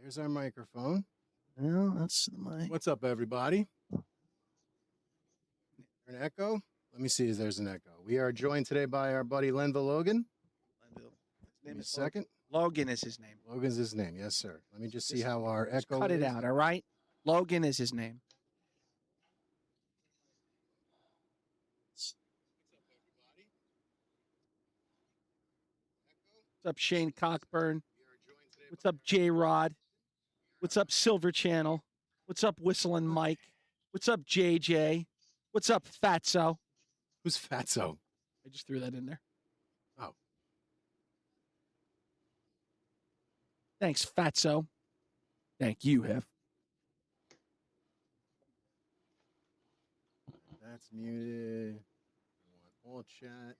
There's our microphone. Well, that's the mic. What's up, everybody? An echo? Let me see if there's an echo. We are joined today by our buddy Lenval Logan. Give me a second. Logan is his name. Logan's his name. Yes, sir. Let me just see how our echo Cut it is. out, all right? Logan is his name. What's up, Shane Cockburn? What's up, J-Rod? What's up, Silver Channel? What's up, Whistling Mike? What's up, JJ? What's up, Fatso? Who's Fatso? I just threw that in there. Oh. Thanks, Fatso. Thank you, Hef. That's muted. I want all chat.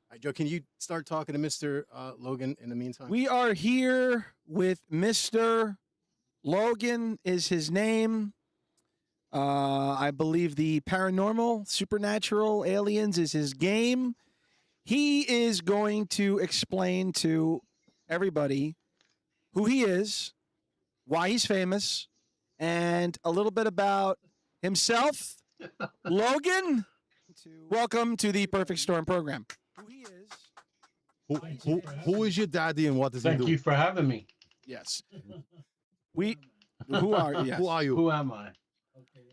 All right, Joe, can you start talking to Mr. Logan in the meantime? We are here with Mr. Logan is his name. I believe the paranormal, supernatural, aliens is his game. He is going to explain to everybody who he is, why he's famous, and a little bit about himself. Logan, welcome to the Perfect Storm program. Who he is. Who is your daddy and what does he do? Thank you for having me. Yes. Who are you? Yes. Who are you? Who am I?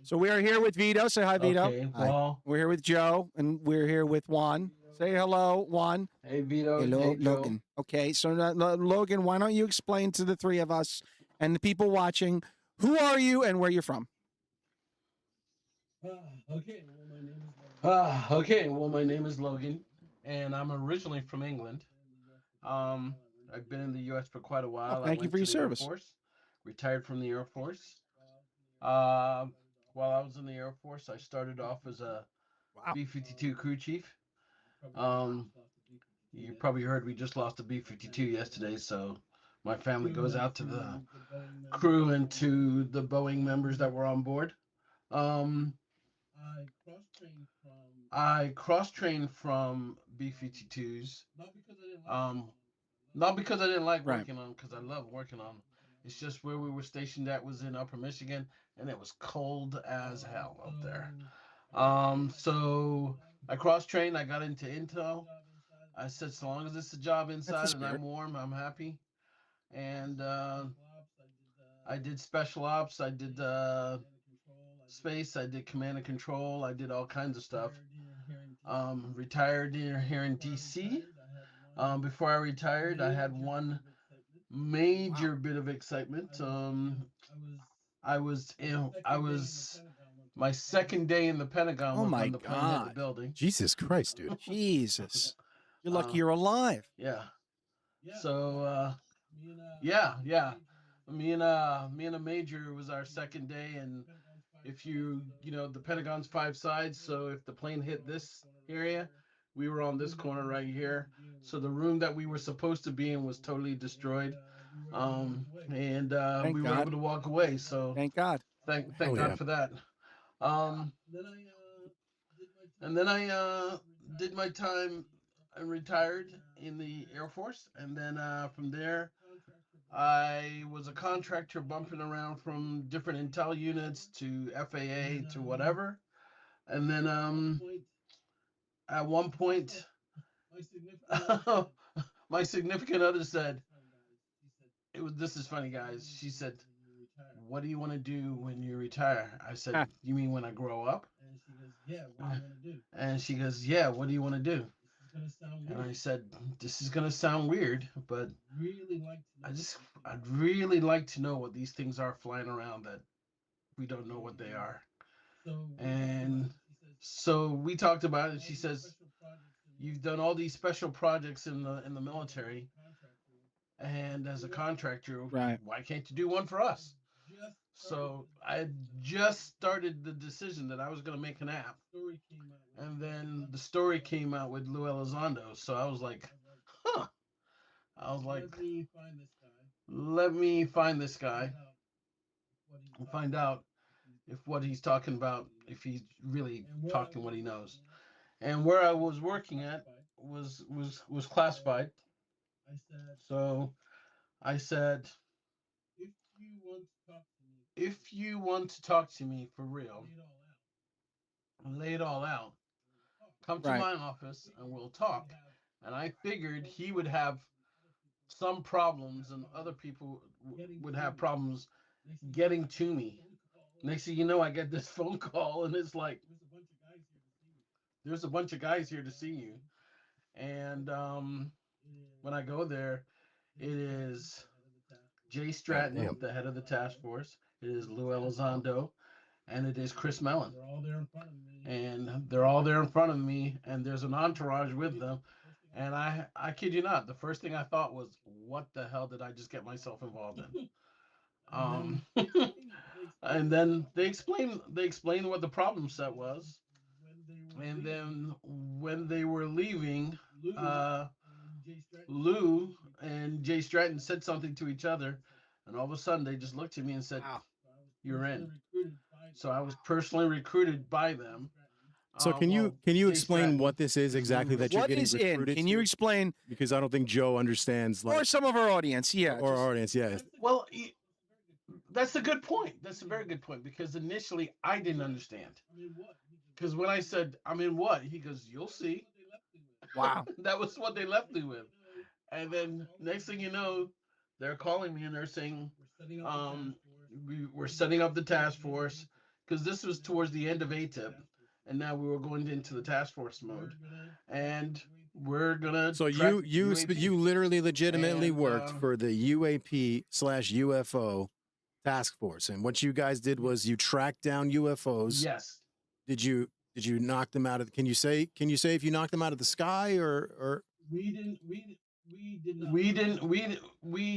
So we are here with Vito. Say hi, Vito. Okay, well, We're here with Joe, and we're here with Juan. Say hello, Juan. hey Vito. Hello, hey, Joe. Logan. Okay, so Logan, why don't you explain to the three of us and the people watching, who are you and where you're from? Okay, well, my name is Logan, and I'm originally from England. I've been in the U.S. for quite a while. Thank you for your service. Air Force, retired from the Air Force. While I was in the Air Force, I started off as a B-52 crew chief. You probably heard we just lost a B-52 yesterday, so my family goes out to the crew and to the Boeing members that were on board. I cross-trained from B-52s. Not because I didn't like working on them, because I love working on them. It's just where we were stationed at was in Upper Michigan, and it was cold as hell out there. So I cross-trained. I got into Intel. I said, so long as it's a job inside and I'm warm, I'm happy. And I did special ops. I did space. I did command and control. I did all kinds of stuff. Retired here in DC. Before I retired, I had one major bit of excitement. I was my second day in the Pentagon. Oh my when the plane hit the building. Jesus Christ, dude. Jesus. You're lucky you're alive. Yeah. So yeah. Me and a major was our second day, and if you know the Pentagon's 5 sides, so if the plane hit this area, we were on this corner right here. So the room that we were supposed to be in was totally destroyed. And we were able to walk away. So thank God. Thank God for that. And then I did my time and retired in the Air Force. And then from there, I was a contractor bumping around from different intel units to FAA to whatever. And then at one point, my significant other said, this is funny, guys. She said, what do you want to do when you retire? I said, you mean when I grow up? And she goes, yeah, what do you want to do? And I said, this is going to sound weird, but I'd really like to know what these things are flying around that we don't know what they are. And so we talked about it. She says, you've done all these special projects in the military, and as a contractor, why can't you do one for us? So I just started the decision that I was going to make an app, and then the story came out with Lou Elizondo. So I was like, let me find this guy and find out if what he's talking about, if he's really talking what he knows. And where I was working at was classified. So I said, if you want to talk to me for real, lay it all out. Come to Right. my office and we'll talk. And I figured he would have some problems and other people would have problems getting to me. Next thing you know, I get this phone call and it's like, there's a bunch of guys here to see you. And when I go there, it is Jay God Stratton, damn. the head of the task force. It is Lou Elizondo, and it is Chris Mellon. And they're all there in front of me, and there's an entourage with them. And I kid you not, the first thing I thought was, what the hell did I just get myself involved in? And then they explained what the problem set was. And then when they were leaving, Lou and Jay Stratton said something to each other, and all of a sudden they just looked at me and said, Wow. "You're in." So I was personally recruited by them. So can you Jay explain Stratton what this is is exactly Lou's. that you're What getting is in? recruited Can you to? explain, Because I don't think Joe understands, or like, some of our audience? Yeah. or just- our audience. Yeah. Well, that's a good point. That's a very good point because initially I didn't understand. Because when I said, "I'm in what?" he goes, "You'll see." Wow. That was what they left me with. And then next thing you know, they're calling me and they're saying, we're setting up the task force because this was towards the end of ATIP, and now we were going into the task force mode, and we're gonna. So track you UAP. literally legitimately And, worked for the UAP/UFO task force, and what you guys did was you tracked down UFOs. Yes. Did you knock them out of? Can you say if you knocked them out of the sky or? We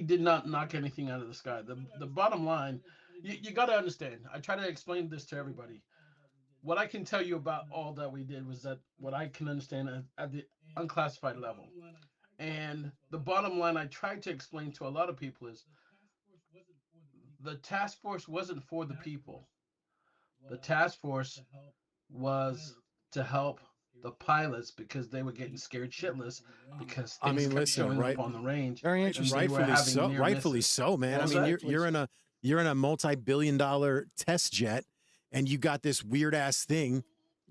did not knock anything out of the sky. The bottom line, you got to understand. I try to explain this to everybody. What I can tell you about all that we did was that what I can understand at the unclassified level. And the bottom line I tried to explain to a lot of people is the task force wasn't for the people. The task force was to help the pilots because they were getting scared shitless because I things mean, kept listen, showing right? up on the range. Very And interesting. they were Rightfully having so. near Rightfully misses. so, man. What I was mean, that? you're in a multi-billion-dollar test jet, and you got this weird ass thing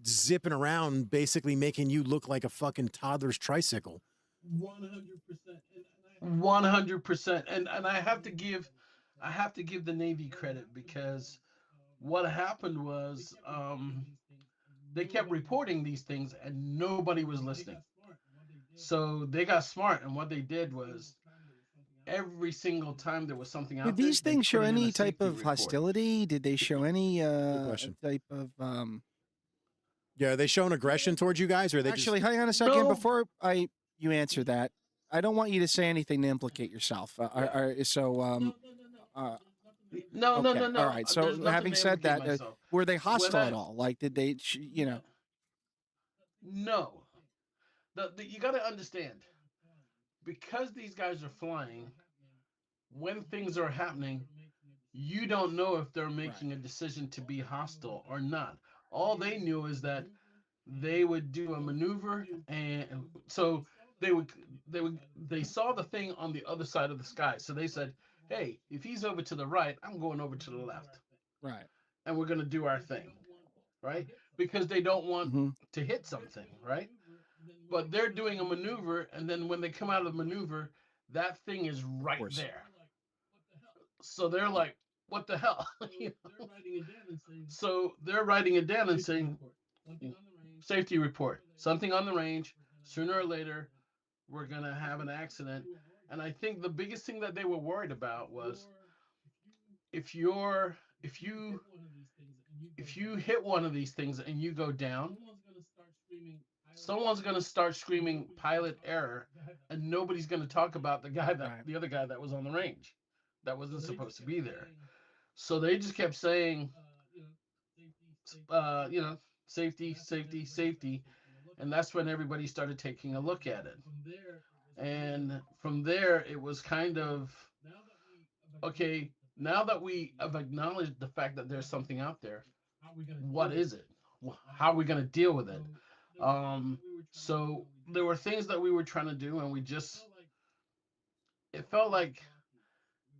zipping around, basically making you look like a fucking toddler's tricycle. 100%. And I have to give the Navy credit because what happened was they kept reporting these things and nobody was listening. So they got smart, and what they did was every single time there was something out Did there, these they things show put it in a any type safety of report. hostility? Did they show any question. type of Yeah, are they showing aggression towards you guys, or are they Actually, hang on a second No. before you answer that. I don't want you to say anything to implicate yourself. No, okay. no. All right. So There's nothing having to said implicate that, myself. were they When hostile I- at all? Like, did they, No. You got to understand, because these guys are flying, when things are happening, you don't know if they're making a decision to be hostile or not. All they knew is that they would do a maneuver, and so they saw the thing on the other side of the sky. So they said, "Hey, if he's over to the right, I'm going over to the left, right? and we're going to do our thing." Right? Because they don't want Mm-hmm. to hit something, right? But they're doing a maneuver, and then when they come out of the maneuver, that thing is right course. there. So they're like, "What the hell?" So they're writing it down and saying, "Safety report, something on the range. Sooner or later, we're gonna have an accident." And I think the biggest thing that they were worried about was if you hit one of these things and you go down, someone's gonna start screaming pilot error, and nobody's gonna talk about the other guy that was on the range, that wasn't supposed to be there. So they just kept saying, safety, safety, safety, and that's when everybody started taking a look at it. And from there, it was kind of okay. Now that we have acknowledged the fact that there's something out there, what is it? How are we going to deal with it? So there were things that we were trying to do, and we just it felt like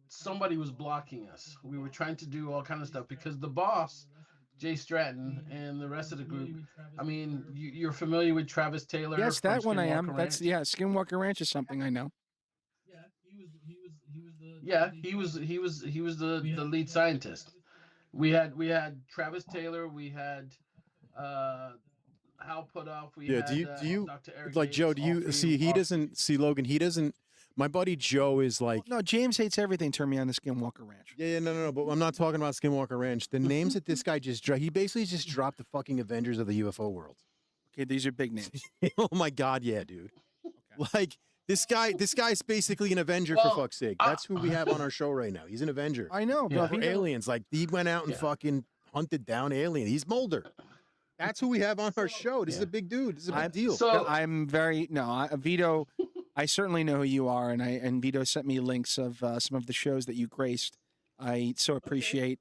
somebody was blocking us. We were trying to do all kind of stuff because the boss, Jay Stratton, and the rest of the group. I mean, you're familiar with Travis Taylor Yes, from that one I am. Skinwalker That's Ranch? Skinwalker Ranch is something I know. Yeah, he was the lead scientist. We had Travis Taylor, we had uh Hal Putoff, we Yeah. Do had you Dr. Eric like Joe? Davis. Do All you three. see? He doesn't see Logan. He doesn't. My buddy Joe is like. No, James hates everything. Turn me on the Skinwalker Ranch. Yeah, no. But I'm not talking about Skinwalker Ranch. The names that this guy he basically just dropped the fucking Avengers of the UFO world. Okay, these are big names. Oh my god, yeah, dude. Okay. Like this guy's basically an Avenger Well, for fuck's sake. That's who we have on our show right now. He's an Avenger. I know, Yeah. but For aliens. Like he went out and Yeah. fucking hunted down aliens. He's Mulder. That's who we have on our show. This is a big dude. This is a big deal. So I'm very Vito. I certainly know who you are, and Vito sent me links of some of the shows that you graced. I so appreciate.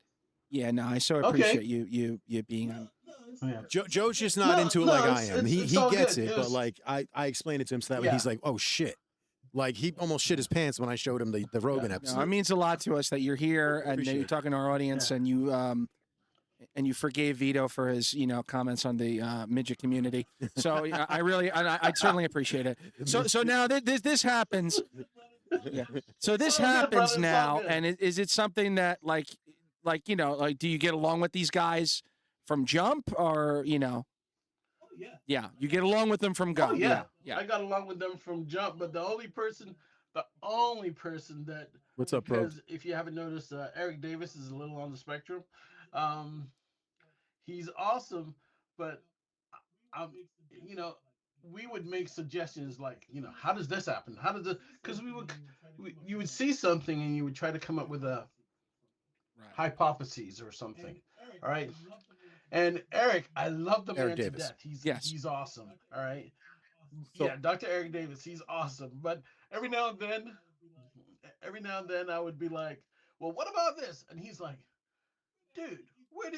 Yeah, no, I so appreciate you being on. yeah. Joe's just not into it like I am. He it's all gets good. it, It but was- like I explained it to him so that way he's like, oh shit. Like he almost shit his pants when I showed him the Rogan episode. No, it means a lot to us that you're here and that Appreciate you're it. talking to our audience, and you forgave Vito for his comments on the midget community. So I certainly appreciate it. So now this happens. Yeah. So this Oh, yeah, happens brother, it's all now, good. and is it something that like do you get along with these guys from jump, or Yeah, you get along with them from go. Oh, yeah. yeah. I got along with them from jump, but the only person that What's up, bro? because if you haven't noticed, Eric Davis is a little on the spectrum. He's awesome, but we would make suggestions like, how does this happen? How does it? Because you would see something and you would try to come up with a hypotheses or something. All right. And Eric, I love the man Eric to Davis. death. He's awesome. All right. So- Yeah, Dr. Eric Davis, he's awesome. But every now and then I would be like, well, what about this? And he's like, dude, where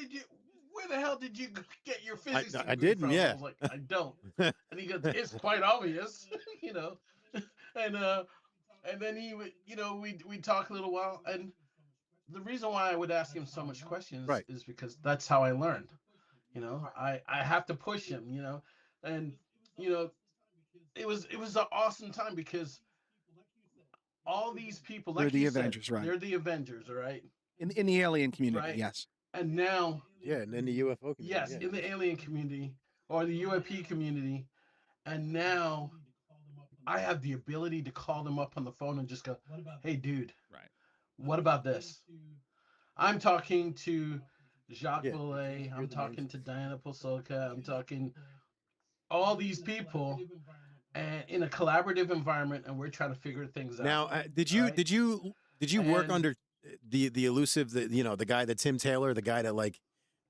the hell did you get your physics I degree didn't, from? yeah. I was like, I don't. And he goes, it's quite obvious, And then he would, we'd talk a little while. And the reason why I would ask him so much questions is because that's how I learned. I have to push him, and it was an awesome time because all these people, like They're the you said, Avengers, right? They're the Avengers, all right? In the alien community, Right. yes. And now, Yeah, and then the UFO community. yes, yeah. in the alien community or the UAP community, and now I have the ability to call them up on the phone and just go, hey, dude, Right. what about this? I'm talking to Jacques Yeah, Vallée. I'm the talking names. to Diana Pasolka. I'm talking all these people, and in a collaborative environment, and we're trying to figure things out. Now, did you work And- under the elusive the guy that Tim Taylor, the guy that like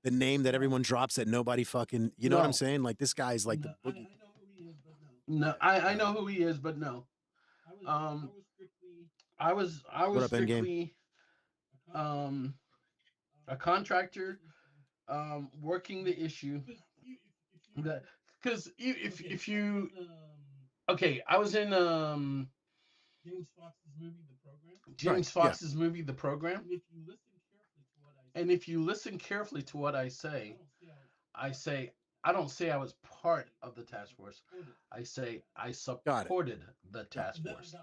the name that everyone drops that nobody fucking what I'm No. saying? Like this guy's like the boogie. No, I know who he is, but no. I was What up, Endgame? strictly a contractor working the issue that because if you I was in James Fox's movie The Program, and if you listen carefully to what I say I don't say I was part of the task force. I say I supported the task force.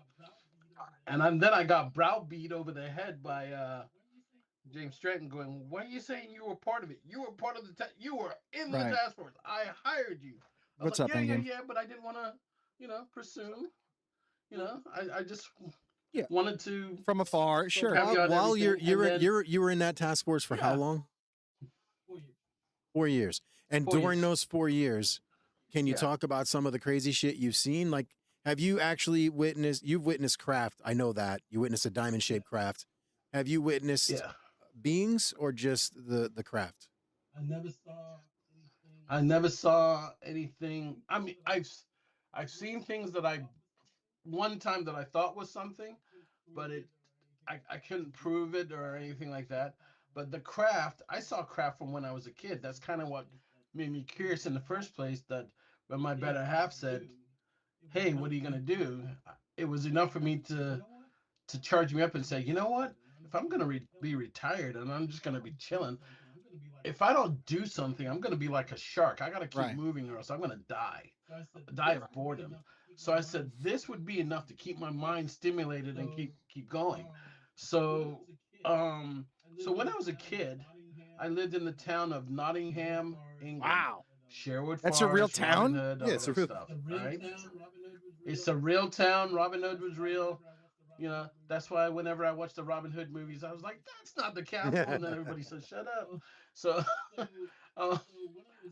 And then I got browbeat over the head by James Stratton going, why are you saying you were part of it? You were part of the you were in the Right. task force. I hired you. I was What's like, up, yeah, Engin? yeah, but I didn't want to, pursue. I just Yeah. wanted to From afar, sure. Caveat While everything, and then- you were in that task force for how Yeah. long? 4 years. And 4 during years. those 4 years, can you Yeah. talk about some of the crazy shit you've seen? Like, have you actually you've witnessed craft? I know that. You witnessed a diamond shaped craft. Have you witnessed Yeah. beings or just the craft? I never saw anything. I mean, I've seen things that one time that I thought was something, but I couldn't prove it or anything like that. But the craft, I saw craft from when I was a kid. That's kind of what made me curious in the first place. That when my better half said, "Hey, what are you gonna do?" It was enough for me to to charge me up and say, you know what? If I'm gonna be retired and I'm just gonna be chilling, if I don't do something, I'm gonna be like a shark. I gotta keep Right. moving, or else I'm gonna die of boredom. So I said this would be enough to keep my mind stimulated and keep going. So so when I was a kid, I lived in the town of Nottingham, England. Wow. Sherwood That's a real Forest, Robin town? Hood, all Yeah, it's a that real. stuff. Right? It's a real town. Robin Hood was real. You know, that's why whenever I watch the Robin Hood movies, I was like, "That's not the castle," and then everybody says, "Shut up." So, uh,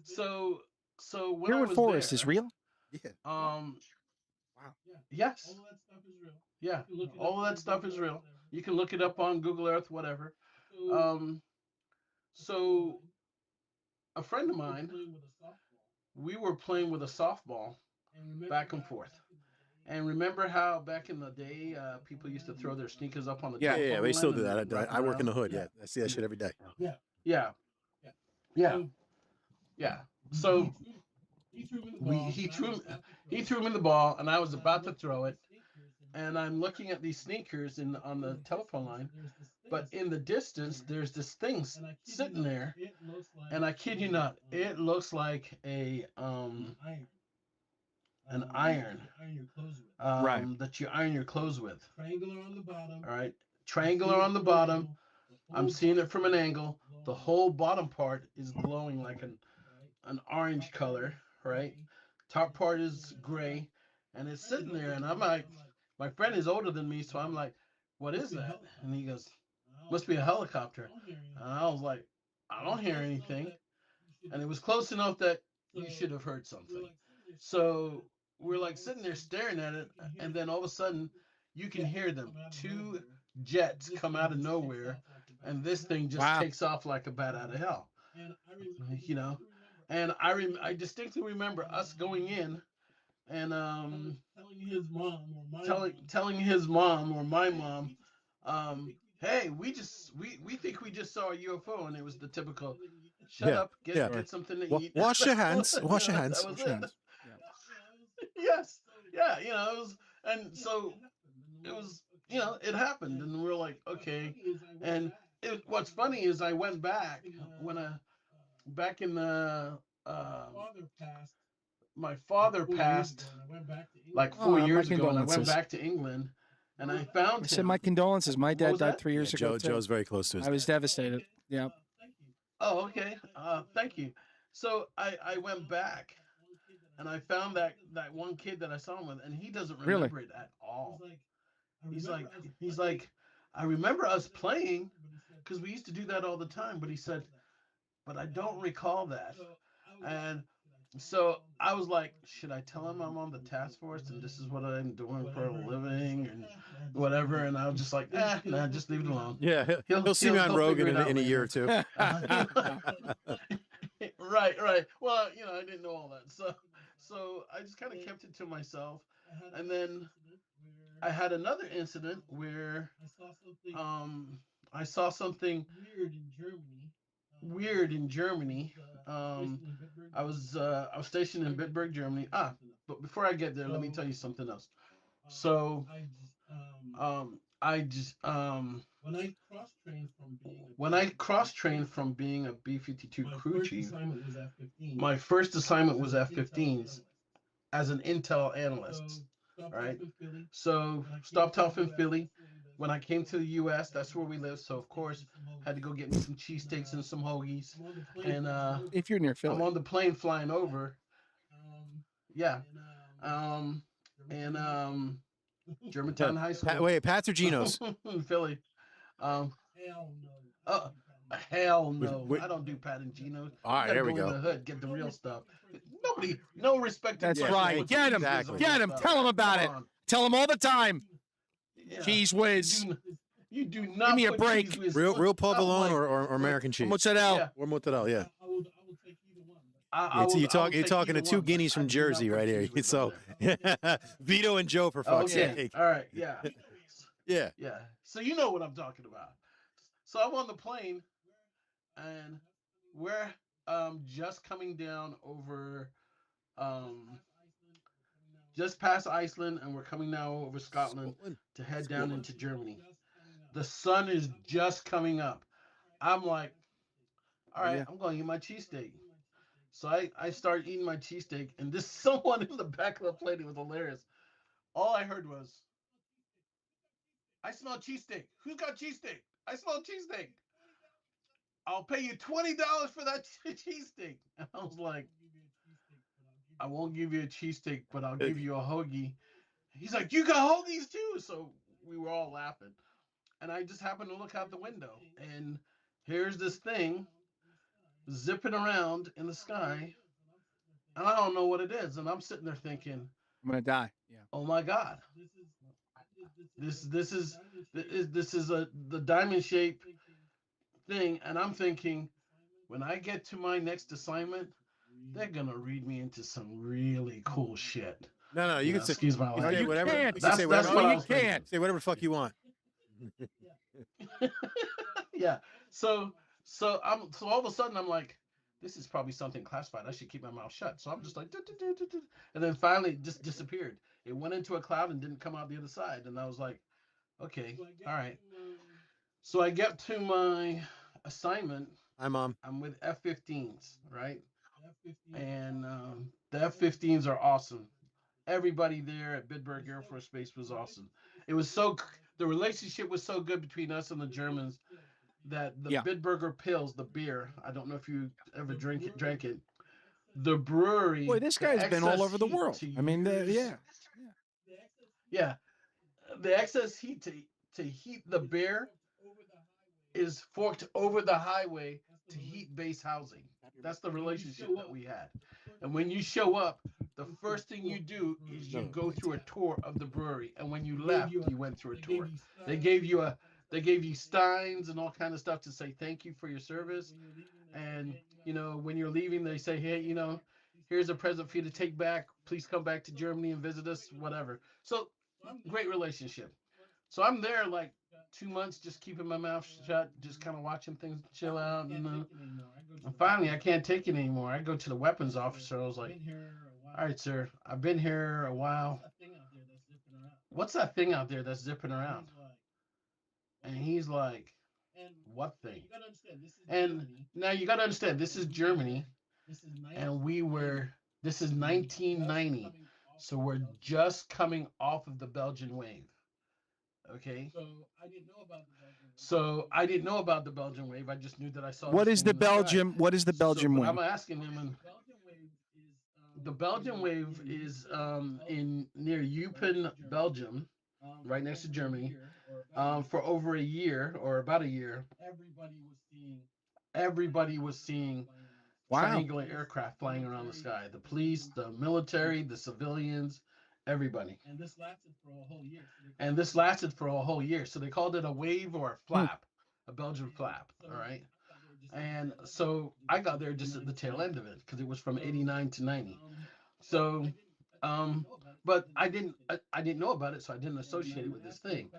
so, so when I Sherwood was Forest is there, real? Yeah. Wow. yes, yeah, all of that stuff is real. You can look it up on Google Earth, whatever. Um, so a friend of mine, we were playing with a softball back and forth. And remember how back in the day, people used to throw their sneakers up on the Yeah. Yeah, telephone we still line do and that. wrap I work in around? the hood. Yeah, I see that shit every day. Yeah, yeah, yeah. So he threw me the ball, and I was about to throw it, and I'm looking at these sneakers on the telephone line, but in the distance there's this thing sitting there, and I kid you not, it looks like an iron Right. that you iron your clothes with. All right, triangular on the bottom. I'm seeing it from an angle. The whole bottom part is glowing like an orange color, right? Top part is gray, and it's sitting there, and I'm like, my friend is older than me, so I'm like, what is that? And he goes, must be a helicopter. And I was like, I don't hear anything. And it was close enough that you should have heard something. So we're like sitting there staring at it, and then all of a sudden, you can hear them. Two jets come out of nowhere, and this thing just Wow. takes off like a bat out of hell. You know, and I distinctly remember us going in and telling his mom or my mom, hey, we think we just saw a UFO, and it was the typical, shut Yeah, up, yeah. Sure. get something to eat. Wash your That was hands. Wash your that hands. was Wash your it. hands. Yeah. Yes, yeah, it was, and so it was, it happened, and we were like, okay, and what's funny is I went back when back in the my father passed like Oh, four my years ago, and I went condolences. back to England, and I I found said my him. condolences. My What dad was died that? 3 years ago, too. Joe's very close to his I was dad. devastated. Yeah. Oh, okay. Thank you. So I went back, and I found that one kid that I saw him with, and he doesn't Really? remember it at all. He's like, he's like, I remember us playing because we used to do that all the time. But he said, but I don't recall that. And so I was like, should I tell him I'm on the task force and this is what I'm doing for a living and whatever? And I was just like, nah, just leave it alone. Yeah, he'll see me on He'll Rogan figure it out in a year later. or two. Right. Well, I didn't know all that, so I just kind of kept it to myself, and then I had another incident where I saw something weird in Germany. I was stationed in Bitburg, Germany. But before I get there, let me tell you something else. So I just when I cross trained from being a B-52 crew chief, my first assignment was F-15s as an intel analyst. Right. So stopped off in Philly. When I came to the U.S., that's where we live. So of course, had to go get me some cheesesteaks and some hoagies. And If you're near Philly. I'm on the plane flying over. Yeah. Um, and Germantown High School. Wait, Pats or Geno's? Philly. Uh, hell no. With- I don't do Pat and Geno's. All right, You gotta there we go in go. the hood, get the real stuff. Nobody, no respected That's person right. puts Get him. cheese whiz Exactly. on Get their him. stuff. Tell him about Come it. on. Tell him all the time. Yeah. Cheese whiz. You do not me a put break. cheese whiz Real on provolone my- or American cheese? Mozzarella. Yeah. Or mozzarella, yeah. I You're will talking take to either two one, but guineas I from do not Jersey put right here. cheese whiz So on Vito and Joe, for there. fuck's Okay. sake. All right. Yeah. Yeah. Yeah. So you know what I'm talking about. So I'm on the plane, and we're just coming down over just past Iceland, and we're coming now over Scotland Scotland. to head down into Germany. The sun is just coming up. I'm like, all Oh right, yeah. I'm going to eat my cheesesteak. So I start eating my cheesesteak, and this someone in the back of the plate, it was hilarious. All I heard was, I smell cheesesteak. Who's got cheesesteak? I smell cheesesteak. I'll pay you $20 for that cheesesteak. And I was like, I won't give you a cheesesteak, but I'll give you a hoagie. He's like, you got hoagies too. So we were all laughing. And I just happened to look out the window, and here's this thing zipping around in the sky, and I don't know what it is. And I'm sitting there thinking, I'm gonna die. Yeah. oh my God, this is a the diamond shape thing. And I'm thinking, when I get to my next assignment, they're gonna read me into some really cool shit. No, you You can know, say excuse my you can No, say language. you whatever. can't. You can say That's whatever. what No, I you was thinking. can't. Say whatever the fuck you want. Yeah. So all of a sudden I'm like, this is probably something classified. I should keep my mouth shut. So I'm just like, and then finally it just disappeared. It went into a cloud and didn't come out the other side. And I was like, okay, all right. So I get to my assignment. Hi, Mom. I'm with F-15s, right? And the F-15s are awesome. Everybody there at Bitburg Air Force Base was awesome. It was the relationship was so good between us and the Germans that the Yeah. Bitburger Pills, the beer, I don't know if you ever drank it. The brewery, Boy, this the guy's been all excess over the heat world. to I mean, use, yeah. yeah, the excess heat to heat the beer is forked over the highway to heat base housing. That's the relationship that we had. And when you show up, the first thing you do is you No. go through a tour of the brewery. And when you left, you went through a tour. They gave you steins and all kind of stuff to say thank you for your service. And when you're leaving, they say, hey, here's a present for you to take back. Please come back to Germany and visit us, whatever. So great relationship. So I'm there like 2 months, just keeping my mouth shut, just kind of watching things chill out. And finally, I can't take it anymore. I go to the weapons officer. I was like, all right, sir, I've been here a while. What's that thing out there that's zipping around? And he's like, what thing? And now you got to understand, this is Germany, and this is 1990. So we're just coming off of the Belgian wave. Okay. So I didn't know about the Belgian wave. I just knew that I saw What this is thing the in the sky. Belgium? What is the Belgium But wing? I'm asking him, and the Belgian wave is in near Eupen, Belgium, right next to Germany, for over a year or about a year. Everybody was seeing Wow. triangular aircraft flying around the sky. The police, the military, the civilians, everybody. And this lasted for a whole year. So they called it a wave or a flap, a Belgian flap. All right. And so I got there just at the tail end of it because it was from 89 to 90. So, but I didn't know about it, so I didn't associate it with this thing.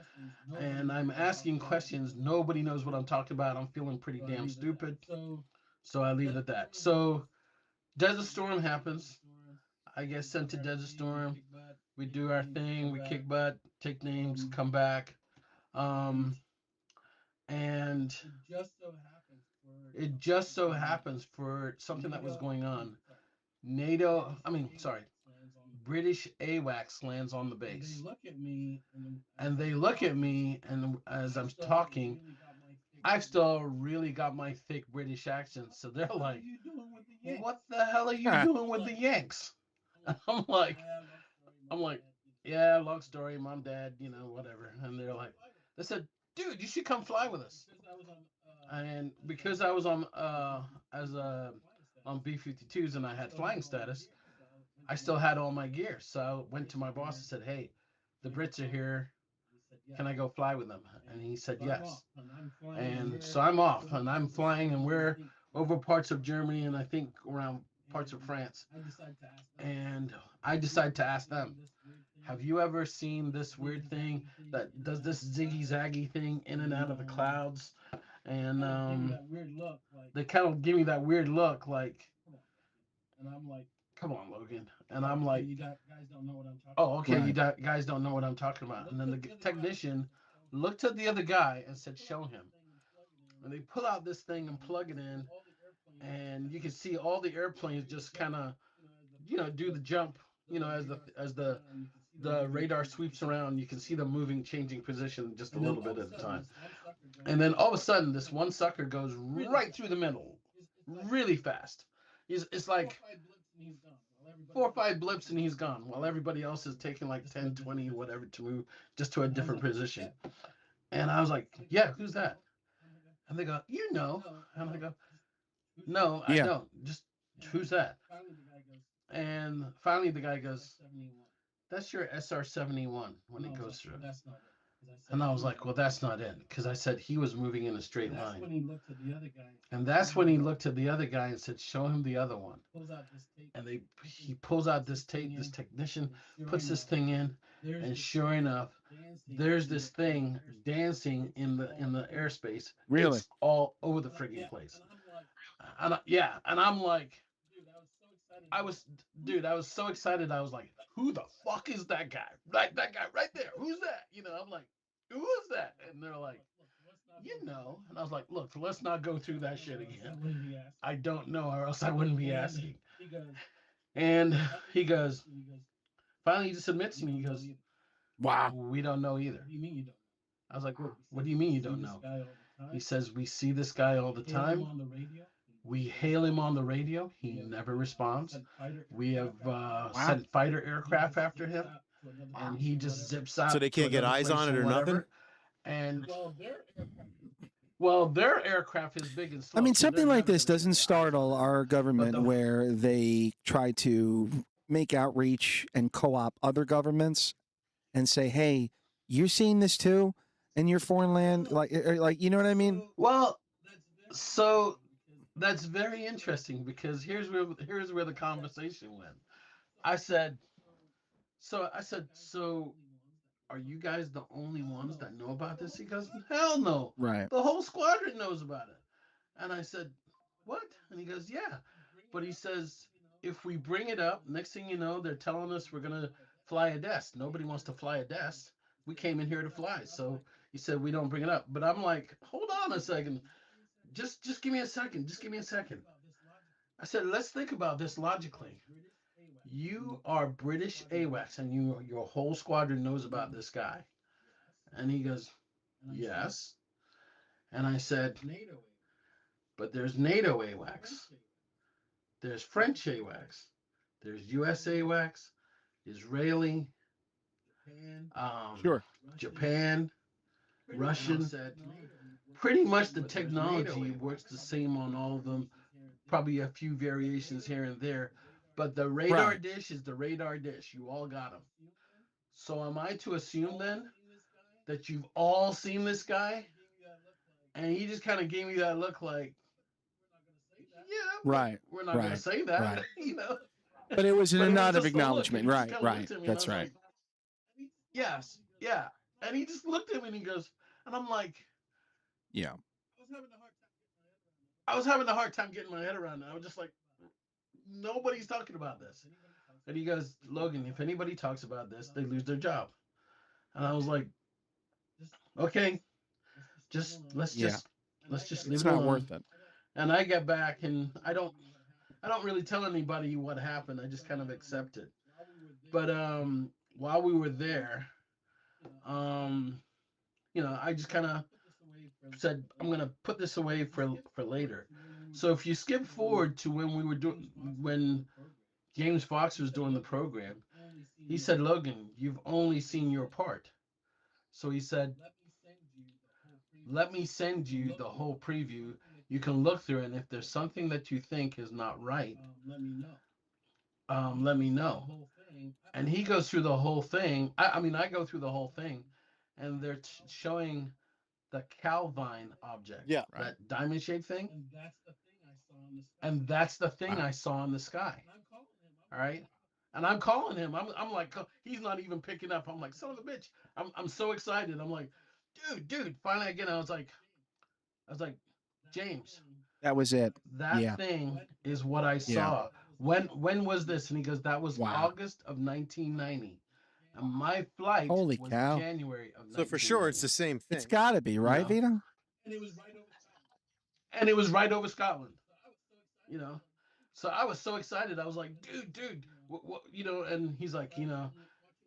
And I'm asking questions. Nobody knows what I'm talking about. I'm feeling pretty damn stupid. So I leave it at that. So Desert Storm happens. I get sent to Desert Storm. We do our thing. We kick butt, take names, come back. And it just so happens for something that was going on. British AWACS lands on the base. And they look at me, and as I'm talking, I've still really got my thick British accent. So they're like, what the hell are you doing with the Yanks? And I'm like, yeah, long story, mom, dad, whatever. And they said, dude, you should come fly with us. And because I was on B-52s and I had flying status, I still had all my gear. So I went to my boss and said, hey, the Brits are here. Can I go fly with them? And he said yes. And so I'm off and I'm flying, and we're over parts of Germany and I think around parts of France. And I decide to ask them, have you ever seen this weird thing that does this ziggy zaggy thing in and out of the clouds? And they kind of give me that weird look like, come on, Logan. And I'm like, you guys don't know what I'm talking oh, okay, Right. guys don't know what I'm talking about. And then the technician looked at the other guy and said, show him. And they pull out this thing and plug it in, and you can see all the airplanes just kind of, do the jump. As the radar sweeps around, you can see them moving, changing position just a little bit at a time. And then all of a sudden, this one sucker goes right through the middle, really fast. It's like 4 or 5 blips and he's gone, while everybody else is taking like 10, 20, whatever to move just to a different position. And I was like, yeah, who's that? And they go, you know. And I go, no, I Yeah. don't. Just who's that? And finally the guy goes, that's your SR-71 when it goes through. And I was like, well, that's not it. Because I said he was moving in a straight line. And that's when he looked at the other guy and said, show him the other one. And he pulls out this tape, this technician puts this thing in, and sure enough, there's this thing dancing in the airspace. Really? It's all over the friggin' place. And I'm like, I was so excited. I was like, who the fuck is that guy? Like that guy right there. Who's that? I'm like, who is that? And they're like, And I was like, look, let's not go through that shit again. I don't know, or else I wouldn't be asking. And he goes, finally he just admits to me, he goes, Wow. we don't know either. I was like, what do you mean you don't know? He says, we see this guy all the time. We hail him on the radio. He never responds. We have sent fighter aircraft after him, and he just zips out. So they can't get eyes on it or nothing? And well, their aircraft is big and slow. I mean, so something they're like never this gonna doesn't get eyes startle on it. our government But the- where they try to make outreach and co-op other governments and say, hey, you're seeing this too in your foreign land? Like, you know what I mean? Well, so that's very interesting because here's where the conversation went. I said, so are you guys the only ones that know about this? He goes, hell no. Right. The whole squadron knows about it. And I said, what? And he goes, yeah. But he says, if we bring it up, next thing you know, they're telling us we're going to fly a desk. Nobody wants to fly a desk. We came in here to fly. So he said, we don't bring it up. But I'm like, hold on a second. Just give me a second. Just give me a second. I said, let's think about this logically. You are British AWACS and your whole squadron knows about this guy. And he goes, yes. And I said, but there's NATO AWACS. There's French AWACS. There's US AWACS, Israeli, Sure. Japan, Russian. Pretty much the technology works the same on all of them. Probably a few variations here and there. But the radar dish is the radar dish. You all got them. So am I to assume then that you've all seen this guy? And he just kind of gave me that look like, yeah, Right. we're not going to say that, Right. But it was a nod of just a look, acknowledgement. and he Right. just kinda Right. looked at me, and That's I was right. like, yes, yeah. And he just looked at me and he goes, and I'm like, Yeah. I was having a hard time getting my head around it. I was just like, nobody's talking about this. And he goes, Logan, if anybody talks about this, they lose their job. And I was like, okay, let's just leave It's it not alone. worth it. And I get back and I don't really tell anybody what happened. I just kind of accept it. But while we were there, I just kind of said, I'm gonna put this away for later. So if you skip forward to when James Fox was doing the program, he said, Logan, you've only seen your part. So he said, let me send you the whole preview. You can look through it, and if there's something that you think is not right, let me know. And he goes through the whole thing. I go through the whole thing, and they're showing the Calvine object, that diamond shaped thing. And that's the thing I saw in the sky. All right. And I'm calling him. I'm like, he's not even picking up. I'm like, son of a bitch. I'm so excited. I'm like, dude. Finally, again, I was like, James. That was it. That thing is what I saw when was this? And he goes, that was Wow. August of 1990. And my flight Holy was cow. January of 1990. So for sure, it's the same thing. It's got to be, right, No. Vito? And it was right over Scotland. You know, so I was so excited. I was like, dude, what, you know? And he's like, you know,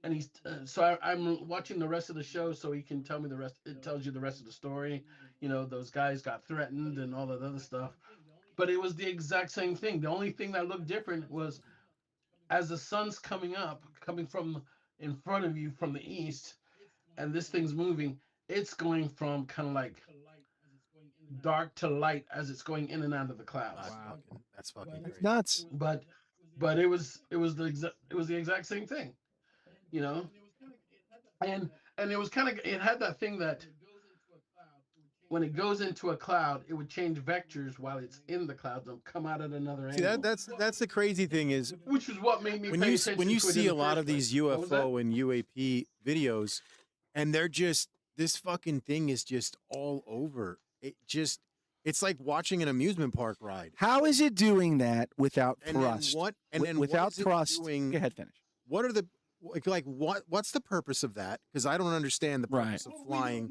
and he's so I'm watching the rest of the show so he can tell me the rest. It tells you the rest of the story. You know, those guys got threatened and all that other stuff. But it was the exact same thing. The only thing that looked different was as the sun's coming up, coming from in front of you from the east, and this thing's moving. It's going from kind of like dark to light as it's going in and out of the clouds. Wow. That's fucking It's crazy. nuts. But it was the exact same thing, you know. And it was kind of, it had that thing that when it goes into a cloud, it would change vectors while it's in the clouds and come out at another See, angle. that's the crazy thing is Which is what made me when pay you attention when you to it in see the a lot first of these place. What was that? UFO and UAP videos, and they're just this fucking thing is just all over. It's like watching an amusement park ride. How is it doing that without And then thrust? what? And then Without what is it thrust. doing? Go ahead, finish. What are the what's the purpose of that? Because I don't understand the Right. purpose of flying.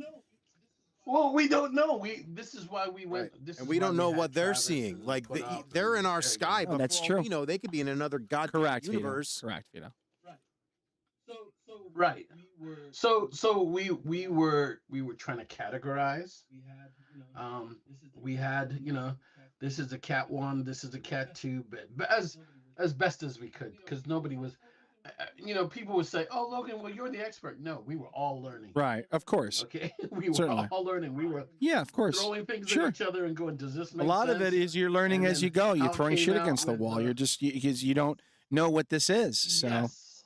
Well, we don't know. This is why we went. Right. This And is we why don't know had what they're Travis seeing. and Like put up they're and in our everything. sky, Oh, but that's for all true. we know, they could be in another goddamn Correct, universe. Vito. Correct, Vito. Right. So we were trying to categorize. We had, you know, this is a cat 1, this is a cat 2, but as best as we could, because nobody was, you know, people would say, "Oh, Logan, well, you're the expert." No, we were all learning. Right, of course. Okay, we were Certainly. all learning. We were Yeah, of course. throwing things Sure. at each other and going, "Does this A make lot sense?" of it is you're learning And as then you go. You're how it throwing came shit out against the with wall. the- You're just because you don't know what this is. So Yes.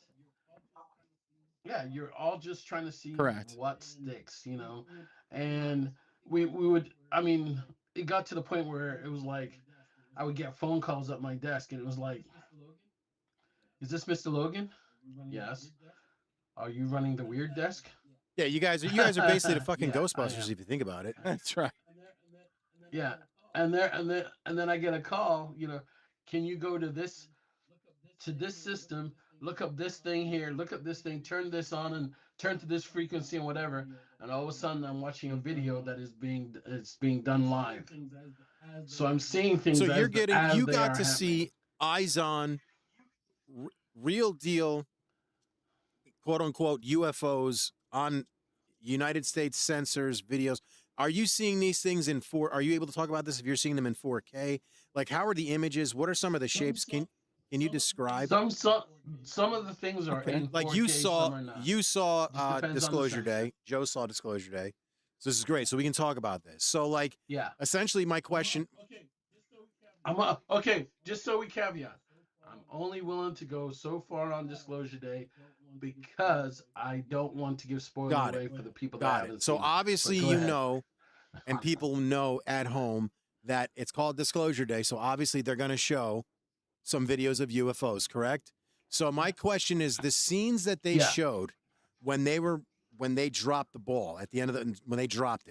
Yeah, you're all just trying to see Correct. what sticks, you know. And we would, I mean, it got to the point where it was like I would get phone calls at my desk and it was like, "Is this Mr. Logan?" "Yes." "Are you running the weird desk?" Yeah, you guys are basically the fucking Yeah, I Ghostbusters am. if you think about it. that's right. Yeah. And then I get a call, you know, "Can you go to this system, look up this thing here, look up this thing, turn this on and turn to this frequency and whatever." And all of a sudden I'm watching a video that is being done live. So I'm seeing things So you're as getting as you they got are to happening. see eyes on real deal quote unquote UFOs on United States sensors videos. Are you seeing these things in are you able to talk about this if you're seeing them in 4K? Like how are the images? What are some of the shapes? Can you describe? Some of the things are Okay. in 4K, Like you some are not. you saw Just depends on the Disclosure sensor. Day. Joe saw Disclosure Day. So this is great. So we can talk about this. So like Yeah. essentially my question Okay, just so we caveat, I'm only willing to go so far on Disclosure Day because I don't want to give spoiler Got away it. for the people that got haven't it. So seen obviously it. But go you ahead. know and people know at home that it's called Disclosure Day. So obviously they're going to show some videos of UFOs, correct? So my question is the scenes that they Yeah. showed when they dropped the ball at the end of when they dropped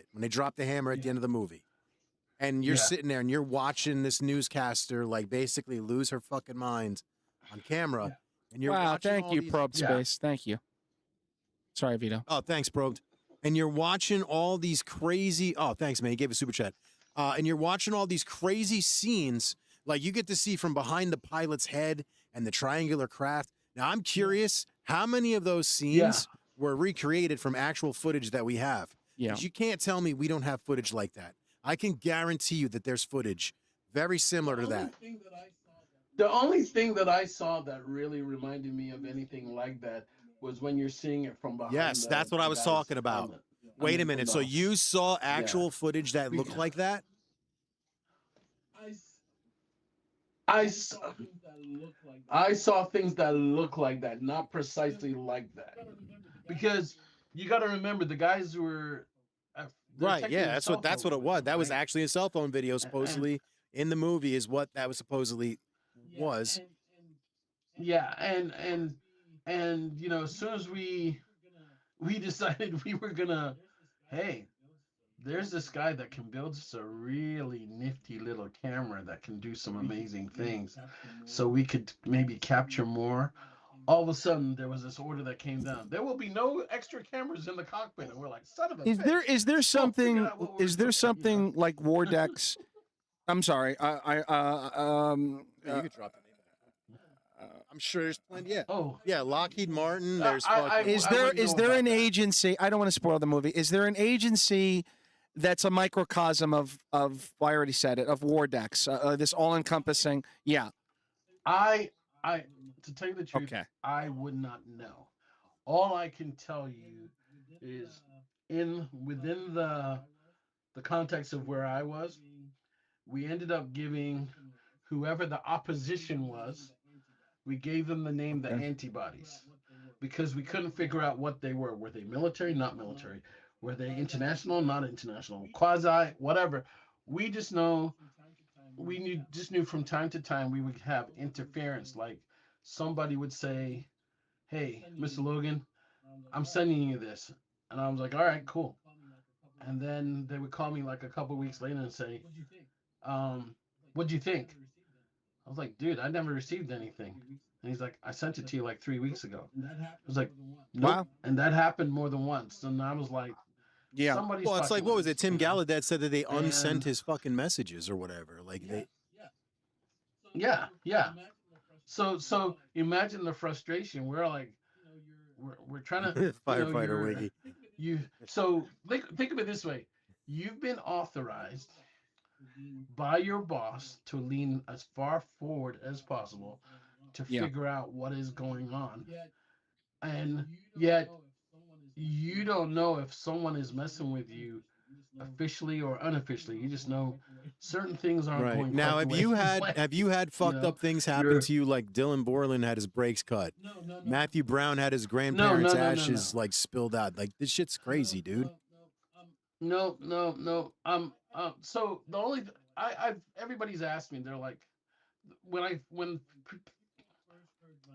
the hammer at the end of the movie. And you're Yeah. sitting there and you're watching this newscaster like basically lose her fucking mind on camera. And you're Wow, watching thank all you, these, Probe Yeah. Space. Thank you. Sorry, Vito. Oh, thanks, Probed. And you're watching all these crazy. Oh, thanks, man. You gave a super chat. And you're watching all these crazy scenes, like you get to see from behind the pilot's head and the triangular craft. Now, I'm curious how many of those scenes were recreated from actual footage that we have. Yeah. 'Cause you can't tell me we don't have footage like that. I can guarantee you that there's footage very similar to that. The only thing that I saw that really reminded me of anything like that was when you're seeing it from behind. Yes, that's what I was talking about. Wait a minute. So you saw actual footage that looked like that? I saw things that look like that, not precisely like that. Because you got to remember the guys who were Right, yeah, that's what it was. That was actually a cell phone video supposedly in the movie is what that was supposedly was. Yeah, and you know, as soon as we decided we were gonna, hey, there's this guy that can build us a really nifty little camera that can do some amazing things. So we could maybe capture more. All of a sudden, there was this order that came down. There will be no extra cameras in the cockpit. And we're like, son of a Is there bitch. is there We'll figure something out what we're is there doing, something like war decks? I'm sorry. You could drop the name. I'm sure there's plenty. Yeah. Oh, Yeah, Lockheed Martin. There's I fucking. wouldn't Is know there about an that. agency? I don't want to spoil the movie. Is there an agency that's a microcosm of I already said it, of war decks? This all encompassing. Yeah. I to tell you the truth, Okay. I would not know. All I can tell you is within the context of where I was, we ended up giving whoever the opposition was, we gave them the name the Okay. antibodies because we couldn't figure out what they were. Were they military, not military? Were they international, not international? Quasi, whatever. We just know just knew from time to time we would have interference. Like somebody would say, "Hey, Mr. Logan, I'm sending you this," and I was like, "All right, cool." And then they would call me like a couple weeks later and say, "What'd you think?" I was like, "Dude, I never received anything." And he's like, "I sent it to you like 3 weeks ago." I was like, "Nope." Wow. And that happened more than once. And I was like, Yeah. somebody's Well, it's like, fucking what with was us, it? Tim you know? Gallaudet said that they unsent And- his fucking messages or whatever. Like they. Yeah. So imagine the frustration. We're like, we're trying to Firefighter wiggy. So think of it this way: you've been authorized by your boss to lean as far forward as possible to Yeah. figure out what is going on, and yet you don't know if someone is messing with you officially or unofficially. You just know certain things aren't Right going now, quite have the way you you had planned. fucked know, up things happen you're- to you? Like Dylan Borland had his brakes cut. Matthew Brown had his No, grandparents' no. ashes like spilled out. Like this shit's crazy, dude. No. So the only I've everybody's asked me. They're like,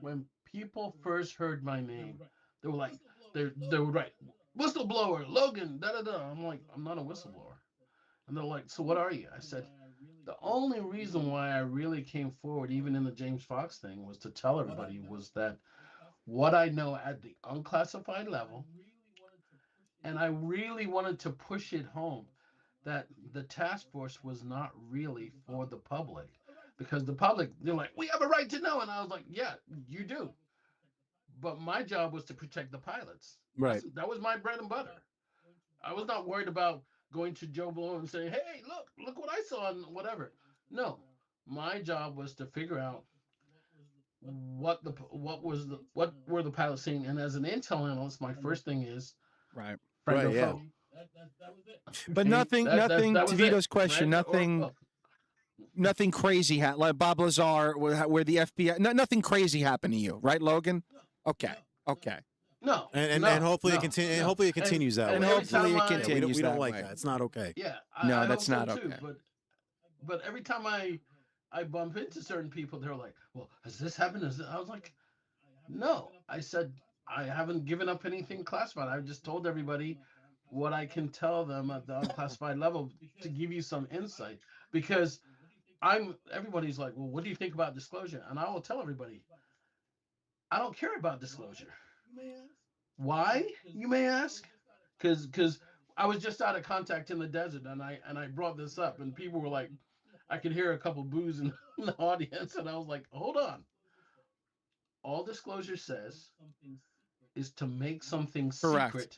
when people first heard my name, they were like, they were right, whistleblower Logan. Da da da. I'm like, I'm not a whistleblower. And they're like, so what are you? I said, the only reason why I really came forward, even in the James Fox thing, was to tell everybody was that what I know at the unclassified level, and I really wanted to push it home that the task force was not really for the public, because the public, they're like, we have a right to know, and I was like, yeah, you do, but my job was to protect the pilots. Right. That was my bread and butter. I was not worried about going to Joe Blow and saying, hey, look what I saw and whatever. No, my job was to figure out what were the pilots seeing, and as an intel analyst, my first thing is Right. friend Right, or yeah. foe. But Okay, nothing. that To was Vito's it. question. Friend or Nothing. foe. Nothing crazy happened. Like Bob Lazar, where the FBI. Nothing crazy happened to you, right, Logan? Okay. No, And hopefully it continues. And hopefully it continues that and way. hopefully it Yeah, continues we don't that like way. that. It's not okay. Yeah, No, I that's hope not so too, okay. But every time I bump into certain people, they're like, "Well, has this happened?" I was like, "No." I said I haven't given up anything classified. I've just told everybody what I can tell them at the unclassified level to give you some insight. Because everybody's like, "Well, what do you think about disclosure?" And I will tell everybody, I don't care about disclosure. Why, you may ask? Because I was just out of contact in the desert, and I brought this up, and people were like, I could hear a couple boos in the audience, and I was like, hold on. All disclosure says is to make something Correct. secret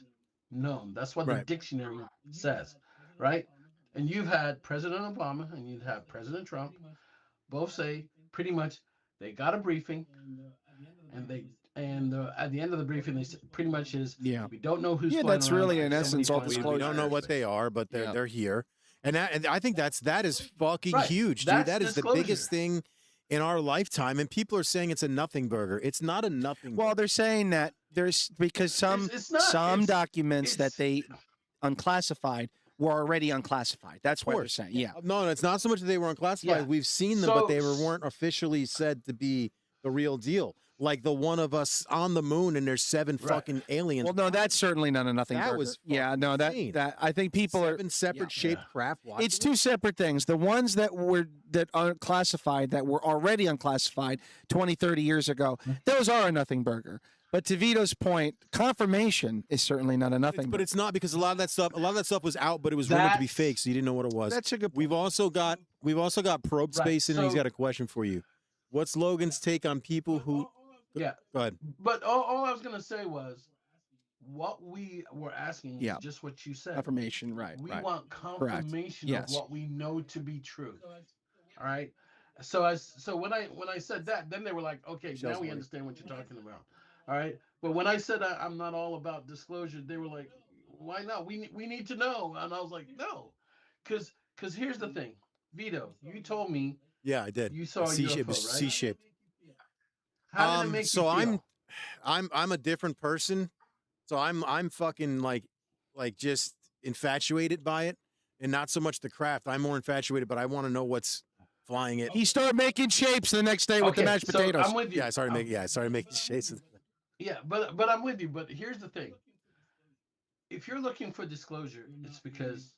known. That's what the Right. dictionary says, right? And you've had President Obama and you've had President Trump both say pretty much they got a briefing, and at the end of the briefing they said pretty much is, Yeah. we don't know who's Yeah, flying that's around, really, if in somebody essence, all flies We, around we disclosure. don't know what airspace. they are, but Yeah. they're here, and I think that is fucking Right. huge, dude. That's That is disclosure. the biggest thing in our lifetime, and people are saying it's a nothing burger. It's not a nothing. Well, burger. they're saying that there's because some It's not. documents that it's- they unclassified were already unclassified. That's why they're course. saying, yeah. No, it's not so much that they were unclassified. Yeah. We've seen them, but they weren't officially said to be the real deal. like the one of us on the moon and there's 7 Right. fucking aliens. Well, no, that's certainly not a nothing That burger. was yeah, fucking no, insane. that I think people 7 separate shaped Yeah. craft. It's watching two separate things. The ones that are classified, that were already unclassified 20, 30 years ago, those are a nothing burger. But to Vito's point, confirmation is certainly not a nothing But burger. it's not, because a lot of that stuff was out, but it was rumored to be That's- fake, so you didn't know what it was. That's a good We've also got probe Right, space, and he's so- got a question for you. What's Logan's take on people who? Yeah. Go ahead. But all I was gonna say was, what we were asking Yeah. is just what you said. confirmation, right? We right. want confirmation Yes. of what we know to be true. All right. So when I said that, then they were like, okay, Shell's now we funny. understand what you're talking about. All right. But when I said I'm not all about disclosure, they were like, why not? We need to know. And I was like, no, because here's the thing, Vito, you told me Yeah, I did. you saw a C-shape, UFO, it was right? C-shaped. How did it make So you feel? I'm a different person. So I'm fucking like just infatuated by it, and not so much the craft. I'm more infatuated, but I want to know what's flying it. He started making shapes the next day with the Okay, mashed so potatoes. I'm with you. Yeah, I started making shades. Yeah, but I'm with you. But here's the thing: if you're looking for disclosure, it's because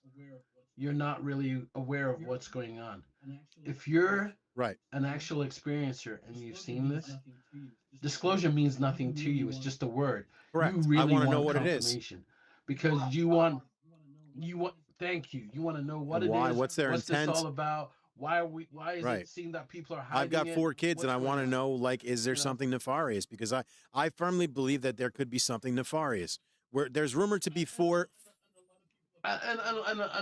you're not really aware of what's going on. If you're Right. an actual experiencer and you've seen this, disclosure means nothing to you. It's just a word. Correct. You really I want to know want what it is. confirmation because you want. Thank you. You want to know what And why? it is. What's their What's intent? this all about? Why is Right. it seem that people are hiding I've got it? 4 kids, and What's I want to going on? know, like, is there You know? something nefarious? Because I firmly believe that there could be something nefarious. Where there's rumored to be 4, And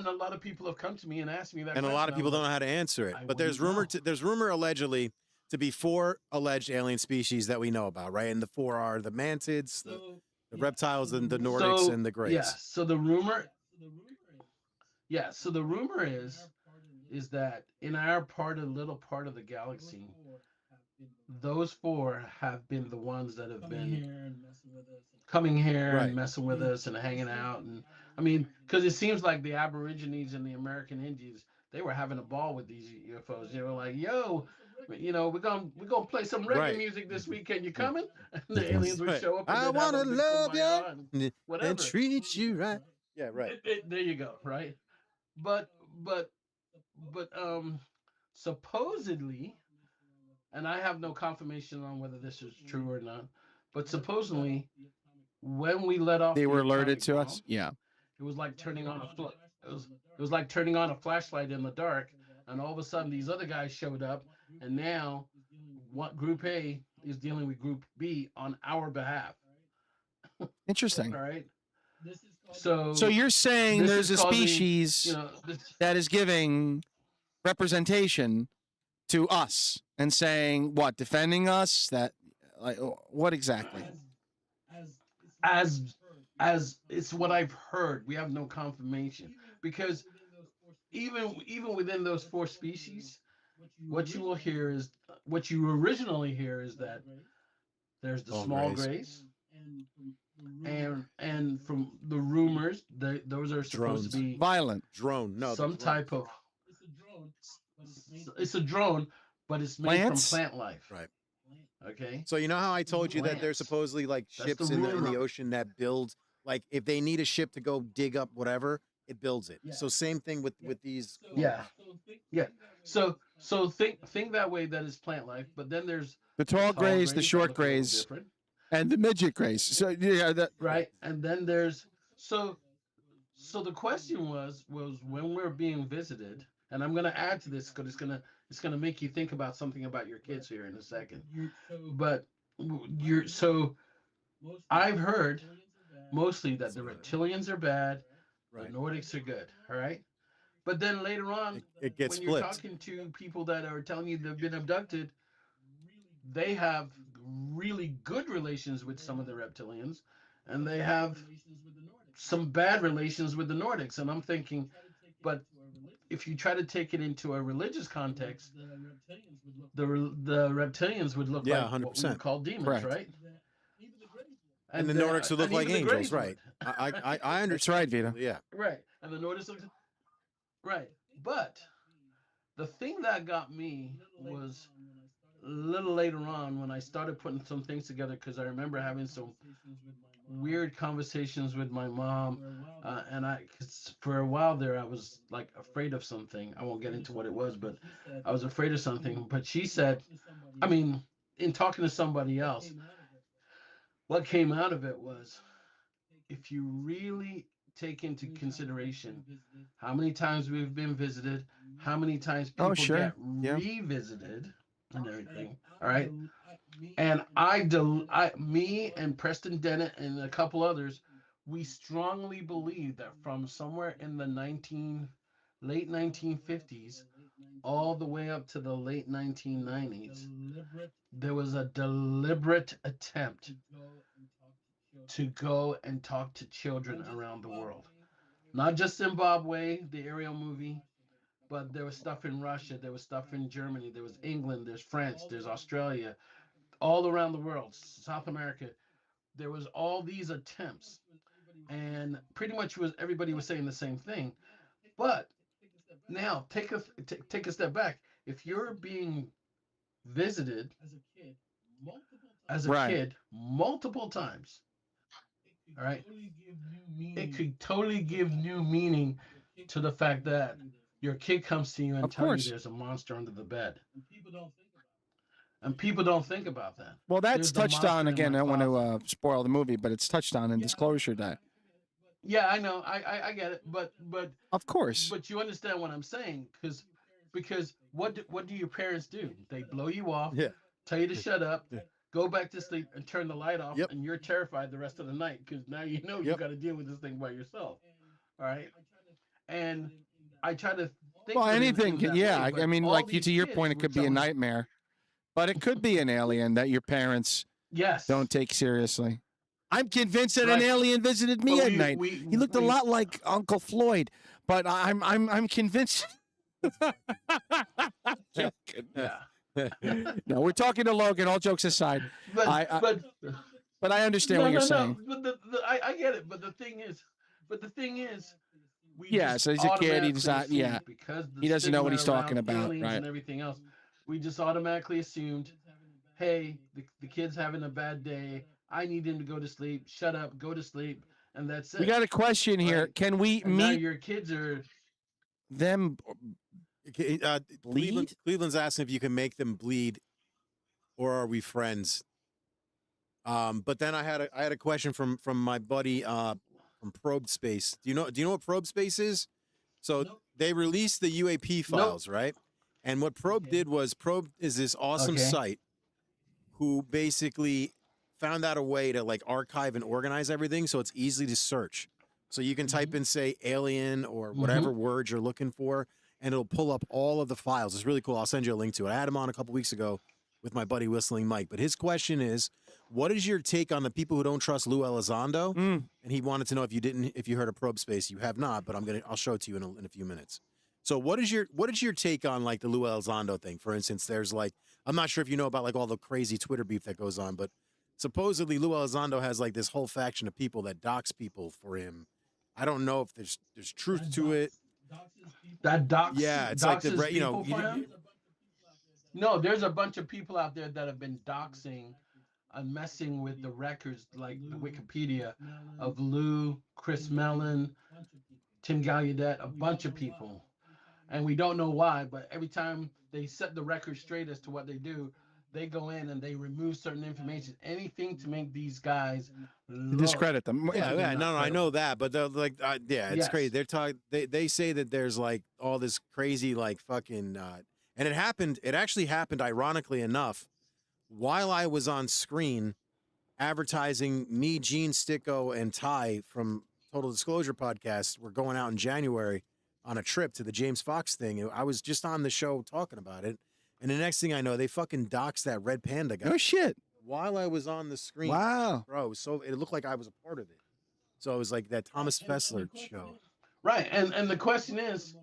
a lot of people have come to me and asked me that. and a lot of question. people I don't was know how to answer it. I But there's wouldn't know. there's rumor allegedly to be 4 alleged alien species that we know about, right? And the 4 are the mantids, the reptiles, and the Nordics, and the Greys. Yeah. So the rumor. Yeah. So the rumor is that in our little part of the galaxy, those 4 have been the ones that have been coming here Right. and messing with us and hanging out. And I mean, because it seems like the Aborigines and the American Indians, they were having a ball with these UFOs. They were like, "Yo, we're gonna play some reggae Right. music this weekend. You coming?" And the aliens would Right. show up. And I they'd have a want to big love kumbaya you and whatever. and treat you right. Yeah, right. There you go. Right. But supposedly, and I have no confirmation on whether this is true or not, but supposedly, when we let off, They the were alerted atomic to bomb, us. Yeah. it was like turning on it was like turning on a flashlight in the dark, and all of a sudden these other guys showed up, and now what Group A is dealing with Group B on our behalf. Interesting. All right. So you're saying this there's is a causing, species this, that is giving representation to us and saying what, defending us? That, like, what exactly? as it's what I've heard. We have no confirmation because even within those 4 species, what you originally hear is that there's the small grays, and from the rumors, those are supposed to be Violent. Drone. No, some type of. It's a drone, but it's made Plants? from plant life. Right. Okay. So you know how I told you that there's Plants. supposedly like That's ships the in the rumor. ocean that build, like, if they need a ship to go dig up whatever, it builds it. So same thing with these. Yeah. Yeah. So think that way, that is plant life, but then there's The tall grays, the that short look a little grays, different, and the midget grays. So yeah, that right? And then there's so the question was when we're being visited, and I'm gonna add to this because it's gonna make you think about something about your kids here in a second. But I've heard mostly that the reptilians are bad, Right. the Nordics are good. All right. But then later on, It gets when you're flipped. talking to people that are telling you they've been abducted, they have really good relations with some of the reptilians, and they have some bad relations with the Nordics. And I'm thinking, but if you try to take it into a religious context, the reptilians would look Yeah, like what we 100%. would call demons, Correct. right? And the Nordics would look and like even the angels, Greys would. right? I understand. That's right, Vito. Yeah. Right. And the Nordics looked right. But the thing that got me was little later on when I started putting some things together, because I remember having some weird conversations with my mom, and cause for a while there, I was like afraid of something. I won't get into what it was, but I was afraid of something. But she said, I mean, in talking to somebody else, what came out of it was, if you really take into consideration how many times we've been visited, how many times people get revisited and everything. All right. And me and Preston Dennett and a couple others, we strongly believe that from somewhere in the late 1950s all the way up to the late 1990s, there was a deliberate attempt to go and talk to children around the world. Not just Zimbabwe, the aerial movie, but there was stuff in Russia, there was stuff in Germany, there was England, there's France, there's Australia, all around the world, South America. There was all these attempts, and pretty much everybody was saying the same thing. But now take a step back. If you're being visited as a kid multiple times, all right, it could totally give new meaning to the fact that your kid comes to you and tells you there's a monster under the bed. And people don't think about that. Well, that's touched on again. I don't want to spoil the movie, but it's touched on in Disclosure Day. Yeah, I know. I get it, but of course. But you understand what I'm saying, because what do your parents do? They blow you off, tell you to shut up, go back to sleep, and turn the light off, and you're terrified the rest of the night because now you know you got to deal with this thing by yourself. All right, and I try to think. Well, anything, I mean, like to your point, it could be a nightmare, but it could be an alien that your parents don't take seriously. I'm convinced that an alien visited me at night. He looked a lot like Uncle Floyd, but I'm convinced. No, we're talking to Logan. All jokes aside, but I understand what you're saying. But I get it. But the thing is, so he's a kid. He's not. Yeah, because he doesn't know what he's talking about, right? And everything else, we just automatically assumed, hey, the kid's having a bad day. I need him to go to sleep. Shut up. Go to sleep. And that's it. We got a question here. Right? Can we meet? Now your kids are them. Cleveland's asking if you can make them bleed, or are we friends? But then I had a question from my buddy from Probe Space. Do you know what Probe Space is? So they released the UAP files, right? And what Probe did was, Probe is this awesome site who basically found out a way to like archive and organize everything so it's easy to search. So you can type in, say, alien or whatever word you're looking for, and it'll pull up all of the files. It's really cool. You a link to it. I had him on a couple weeks ago with my buddy Whistling Mike. But his question is, what is your take on the people who don't trust Lou Elizondo? And he wanted to know if you heard of Probe Space. You have not, but I'll show it to you in a few minutes. So what is your take on like the Lou Elizondo thing? For instance, there's like, I'm not sure if you know about like all the crazy Twitter beef that goes on, but supposedly Lou Elizondo has like this whole faction of people that dox people for him. I don't know if there's truth to it. That dox. Yeah, it's like no, there's a bunch of people out there that have been doxing and messing with the records, like the Wikipedia of Lou, Chris Mellon, Tim Gallaudet, a bunch of people. And we don't know why, but every time they set the record straight as to what they do, they go in and they remove certain information, anything to make these guys discredit them. I know that, but they're like, it's crazy. They're talking. They say that there's like all this crazy like fucking, and it actually happened, ironically enough, while I was on screen advertising me, Gene Sticko, and Ty from Total Disclosure Podcast. We're going out in January on a trip to the James Fox thing. I was just on the show talking about it. And the next thing I know, they fucking doxed that Red Panda guy. Oh, shit. While I was on the screen. Wow. Bro, it looked like I was a part of it. So it was like that Thomas Fessler show. Right. And the question is,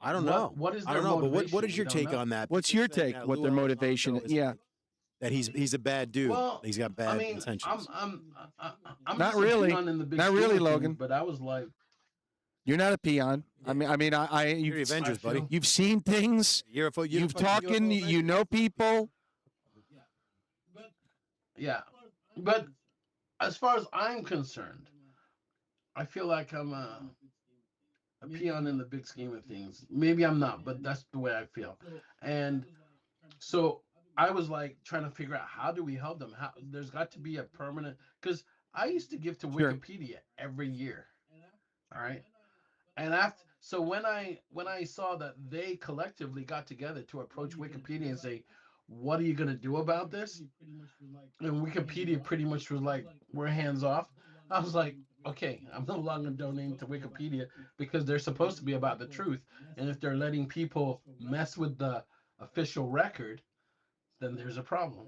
I don't know. What is I don't know, but what is your take on that? What's your take? What their motivation is? Yeah. That he's a bad dude. Well, he's got bad intentions. I'm not really. Not really, Logan. But I was like, you're not a peon. I mean, you're Avengers, buddy. You've seen things. You've talked. You know people. Yeah, but as far as I'm concerned, I feel like I'm a peon in the big scheme of things. Maybe I'm not, but that's the way I feel. And so I was like trying to figure out, how do we help them? How there's got to be a permanent, because I used to give to Sure. Wikipedia every year. All right. And after, so when I saw that they collectively got together to approach Wikipedia and say, what are you going to do about this? And Wikipedia pretty much was like, we're hands off. I was like, okay, I'm no longer donating to Wikipedia, because they're supposed to be about the truth. And if they're letting people mess with the official record, then there's a problem.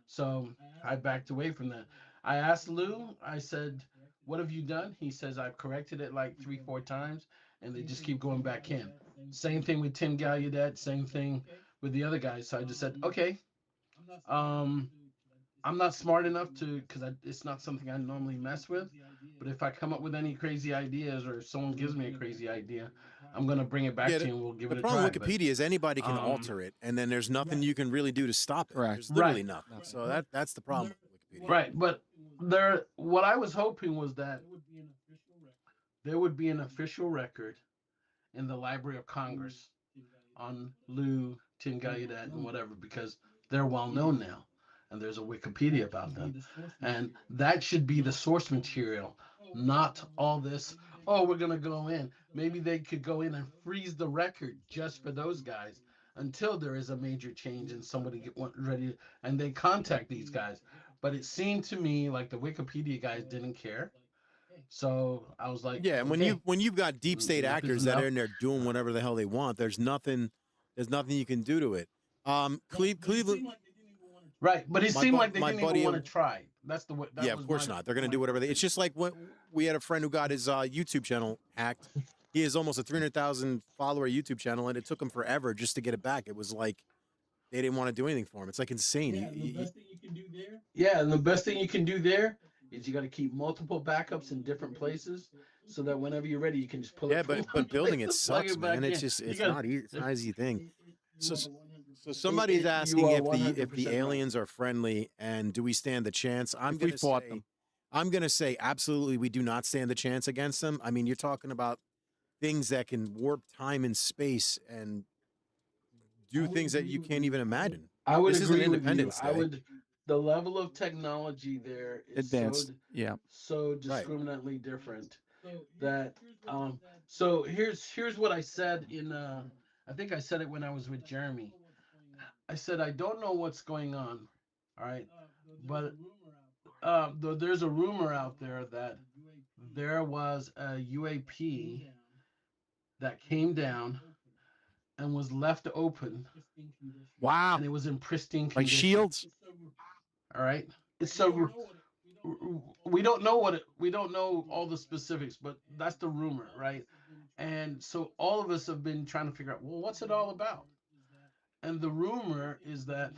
So I backed away from that. I asked Lou, I said, what have you done? He says, I've corrected it like 3-4 times, and they just keep going back in. Same thing with Tim Gallaudet, same thing with the other guys. So I just said, okay, um, I'm not smart enough to, because it's not something I normally mess with. But if I come up with any crazy ideas, or if someone gives me a crazy idea, I'm going to bring it back Yeah, to you and we'll give The it a problem try. with Wikipedia is anybody can um, alter it, and then there's nothing you can really do to stop it. Correct. There's literally Right. nothing. So that's the problem with Wikipedia. Right, but what I was hoping was that there would be an official record in the Library of Congress on Lou, Tim Gallaudet, and whatever, because they're well known now, and there's a Wikipedia about them, and that should be the source material, not all this. Oh, we're gonna go in. Maybe they could go in and freeze the record just for those guys until there is a major change and somebody get ready, and they contact these guys. But it seemed to me like the Wikipedia guys didn't care. So I was like, Yeah, and okay, when you've got deep state enough is actors that are enough. in there doing whatever the hell they want, there's nothing you can do to it. Cleveland, Right, but it My seemed bu- like they my didn't even buddy- want to try. That's the way. That yeah, was of course my- not. They're going to my do whatever they. It's opinion. just like when we had a friend who got his YouTube channel hacked. He has almost a 300,000 follower YouTube channel, and it took him forever just to get it back. It was like they didn't want to do anything for him. It's like insane. Yeah, and the best thing you can do there is you got to keep multiple backups in different places, so that whenever you're ready, you can just pull Yeah, it. From but one building it place and plug sucks, back man. It's in. just You it's gotta- not easy. It's not an easy thing. So you somebody's are asking if the 100% right. aliens are friendly and do we stand the chance? I'm If we gonna fought say, them. I'm gonna say absolutely we do not stand the chance against them. I mean, you're talking about things that can warp time and space and do things that you can't even imagine. I would This isn't agree with you. Independence I Day. would. The level of technology there is Advanced. Yeah. so discriminately different that so here's what I said in I think I said it when I was with Jeremy. I said I don't know what's going on, all right, but there's a rumor out there that there was a UAP that came down and was left open, Wow. and it was in pristine Like condition. shields. All right, so we don't know we don't know all the specifics, but that's the rumor, right? And so all of us have been trying to figure out, well, what's it all about? And the rumor is that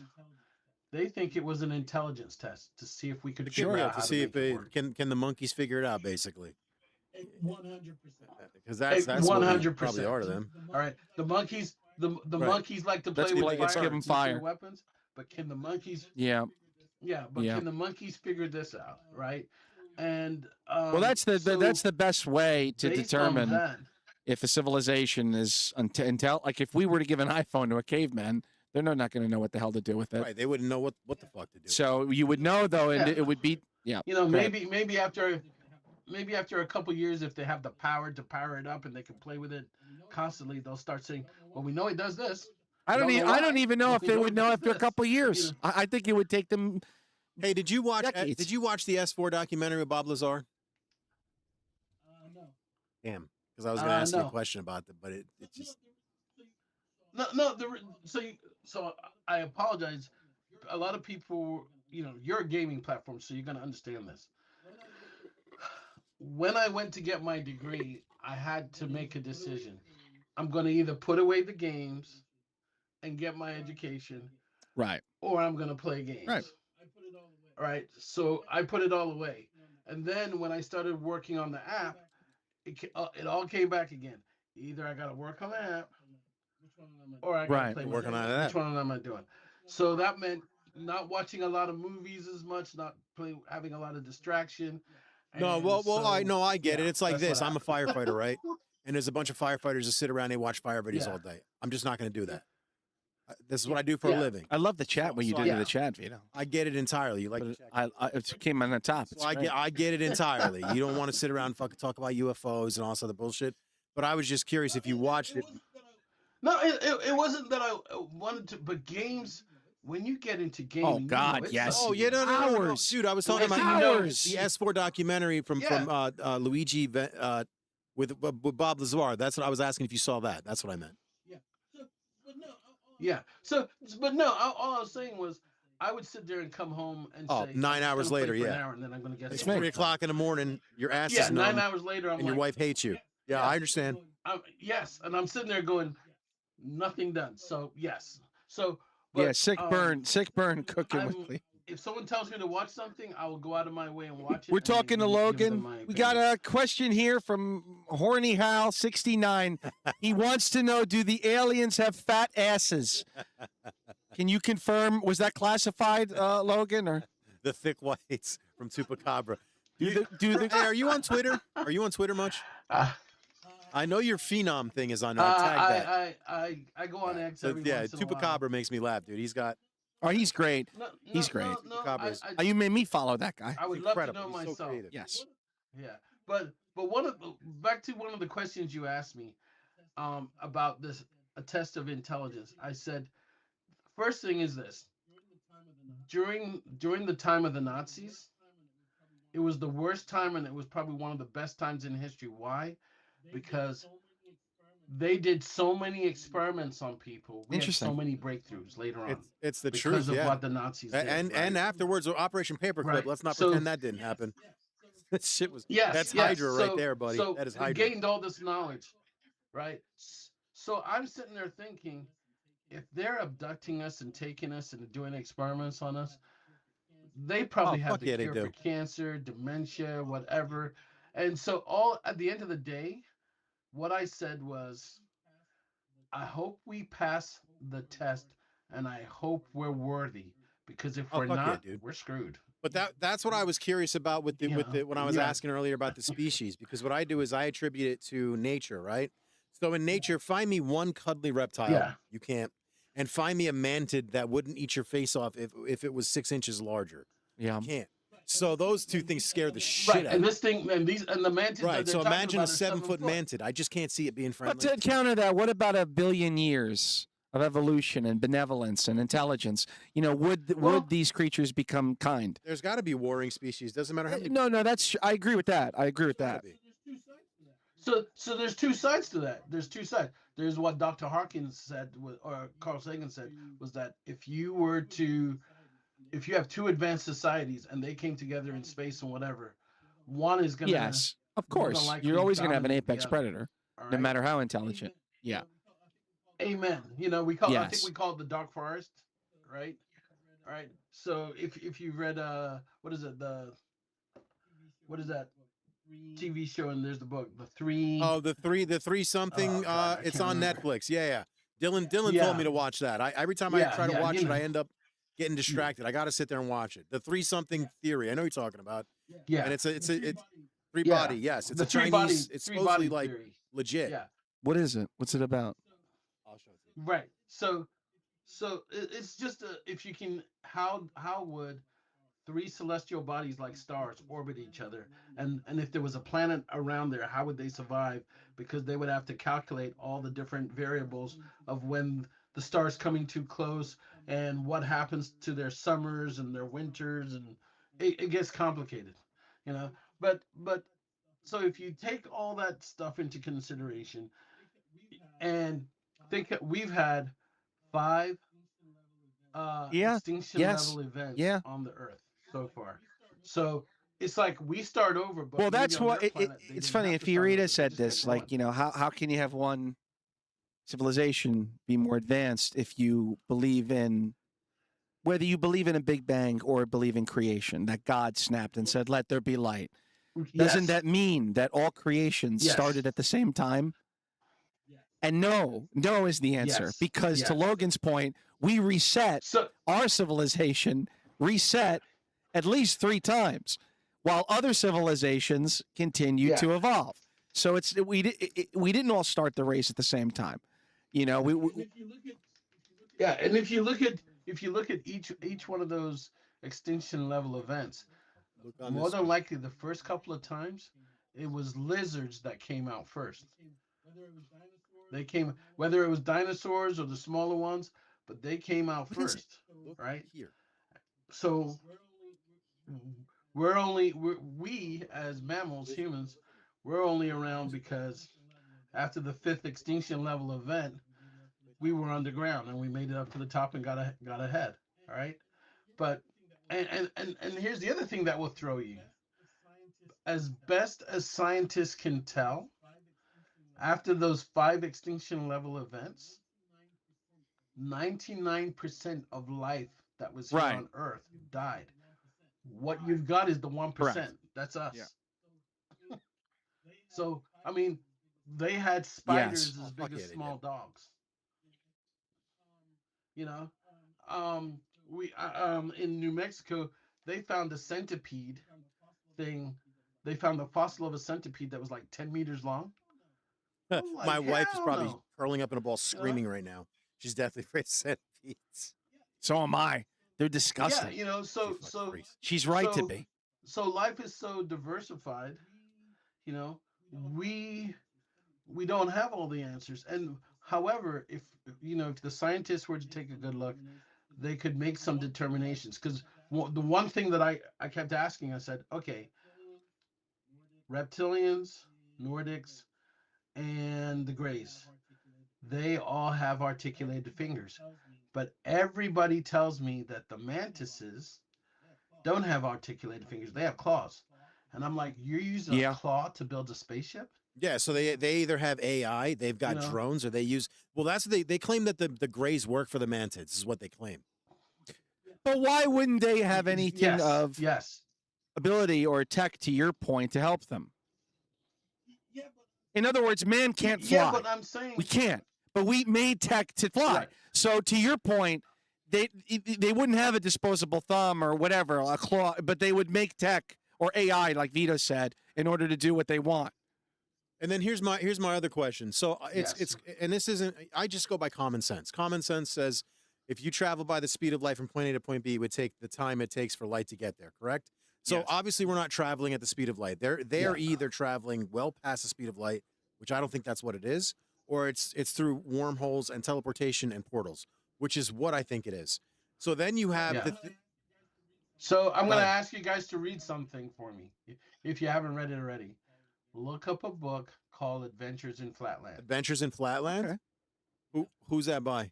they think it was an intelligence test to see if we could figure Yeah, out how to see if make it they work. can the monkeys figure it out, basically. 100%. Because that's what we 100%. probably are to them. All right, the monkeys, the Right. monkeys like to play Let's with play- let's fire, give 'em nuclear fire. weapons, but can the monkeys? Yeah. Yeah, but Yeah. can the monkeys figure this out, right? And Well, that's the so that's the best way to based on determine that, if a civilization is intel. Like if we were to give an iPhone to a caveman, they're not going to know what the hell to do with it. Right, they wouldn't know what the fuck to do. So you would know though, and Yeah. it would be yeah. you know, Go ahead. maybe after a couple years, if they have the power to power it up and they can play with it constantly, they'll start saying, "Well, we know it does this." I don't why, even know but if we they know would it know does after a this. couple of years. You know? I think it would take them. Hey, did you watch Decades. the S4 documentary with Bob Lazar? No. Damn, because I was going to ask you no. a question about that, but it just No. So I apologize. A lot of people, you're a gaming platform, so you're gonna understand this. When I went to get my degree, I had to make a decision. I'm gonna either put away the games and get my education, Right. or I'm gonna play games. Right. All right. So I put it all away, and then when I started working on the app, it all came back again. Either I gotta work on the app, or I gotta Right. play Working my on game. that. Which one am I doing? So that meant not watching a lot of movies as much, having a lot of distraction. No, And I get it. yeah, It's like that's this. what I'm a happened. firefighter, right? And there's a bunch of firefighters that sit around, they watch fire videos Yeah. all day. I'm just not going to do that. This is what I do for a Yeah. living. I love the chat when you so did I- the chat, Vito. I get it entirely. You like But to check it came on the top. It's So great. I get it entirely. You don't want to sit around and fucking talk about UFOs and all this other bullshit. But I was just curious if you watched it. No, it wasn't that I wanted to, but games. When you get into gaming, God, it's yes. Oh, yeah, no, Hours. dude. I was Well, talking if about you know- Hours. the S4 documentary from Luigi with Bob Lazar. That's what I was asking if you saw that. That's what I meant. Yeah. So, but no, all I was saying was I would sit there and come home and Oh, say 9 I'm just hours gonna play later, for an yeah. hour, and then I'm going to get It's some 3 sleep. o'clock in the morning. Your ass Yeah, is numb, 9 hours later, I'm and your like, wife hates you. Yeah, I understand. Yes, and I'm sitting there going, nothing done. So yes. So Yeah, sick burn cooking I'm- with me. if someone tells me to watch something, I will go out of my way and watch it. We're and then talking to give them Logan. my We got opinion. a question here from Horny Hal 69. He wants to know, do the aliens have fat asses? Can you confirm? Was that classified, Logan? Or The thick whites from Chupacabra. do the Hey, are you on Twitter? Are you on Twitter much? Uh, I know your Phenom thing is on there. I tagged that. I go on X So, every yeah, once in a while. Chupacabra makes me laugh, dude. He's got. Oh, he's great. No, He's great. No, Chupacabras. Oh, you made me follow that guy. I would He's love to incredible. know He's so myself. creative. Yes. Yeah, but back to one of the questions you asked me, about a test of intelligence. I said, first thing is this: during the time of the Nazis, it was the worst time, and it was probably one of the best times in history. Why? Because they did so many experiments on people. We had Interesting. so many breakthroughs later on It's the because truth, of yeah. what the Nazis did. And right? afterwards, Operation Paperclip. Right. Let's not So- pretend that didn't happen. That shit was. Yes, That's yes. Hydra right there, buddy. So That is they Hydra. gained all this knowledge, right? So I'm sitting there thinking, if they're abducting us and taking us and doing experiments on us, they probably have fuck the yeah, they cure do. for cancer, dementia, whatever. And so all at the end of the day, what I said was, I hope we pass the test, and I hope we're worthy. Because if Oh, we're fuck yeah, not, dude. we're screwed. But that's what I was curious about with the when I was Yeah. asking earlier about the species, because what I do is I attribute it to nature, right? So in nature, find me one cuddly reptile. Yeah. You can't. And find me a mantid that wouldn't eat your face off if it was 6 inches larger. Yeah. You can't. So those two things scare the shit Right, out and of me. this thing, and the mantids. Right. That So they're talking imagine a about are 7-foot mantid. I just can't see it being But friendly. to counter that, what about 1 billion years of evolution and benevolence and intelligence? You know, would these creatures become kind? There's got to be warring species. Doesn't matter how many. No, I agree with that. I agree with that. So there's two sides to that. There's two sides. There's what Dr. Harkins said, or Carl Sagan said, was that if you have two advanced societies and they came together in space and whatever, one is gonna Yes, of more than course. likely You're always going to have an dominate the apex other, predator, all no right? matter how intelligent. Yeah. Amen. You know, I think Yes. we call it the dark forest, right? All right. So if you've read what is it, what is that TV show, and there's the book, the three. Oh, the three something. Oh, God, I It's can't on remember. Netflix. Yeah. Dylan Yeah. told me to watch that. Every time I Yeah, try to yeah, watch you it, know. I end up getting distracted. I got to sit there and watch it. The three something theory. I know you're talking about. Yeah. And it's three Yeah. body. Yes, it's the a three Chinese. body, It's three supposedly body like theory. legit. Yeah. What is it? What's it about? I'll show it to you. Right. So it's just if you can, how would three celestial bodies like stars orbit each other, and if there was a planet around there, how would they survive? Because they would have to calculate all the different variables of when the star's coming too close and what happens to their summers and their winters, and it gets complicated, you know. But so if you take all that stuff into consideration and think that we've had 5 extinction level events on the Earth so far. So it's like we start over. But Well, maybe that's on what their planet, they it's didn't funny. have If to start over, Irita they said just this, kept like, going. you know, how can you have one civilization be more advanced if you believe in, whether you believe in a Big Bang or believe in creation, that God snapped and said, "Let there be light." Doesn't Yes. that mean that all creation Yes. started at the same time? And no is the answer, Yes, because to yes. Logan's point, we reset So our civilization at least 3 times, while other civilizations continue Yeah. to evolve. So we didn't all start the race at the same time. You know, we yeah, and if you look at each one of those extinction level events, Look on more this than one. likely the first couple of times it was lizards that came out first. They came, whether it was dinosaurs or the smaller ones, but they came out What is it? first, Look right? here. So we as mammals, humans, we're only around because after the fifth extinction level event, we were underground and we made it up to the top and got ahead. All right, but and here's the other thing that will throw you. As best as scientists can tell, after those 5 extinction level events, 99% of life that was here Right. on Earth died. What you've got is the 1%. Correct. That's us. Yeah. So, I mean, they had spiders Yes. as Fuck big yeah, as they small did. dogs. You know, we in New Mexico, they found a centipede thing. They found the fossil of a centipede that was like 10 meters long. I was My like, wife is hell probably no. curling up in a ball, You know? screaming right now. She's deathly afraid of centipedes. So am I. They're Yeah, disgusting. you know, She's so fucking so crazy. She's right to so be. so life is so diversified. You know, we don't have all the answers. And however, if if the scientists were to take a good look, they could make some determinations. Because the one thing that I kept asking, I said, okay, reptilians, Nordics, and the Greys, they all have articulated fingers. But everybody tells me that the mantises don't have articulated fingers. They have claws. And I'm like, you're using a Yeah. claw to build a spaceship? Yeah, so they either have AI, they've got drones, or they use. Well, that's they claim that the Greys work for the mantids. Is what they claim. But why wouldn't they have anything of yes ability or tech, to your point, to help them? In other words, man can't fly. Yeah, but I'm saying we can't. But we made tech to fly. Right. So to your point, they wouldn't have a disposable thumb or whatever, a claw, but they would make tech or AI, like Vito said, in order to do what they want. And then here's my other question. So it's and this isn't. I just go by common sense. Common sense says if you travel by the speed of light from point A to point B, it would take the time it takes for light to get there. Correct. So obviously we're not traveling at the speed of light. They're either traveling well past the speed of light, which I don't think that's what it is, or it's through wormholes and teleportation and portals, which is what I think it is. So then you have So I'm going to ask you guys to read something for me if you haven't read it already. Look up a book called Adventures in Flatland. Adventures in Flatland. Okay. Who's that by?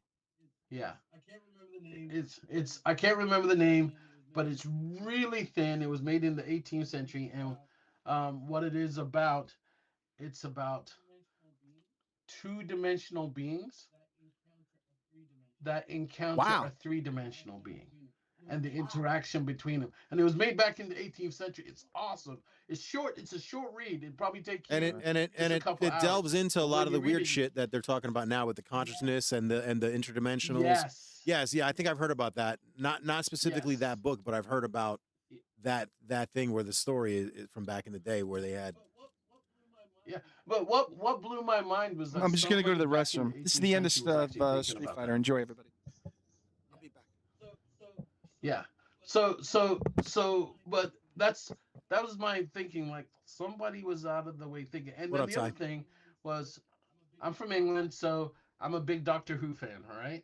Yeah, I can't remember the name. I can't remember the name, but it's really thin. It was made in the 18th century, and what it is about, it's about 2-dimensional beings that encounter a 3-dimensional being. And the interaction between them, and it was made back in the 18th century. It's awesome. It's short. It's a short read. It'd probably take you it delves into a lot of the weird shit that they're talking about now with the consciousness and the interdimensionals. Yes, I think I've heard about that. Not specifically that book, but I've heard about that thing where the story is from back in the day where they had. Yeah, but what blew my mind was that I'm just gonna go to the restroom. This is the end of Street Fighter. Enjoy, everybody. I'll be back. Yeah. But that was my thinking. Like somebody was out of the way thinking. And then the other thing was, I'm from England, so I'm a big Doctor Who fan. All right.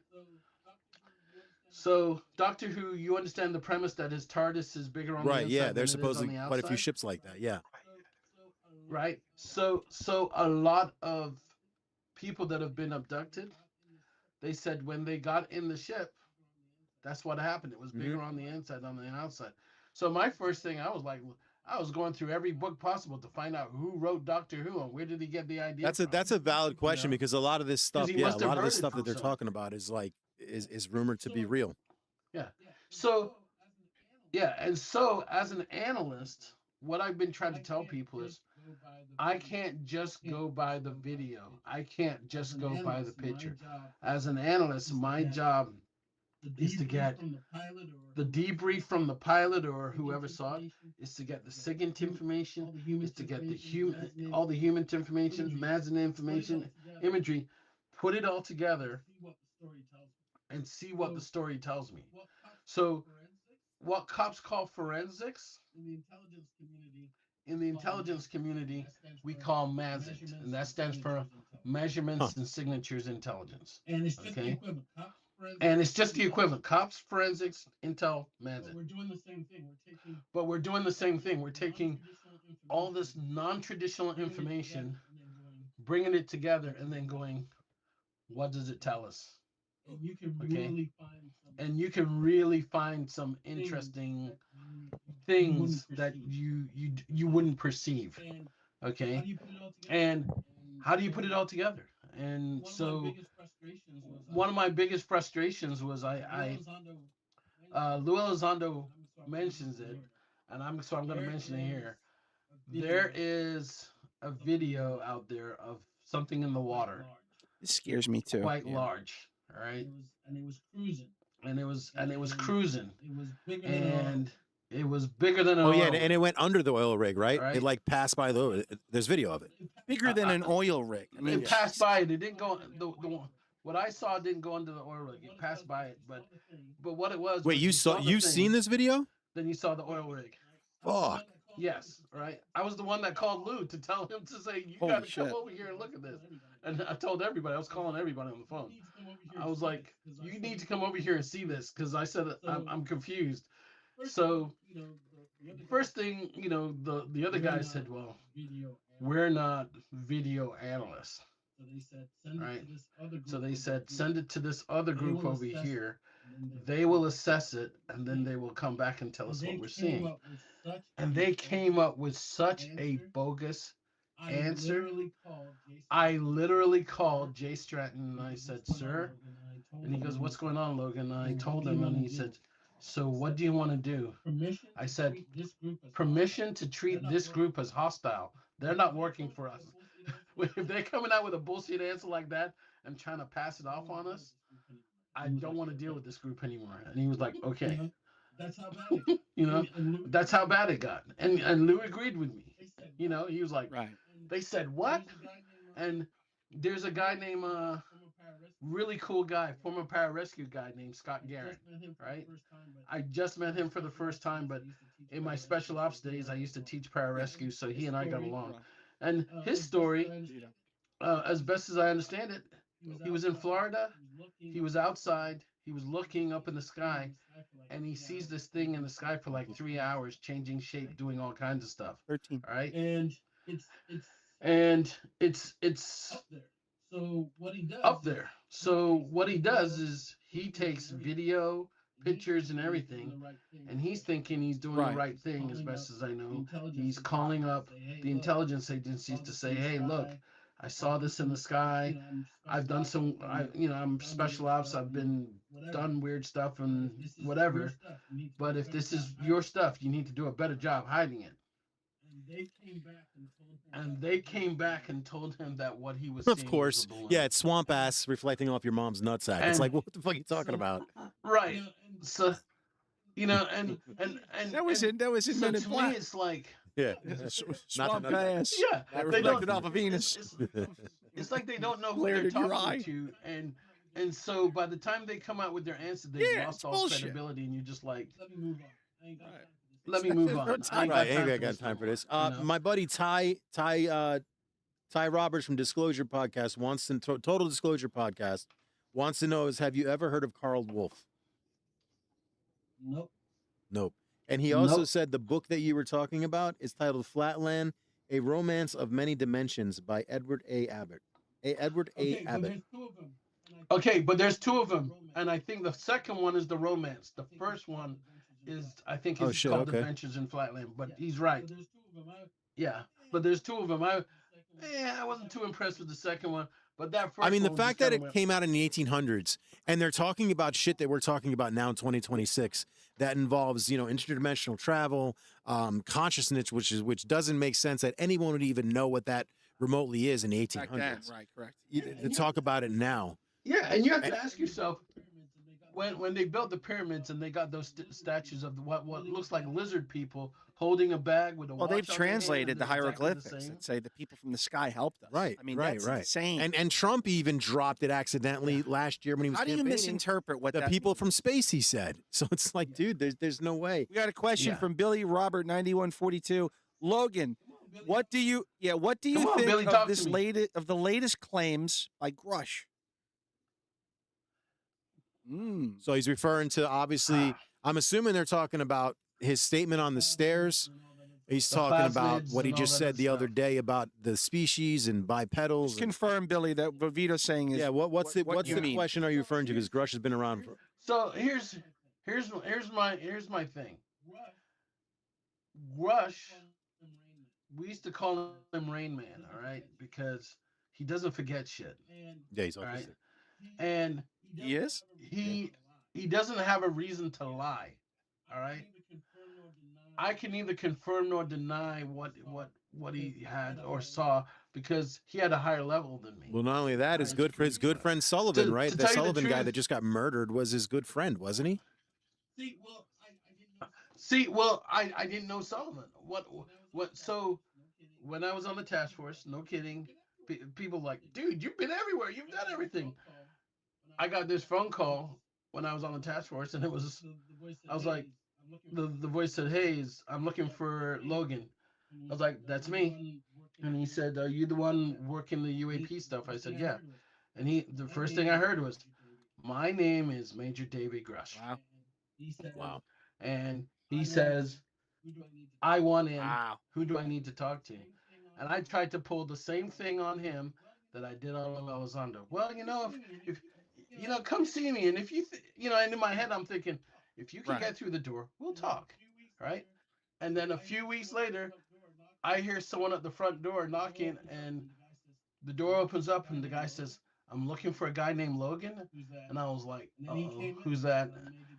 So Doctor Who, you understand the premise that his TARDIS is bigger on the inside. Yeah, there's supposedly quite a few ships like that. Yeah. Right. So a lot of people that have been abducted, they said when they got in the ship, that's what happened. It was bigger on the inside than on the outside. So my first thing, I was going through every book possible to find out who wrote Doctor Who and where did he get the idea. That's a valid question because a lot of this stuff, a lot of this stuff that they're talking about is like is rumored to be real. Yeah. So as an analyst, what I've been trying to tell people is I can't just go by the video. I can't just go by the picture. As an analyst, my job is to get the debrief from the pilot or whoever saw it, is to get the SIGINT information, is to get all the human information, MASN information, imagery, put it all together and see what the story tells me. So what cops call forensics in the intelligence community, we call MASINT, and that stands for Measurements and Signatures Intelligence. And it's just the equivalent. And it's just the equivalent. Cops, forensics, intel, MASINT. We're doing the same thing. We're doing the same thing. We're taking all this non-traditional information, bringing it together, and then going, what does it tell us? And you can really find some interesting things that you wouldn't perceive. Okay. And how do you put it all together? And so one of my biggest frustrations was Lou Elizondo mentions it, and I'm going to mention it here. There is a video out there of something in the water. It scares me too. Quite large, all right? And it was cruising. And it was cruising. And it was bigger than an Oh yeah, oil and it went under the oil rig, right? Right. It like passed by the. There's video of it. Bigger than an oil rig. I mean, It passed by it. It didn't go. What I saw didn't go under the oil rig. It passed by it, but what it was. Wait, was you've seen this video? Then you saw the oil rig. Fuck. Yes, right. I was the one that called Lou to tell him to say, you Holy got to come shit. over here and look at this. And I told everybody, I was calling everybody on the phone. I was like, you need to come over here and see this, because I said I'm confused. So first thing, the other guy said, well, we're not video analysts. Right. So they said, send it to this other group over here. They will assess it, and then they will come back and tell us what we're seeing. And they came up with such a bogus answer. I literally called Jay Stratton and I said, sir, and he goes, what's going on, Logan? And I told him, and he said, so what do you want to do? I said, permission to treat this group as hostile. They're not working for us. If they're coming out with a bullshit answer like that and trying to pass it off on us, I don't want to deal with this group anymore. And he was like, okay. That's how bad it got. That's how bad it got. And Lou agreed with me. He was like, right. They said what? And there's a guy named really cool guy, former pararescue guy named Scott Garrett, right? I just met him for the first time, but in my special ops days, I used to teach pararescue, so he and I got along. And his story, as best as I understand it, he was in Florida, he was outside, he was looking up in the sky, and he sees this thing in the sky for like 3 hours, changing shape, doing all kinds of stuff. 13. All right? And it's up there. So what he does is he takes video, pictures, and everything, and he's thinking he's doing the right thing, as best as I know. He's calling up the intelligence agencies to say, hey, look, I saw this in the sky. I've done I'm special ops. I've done weird stuff and whatever. But if this is your stuff, you need to do a better job hiding it. And they came back and told him that what he was seeing Of course. was a balloon. Yeah, it's swamp ass reflecting off your mom's nutsack. It's like, what the fuck are you talking about? Right. So, and That was in so Men in to Black. me, it's like, Yeah. Swamp Not- ass. yeah, That they don't- reflected off of Venus. It's like they don't know who Glared they're in your eye. talking to, and so by the time they come out with their answer, they've Yeah, lost it's all bullshit. credibility, and you're just like, Right. let me move on. No I time. ain't Right, got ain't got time for this. My buddy Ty Roberts from Disclosure Podcast wants to Total Disclosure Podcast wants to know have you ever heard of Carl Wolf? Nope. And he also Nope. said the book that you were talking about is titled Flatland: A Romance of Many Dimensions by Edward A. Abbott. Edward A. Abbott. Okay, but there's two of them, and I think the second one is the romance. The first one is, I think, it's called okay. Adventures in Flatland. But he's right. Yeah, but there's two of them. Yeah, I wasn't too impressed with the second one, but that first I mean, the one just fact that kinda it went- came out in the 1800s and they're talking about shit that we're talking about now in 2026 that involves, interdimensional travel, consciousness, which doesn't make sense that anyone would even know what that remotely is in the Back then, 1800s. right? Correct. To talk about it now. Yeah, and you have to ask yourself when they built the pyramids and they got those statues of what looks like lizard people holding a bag with a Well, watch they've on their hand translated the that's exactly hieroglyphics same. that say the people from the sky helped us. Right. I mean, right, that's right. insane. And Trump even dropped it accidentally last year when he was How do you campaigning. misinterpret what The that people means? from space, he said. So it's like, dude, there's no way. We got a question Yeah. from Billy Robert 9142. Logan, what do you Come on, think Billy, of talk this to me. the latest claims by Grush? So he's referring to, obviously, I'm assuming they're talking about his statement on the stairs. He's The talking about plasmids what he and all just that said good the other stuff. day about the species and bipedals. Just confirm, Billy, that what Vito's saying is Yeah, what's the what you mean. question are you referring to? Because Grush has been around for. So here's my thing. Rush, we used to call him Rain Man, all right, because he doesn't forget shit, Yeah, he's all right, autistic. and He is? he doesn't have a reason to lie, all right. I can neither confirm nor deny what he had or saw because he had a higher level than me. Well, not only that, it's good for his good friend Sullivan, right? to The tell you the Sullivan guy truth- that just got murdered was his good friend, wasn't he? I didn't know Solomon. What? So when I was on the task force, no kidding, people like, dude, you've been everywhere. You've done everything. I got this phone call when I was on the task force, and I was like, the voice said, "Hey, I'm looking for Logan." I was like, "That's me." And he said, "Are you the one working the UAP stuff?" I said, "Yeah." And the first thing I heard was, "My name is Major David Grush." Wow. Wow. And he says, "I want in. Wow. Who do I need to talk to?" And I tried to pull the same thing on him that I did on Elizondo. Well, if come see me, and if you, and in my head I'm thinking, if you can Right. get through the door, we'll talk, right? And then a few weeks later, I hear someone at the front door knocking, and the door opens up, and the guy says, "I'm looking for a guy named Logan." And I was like, "Uh-oh, who's that?"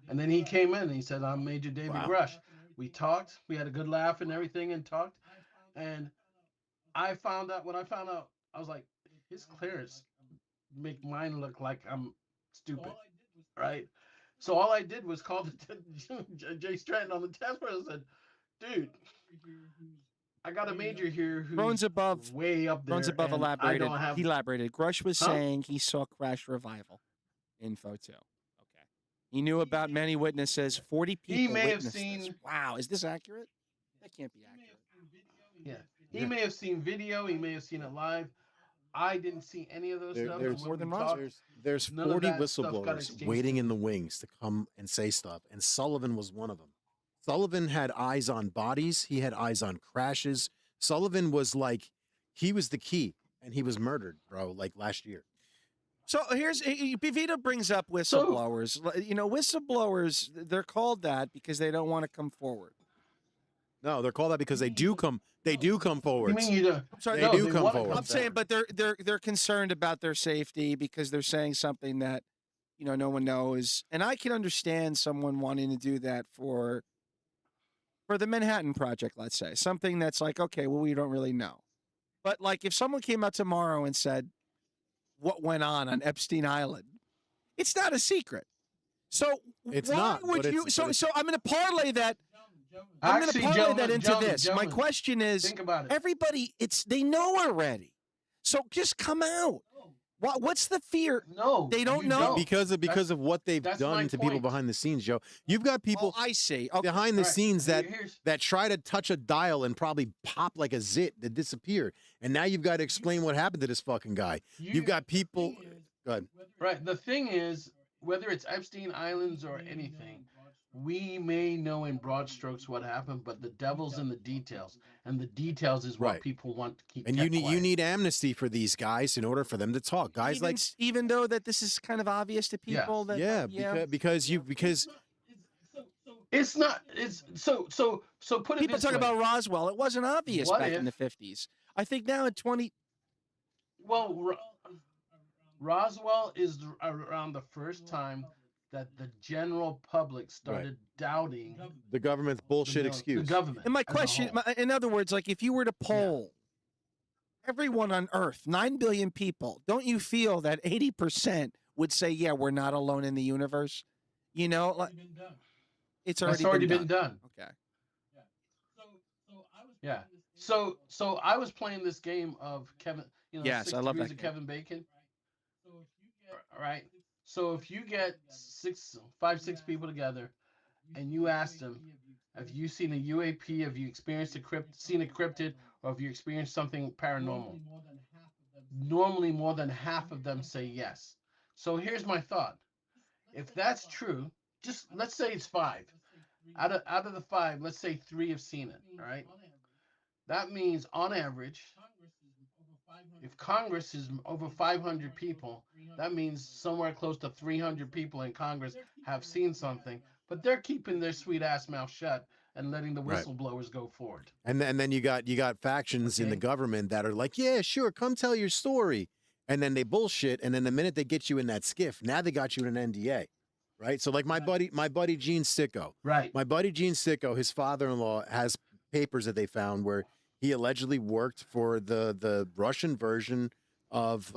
And then he came in and he said, "I'm Major David Wow. Grush." We talked, we had a good laugh and everything, and talked. And when I found out, I was like, his clearance make mine look like I'm stupid, right? So all I did was call Jay Stratton on the task force and said, "Dude, I got a major here who's Thrones Above way up there. Thrones Above and I elaborated. don't have." He elaborated. Grush was Huh? saying he saw crash revival info too. Okay. He knew about many witnesses, 40 people He may have witnessed this. seen- Wow, is this accurate? That can't be accurate. Yeah, he Yeah. may have seen video. He may have seen it live. I didn't see any of those stuff. There's and when more than we one. talked, There's none of 40 that stuff got whistleblowers exchanged waiting to in me. the wings to come and say stuff, and Sullivan was one of them. Sullivan had eyes on bodies. He had eyes on crashes. Sullivan was like, he was the key, and he was murdered, bro, like last year. So here's Vito brings up whistleblowers. Whistleblowers, they're called that because they don't want to come forward. No, they're called that because they do come You forward. mean you don't? Sorry, They no, do they come wanna forward. I'm saying, but they're concerned about their safety because they're saying something that no one knows, and I can understand someone wanting to do that for the Manhattan Project, let's say something that's like, okay, well, we don't really know, but like if someone came out tomorrow and said what went on Epstein Island, it's not a secret. So It's why not, would but you? it's- So but it's- so I'm going to parlay that. I'm going to Actually, parlay that gentlemen, into gentlemen, this. My gentlemen, question is, think about it. everybody, they know already. So just come out. What's the fear? No, They don't you know? Because of what they've that's done my to people point. behind the scenes, Joe. You've got people I see. Okay. behind the All right, scenes here's- that try to touch a dial and probably pop like a zit that disappear. And now you've got to explain what happened to this fucking guy. You've got people. Go ahead. Right. The thing is, whether it's Epstein Islands or anything, we may know in broad strokes what happened, but the devil's in the details, and the details is what Right. people want to keep. And you need amnesty for these guys in order for them to talk. Guys even though that this is kind of obvious to Yeah. people that because It's not. It's so put it people this talk way. about Roswell. It wasn't obvious What back in if- the 50s. I think now in Well, Roswell is around the first time that the general public started doubting The government's the, bullshit the excuse. government. And my as a question, whole. in other words, like if you were to poll everyone on Earth, 9 billion people, don't you feel that 80% would say, yeah, we're not alone in the universe? You know, like, it's That's already already been done. done. Okay. Yeah. So I was playing this game of Kevin, Yes, Six I love Degrees that of game. Kevin Bacon. Right. So if you get 6 people together, and you ask them, have you seen a UAP? Have you experienced seen a cryptid, or have you experienced something paranormal? Normally, more than half of them say yes. So here's my thought: if that's true, just let's say it's 5. Out of the 5, let's say 3 have seen it. All right. That means, on average, if Congress is over 500 people, that means somewhere close to 300 people in Congress have seen something, but they're keeping their sweet ass mouth shut and letting the Right. whistleblowers go forward. And then you got factions in the government that are like, yeah, sure, come tell your story. And then they bullshit. And then the minute they get you in that skiff, now they got you in an NDA. Right. So like my buddy Gene Sicko. Right. My buddy Gene Sicko, his father-in-law has papers that they found where he allegedly worked for the Russian version of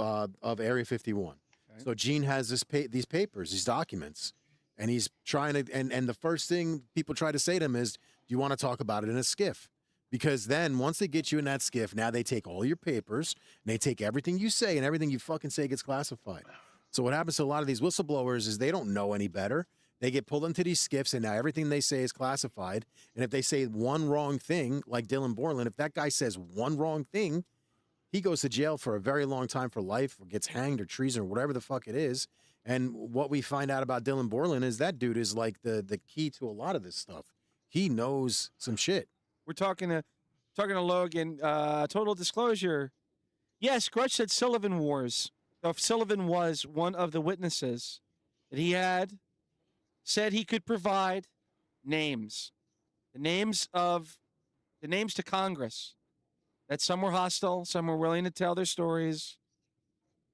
Area 51. Okay. So Gene has these papers, these documents, and he's trying to and the first thing people try to say to him is, do you want to talk about it in a skiff? Because then once they get you in that skiff, now they take all your papers and they take everything you say, and everything you fucking say gets classified. So what happens to a lot of these whistleblowers is they don't know any better. They get pulled into these skiffs, and now everything they say is classified. And if they say one wrong thing, like Dylan Borland, if that guy says one wrong thing, he goes to jail for a very long time for life, or gets hanged or treason or whatever the fuck it is. And what we find out about Dylan Borland is that dude is like the key to a lot of this stuff. He knows some shit. We're talking to Logan. Total disclosure. Yes, Grudge said Sullivan Wars. If Sullivan was one of the witnesses that he had said he could provide names. The names to Congress. That some were hostile, some were willing to tell their stories,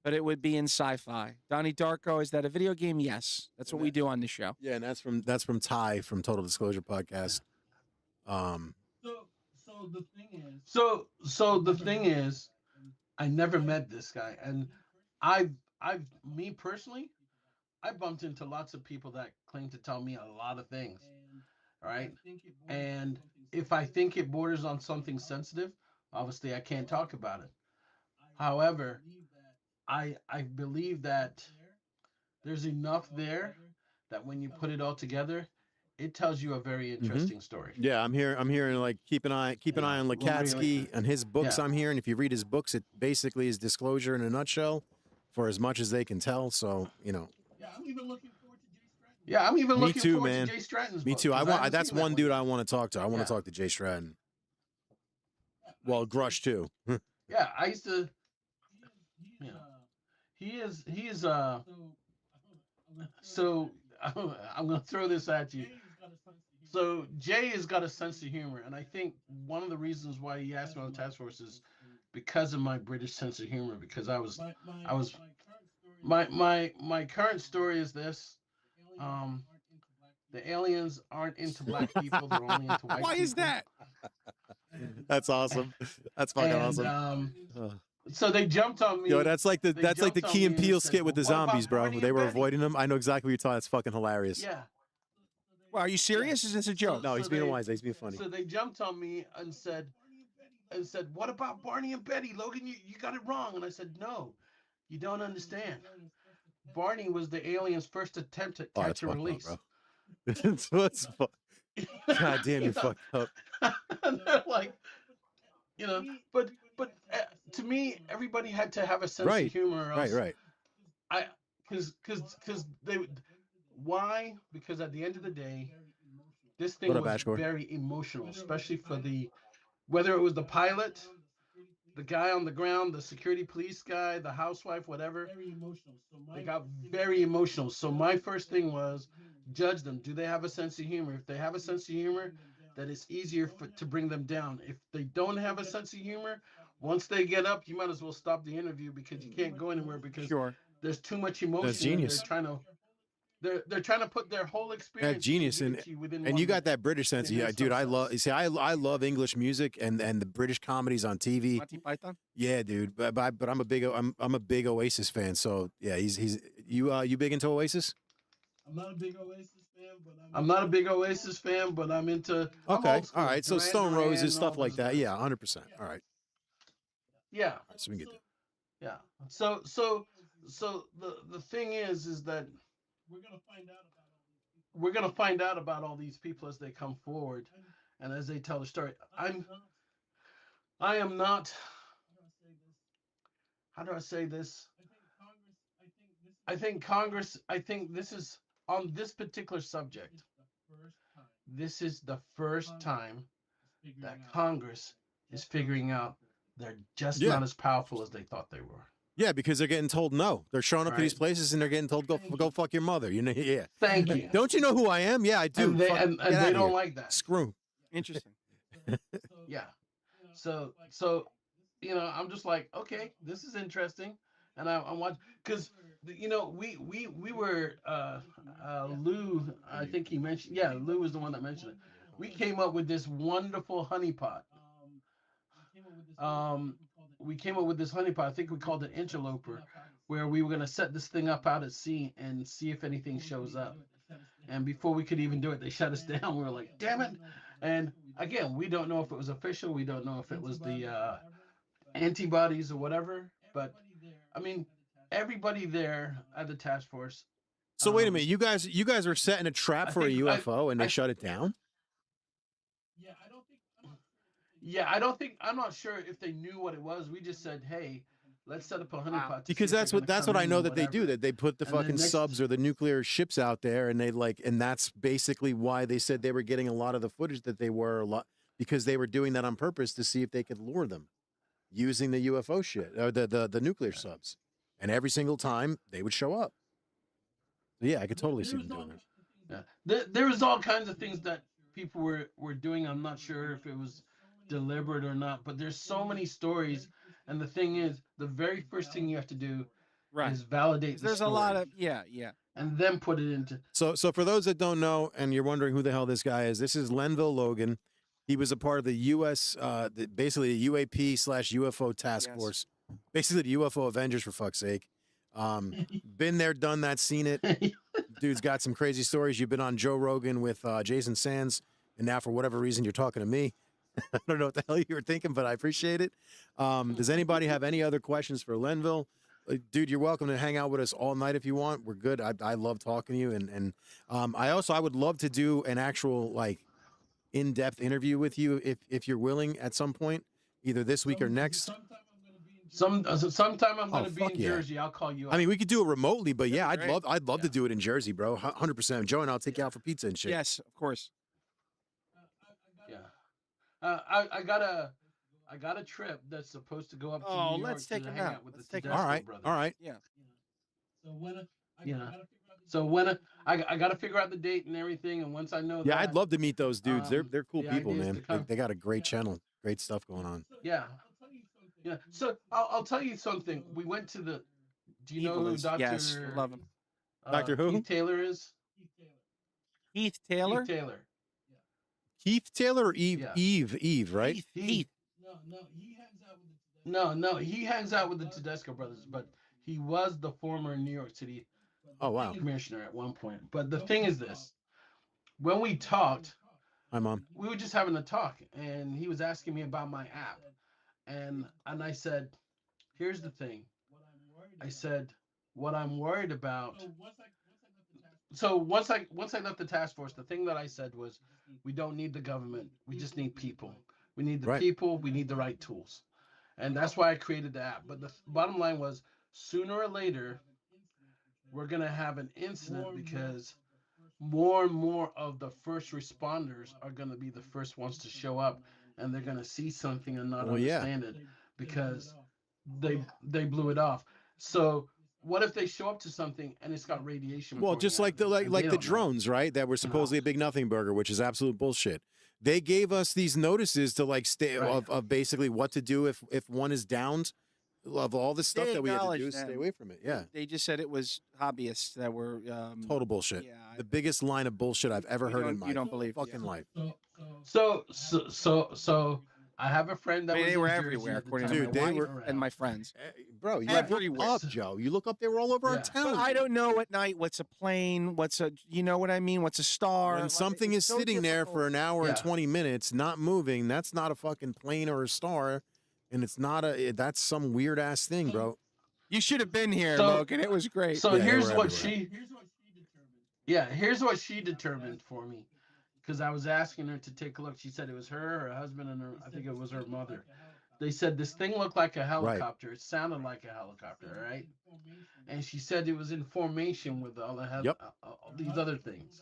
but it would be in sci-fi. Donnie Darko, is that a video game? Yes. That's what we do on this show. Yeah, and that's from Ty from Total Disclosure Podcast. So the thing is, I never met this guy, and me personally, I bumped into lots of people that claim to tell me a lot of things, right? And if I think it borders on something sensitive, obviously I can't talk about it. However, I believe that there's enough there that when you put it all together, it tells you a very interesting story. Yeah, I'm hearing like keep an eye on Lakatsky and his books. Yeah. I'm hearing if you read his books, it basically is disclosure in a nutshell, for as much as they can tell. So Yeah, I'm even looking forward to Jay Stratton's Me book, too. 'cause I haven't That's seen that one dude I want to talk to. I want Yeah. to talk to Jay Stratton. Well, Grush too. Yeah, I used to. He is. So I'm gonna throw this at you. So Jay has got a sense of humor, and I think one of the reasons why he asked me on the task force is because of my British sense of humor. Because I was. My current story is this. The aliens aren't into black people; they're only into white people. Why is that? That's awesome. That's fucking And, awesome. So they jumped on me. Yo, that's like the Key and Peele said, skit with the "Well, what about zombies, bro. Barney They and were Betty?" avoiding them. I know exactly what you're talking. It's fucking hilarious. Yeah. Well, are you serious? Is this a joke? No, he's being wise. He's being funny. So they jumped on me and said, "What about Barney and Betty, Logan? You got it wrong." And I said, "No, you don't understand. Barney was the aliens' first attempt to catch and release." Up, bro. God damn, you're fucked up. And they're like, but to me, everybody had to have a sense of humor. Or else Right. Because they. Why? Because at the end of the day, this thing What up, was Ashcore? very emotional, especially for whether it was the pilot, the guy on the ground, the security police guy, the housewife, whatever. They got very emotional. So my first thing was judge them. Do they have a sense of humor? If they have a sense of humor, that it's easier to bring them down. If they don't have a sense of humor, once they get up, you might as well stop the interview because you can't go anywhere because Sure. there's too much emotion. That's And genius. they're trying to put their whole That's experience genius, and give it to you within and 1 you got minute. that British sense. They Yeah, miss dude, I themselves. love. You see, I love English music and the British comedies on TV. Monty Python. Yeah, dude, but I'm a big Oasis fan. So yeah, he's you big into Oasis? I'm not a big Oasis fan, but I'm into. I'm Okay, old school. all right. So Duran Stone Duran Roses, and stuff all like those that. guys. Yeah, 100%. All right. Yeah. All right, so we can get that. Yeah. So the thing is that we're gonna find out about all these people as they come forward and as they tell the story. I am not. How do I say this? I think Congress. I think this is on this particular subject. This is the first time that Congress is figuring out they're just Yeah. not as powerful as they thought they were. Yeah, because they're getting told no. They're showing up to these Right. places and they're getting told go fuck your mother. You know, yeah. Thank you. Don't you know who I am? Yeah, I do. And they, Fuck, and get they outta don't here. like that. Screw 'em. Interesting. Yeah. So I'm just like, okay, this is interesting, and I'm watching because we were Lou. I think he mentioned. Yeah, Lou was the one that mentioned it. We came up with this wonderful honeypot. We came up with this honeypot. I think we called it interloper, where we were gonna set this thing up out at sea and see if anything shows up. And before we could even do it, they shut us down. We were like, damn it. And again, we don't know if it was official. We don't know if it was the antibodies or whatever. But I mean, everybody there at the task force. So wait a minute, you guys are setting a trap I for a think UFO and they shut it down? I'm not sure if they knew what it was. We just said, hey, let's set up a honeypot. to Because see if that's they're what gonna come I in know or that they do. whatever. That they put the And then fucking next- subs or the nuclear ships out there, and and that's basically why they said they were getting a lot of the footage that they were because they were doing that on purpose to see if they could lure them using the UFO shit or the nuclear subs, and every single time they would show up. So yeah, I could totally see them doing that. Yeah. There was all kinds of things that people were doing. I'm not sure if it was deliberate or not, but there's so many stories. And the thing is, the very first thing you have to do is validate the There's story. a lot of and then put it into. So for those that don't know, and you're wondering who the hell this guy is, this is Lenval Logan. He was a part of the U.S. Basically the UAP / UFO Task Force, basically the UFO Avengers for fuck's sake. Been there, done that, seen it. Dude's got some crazy stories. You've been on Joe Rogan with Jason Sands, and now for whatever reason you're talking to me. I don't know what the hell you were thinking, but I appreciate it. Does anybody have any other questions for Lenval? Dude, you're welcome to hang out with us all night if you want. We're good. I love talking to you, and I would love to do an actual in-depth interview with you if you're willing at some point, either this week or next. Sometime I'm going to be in yeah. Jersey. I'll call you up. I mean, we could do it remotely, but yeah, That'd be I'd love to do it in Jersey, bro. 100%. Joe and I'll take you out for pizza and shit. Yes, of course. Yeah. I got a trip that's supposed to go up to New York let's take to him hang out. out with Let's the take him Tedesco All right. brothers. All right. Yeah. So when I got to figure out the date and everything, and once I know Yeah, that, I'd love to meet those dudes. They're cool the people, idea is man. to come. They got a great channel, great stuff going on. Yeah. Yeah. So I'll tell you something. We went to the. Do you know who Evilist. Dr. Yes, love him. Dr. who? Keith Taylor is? Keith Taylor. Keith Taylor. Keith Taylor or Eve? Yeah. Eve, right? Keith. No, he hangs out with the Tedesco brothers, but he was the former New York City Oh, wow. commissioner at one point. But the thing is this: when we talked, Hi, Mom. we were just having a talk, and he was asking me about my app, and I said, "Here's the thing." I said, "What I'm worried about." So once I left the task force, the thing that I said was, "We don't need the government. We just need people. We need the Right. people. We need the right tools," and that's why I created the app. But the bottom line was, sooner or later, we're gonna have an incident because more and more of the first responders are gonna be the first ones to show up, and they're gonna see something and not Well, yeah. understand it because they blew it off. So what if they show up to something and it's got radiation? Well, pouring just out like of it, and they the don't know? drones, right? That were supposedly a big nothing burger, which is absolute bullshit. They gave us these notices to like stay Right. of basically what to do if one is downed, of all the stuff They that we had to do. acknowledged Stay them. away from it. Yeah, They just said it was hobbyists that were total bullshit. Yeah, The biggest line of bullshit I've ever You heard don't- in my you don't believe, fucking yeah. life. So I have a friend that I mean, was they in were Jersey everywhere, at the according time to Dude, my they wife were- and my friends. Bro, you Everywhere. look up, Joe. You look up, they were all over our Yeah. town. But I don't know at night what's a plane, what's a, you know what I mean? What's a star? When Like, something it's is so sitting there difficult. for an hour and Yeah. 20 minutes, not moving, that's not a fucking plane or a star. And it's not that's some weird ass thing, bro. You should have been here, So- Logan. It was great. So Yeah, they here's were what everywhere. here's what she determined for me, because I was asking her to take a look. She said it was her husband, and I think it was her mother. They said this thing looked like a helicopter. It sounded like a helicopter, right? And she said it was in formation with all the Yep. these other things.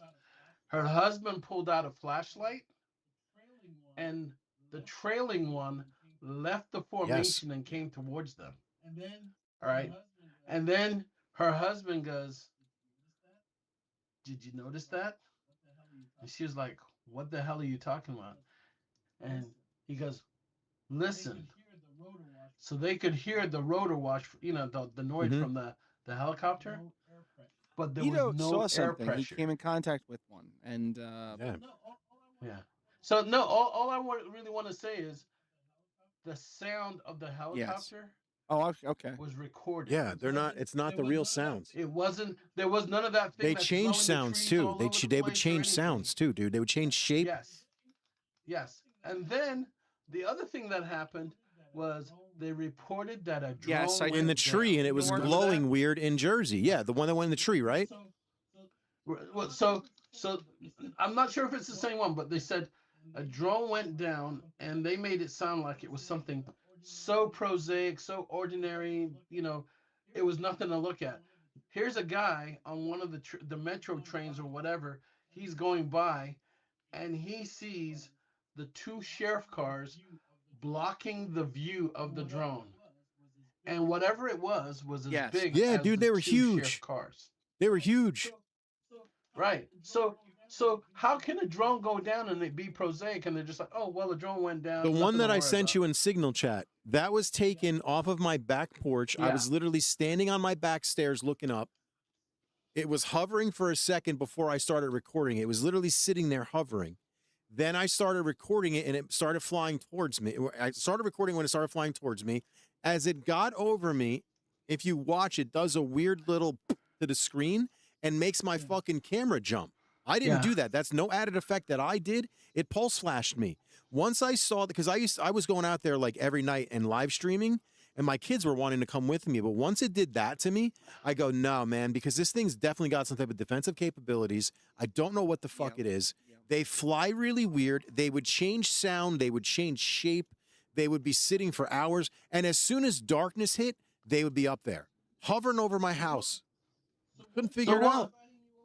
Her husband pulled out a flashlight, and the trailing one left the formation and came towards them. All right. And then her husband goes, "Did you notice that?" And she was like, "What the hell are you talking about?" And he goes, "Listen." So they could hear the rotor wash, the noise Mhm. from the helicopter, but there Ito was no saw air something. He pressure. came in contact with one, and Yeah. Yeah. So no, all I really want to say is the sound of the helicopter oh, okay. was recorded. Yeah, it's not the real sounds. It wasn't. There was none of that thing. They that's change blowing the sounds trees too. all They over the they would place or change anything. sounds too, dude. They would change shape. Yes. And then the other thing that happened was they reported that a drone Yes, I went In the down. tree, and it was Remember glowing that? weird in Jersey. Yeah, the one that went in the tree, right? Well, so I'm not sure if it's the same one, but they said a drone went down, and they made it sound like it was something so prosaic, so ordinary. It was nothing to look at. Here's a guy on one of the metro trains or whatever. He's going by, and he sees the two sheriff cars blocking the view of the drone. And whatever it was as Yes. big Yeah, as dude, the they were two huge. sheriff cars. They were huge. Right. So how can a drone go down and it be prosaic, and they're just like, oh well, the drone went down. The one nothing to that I worry sent about. you in Signal Chat, that was taken off of my back porch. I Yeah. was literally standing on my back stairs looking up. It was hovering for a second before I started recording. It was literally sitting there hovering. Then I started recording it, and it started flying towards me. I started recording when it started flying towards me. As it got over me, if you watch, it does a weird little to the screen and makes my fucking camera jump. I didn't Yeah. do that. That's no added effect that I did. It pulse flashed me. Once I saw, because I was going out there like every night and live streaming, and my kids were wanting to come with me. But once it did that to me, I go, no, man, because this thing's definitely got some type of defensive capabilities. I don't know what the fuck it is. They fly really weird. They would change sound. They would change shape. They would be sitting for hours. And as soon as darkness hit, they would be up there, hovering over my house. Couldn't figure it out.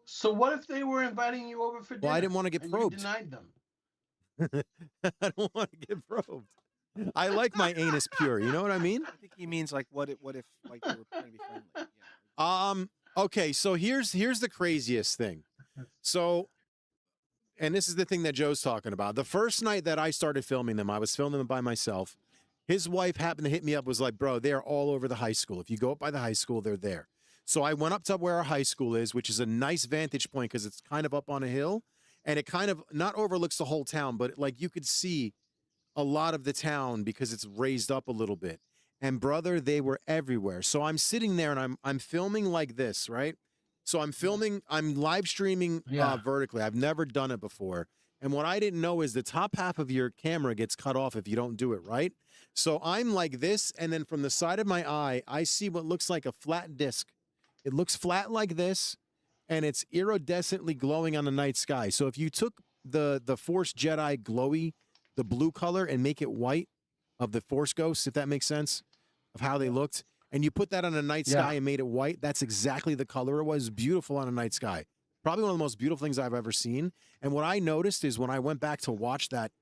So what if they were inviting you over for dinner? Well, I didn't want to get and probed. You denied them. I don't want to get probed. I like my anus pure. You know what I mean? I think he means like what if like they were trying to be friendly. Yeah. Okay, so here's the craziest thing. So, and this is the thing that Joe's talking about. The first night that I started filming them, I was filming them by myself. His wife happened to hit me up, was like, bro, they're all over the high school. If you go up by the high school, they're there. So I went up to where our high school is, which is a nice vantage point because it's kind of up on a hill, and it kind of not overlooks the whole town, but like you could see a lot of the town because it's raised up a little bit. And brother, they were everywhere. So I'm sitting there and I'm filming like this, right? So I'm live streaming vertically. I've never done it before. And what I didn't know is the top half of your camera gets cut off if you don't do it right. So I'm like this, and then from the side of my eye, I see what looks like a flat disc. It looks flat like this, and it's iridescently glowing on the night sky. So if you took the Force Jedi glowy, the blue color, and make it white of the Force Ghosts, if that makes sense, of how they looked, and you put that on a night sky and made it white, that's exactly the color it was. Beautiful on a night sky. Probably one of the most beautiful things I've ever seen. And what I noticed is when I went back to watch that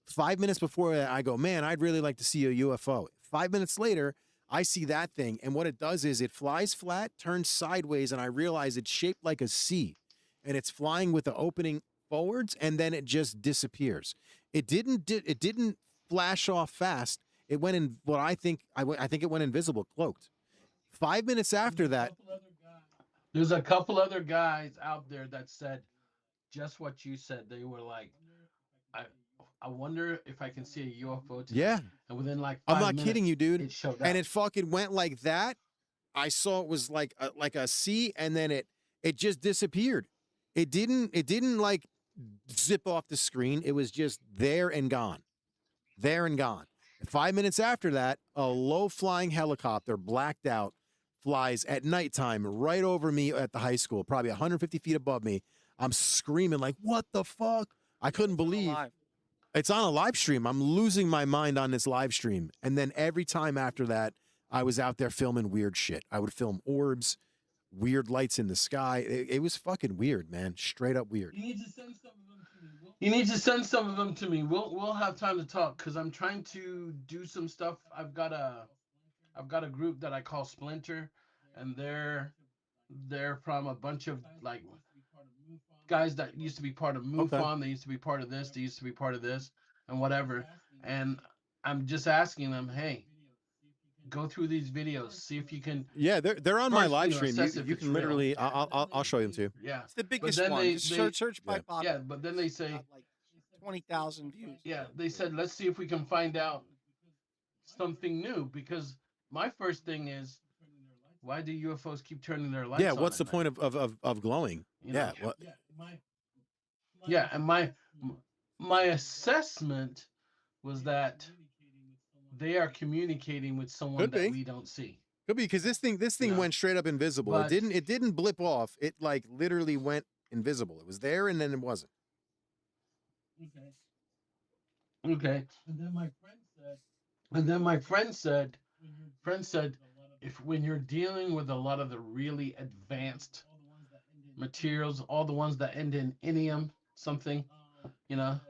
5 minutes before that, I go, man, I'd really like to see a UFO. 5 minutes later, I see that thing, and what it does is it flies flat, turns sideways, and I realize it's shaped like a C, and it's flying with the opening forwards, and then it just disappears. It didn't flash off fast. It went in what I think it went invisible, cloaked. 5 minutes after that, There's a couple other guys out there that said just what you said. They were like, I I wonder if I can see a UFO tonight. yeah, And within like I'm 5 not minutes, kidding you, dude. it showed up. And it fucking went like that. I saw it was like a C, and then it just disappeared. It didn't like zip off the screen. It was just there and gone. There and gone. 5 minutes after that, a low flying helicopter, blacked out, flies at nighttime right over me at the high school, probably 150 feet above me. I'm screaming like, what the fuck? I couldn't believe it's on a live stream. I'm losing my mind on this live stream. And then every time after that, I was out there filming weird shit. I would film orbs, weird lights in the sky. It was fucking weird, man. Straight up weird. You need to send some of them to me. You need to send some of them to me. We'll have time to talk because I'm trying to do some stuff. I've got a group that I call Splinter, and they're from a bunch of like guys that used to be part of MUFON. Okay. They used to be part of this. They used to be part of this, and whatever. And I'm just asking them, hey, go through these videos, see if you can. Yeah, they're on my First, live you know, stream. assess You if can it's real. literally, I'll show you them too. Yeah, It's the biggest then one. they- Just they- search by pop. yeah, but then they say, Got like 20,000 views. yeah, they said, let's see if we can find out something new. Because my first thing is, why do UFOs keep turning their lights Yeah, on what's the at point night? of glowing? You know? Yeah, what? Yeah, and my assessment was that they are communicating with someone Could that be. we don't see. Could be because this thing Yeah. went straight up invisible. But- It didn't blip off. It like literally went invisible. It was there and then it wasn't. Okay. And then my friend said, if when you're dealing with a lot of the really advanced materials, all the ones that end in inium something, you know,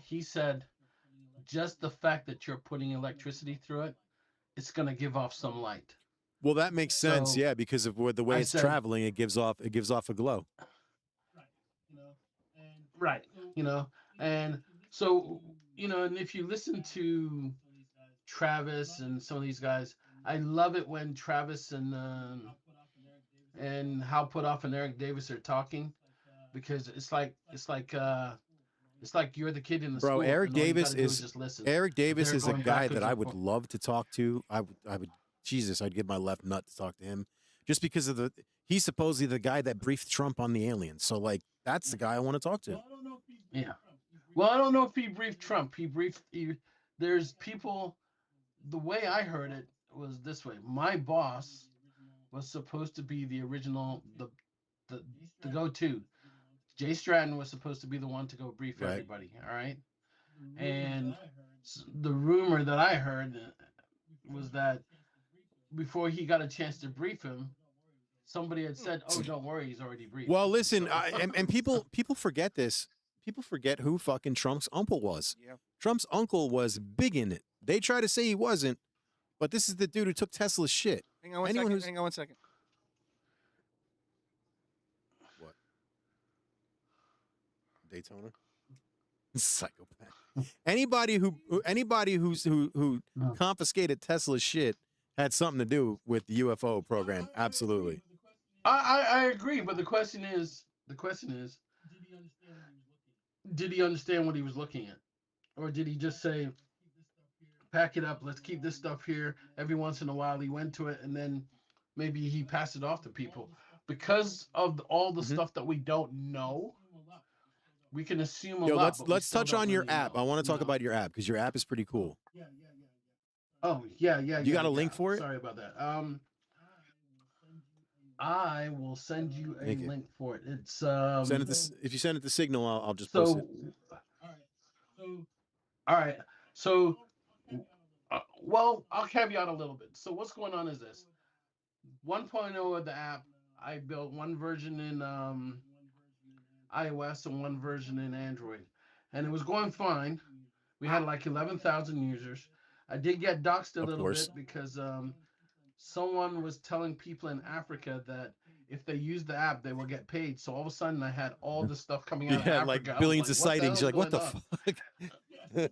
he said, just the fact that you're putting electricity through it, it's gonna give off some light. Well, that makes sense, So, yeah, because of the way I it's said- traveling, it gives off a glow. Right. You know, and so, you know, and if you listen to Travis and some of these guys, I love it when Travis and Hal Put Off and Eric Davis are talking, because it's like you're the kid in the Bro, school. Eric and all you Davis gotta do is just listen. Eric Davis they're is a going guy backwards that I and would forth. love to talk to. I would Jesus, I'd give my left nut to talk to him. Just because of he's supposedly the guy that briefed Trump on the aliens. So like that's the guy I want to talk to. Yeah. Well, I don't know if he briefed Trump. There's people. The way I heard it was this way. My boss was supposed to be the original, the go-to. Jay Stratton was supposed to be the one to go brief Right. everybody. All right. And the rumor that I heard was that before he got a chance to brief him, somebody had said, "Oh, don't worry, he's already briefed." Well, listen, So- and people forget this. People forget who fucking Trump's uncle was. Yeah. Trump's uncle was big in it. They try to say he wasn't, but this is the dude who took Tesla's shit. Hang on one Anyone second. who's- Hang on one second. What? Daytona? Psychopath. Anybody who confiscated Tesla's shit had something to do with the UFO program. Absolutely. I agree, but the question is, did he understand what he was looking at, or did he just say, "Pack it up, let's keep this stuff here"? Every once in a while, he went to it, and then maybe he passed it off to people. Because of all the Mhm. stuff that we don't know, we can assume a Yo, lot. but we let's still touch don't on your really app. know, I want to you talk know? about your app because your app is pretty cool. Oh yeah. You got a link for it? Sorry about that. I will send you a Thank you. link for it. It's Send it if you send it to Signal, I'll just so. post it. All right. So, well, I'll caveat a little bit. So what's going on is this: 1.0 of the app, I built one version in iOS and one version in Android, and it was going fine. We had like 11,000 users. I did get doxxed a Of little course. bit because someone was telling people in Africa that if they use the app, they will get paid. So all of a sudden, I had all this stuff coming out of Yeah, like Africa. I was billions like, of "What the sightings. hell's You're like, what going the on?"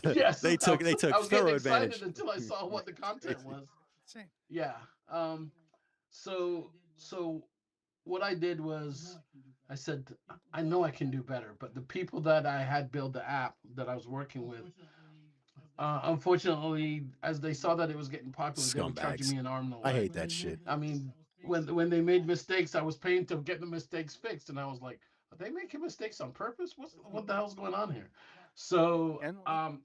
fuck? Yes, they took I was getting thorough excited advantage. until I saw what the content was. Same. Yeah. So what I did was I said I know I can do better, but the people that I had built the app that I was working with, unfortunately, as they saw that it was getting popular, they were charging Scumbags. me an arm and a I leg. hate that shit. I mean, when they made mistakes, I was paying to get the mistakes fixed, and I was like, "Are they making mistakes on purpose? What the hell's going on here?" So, And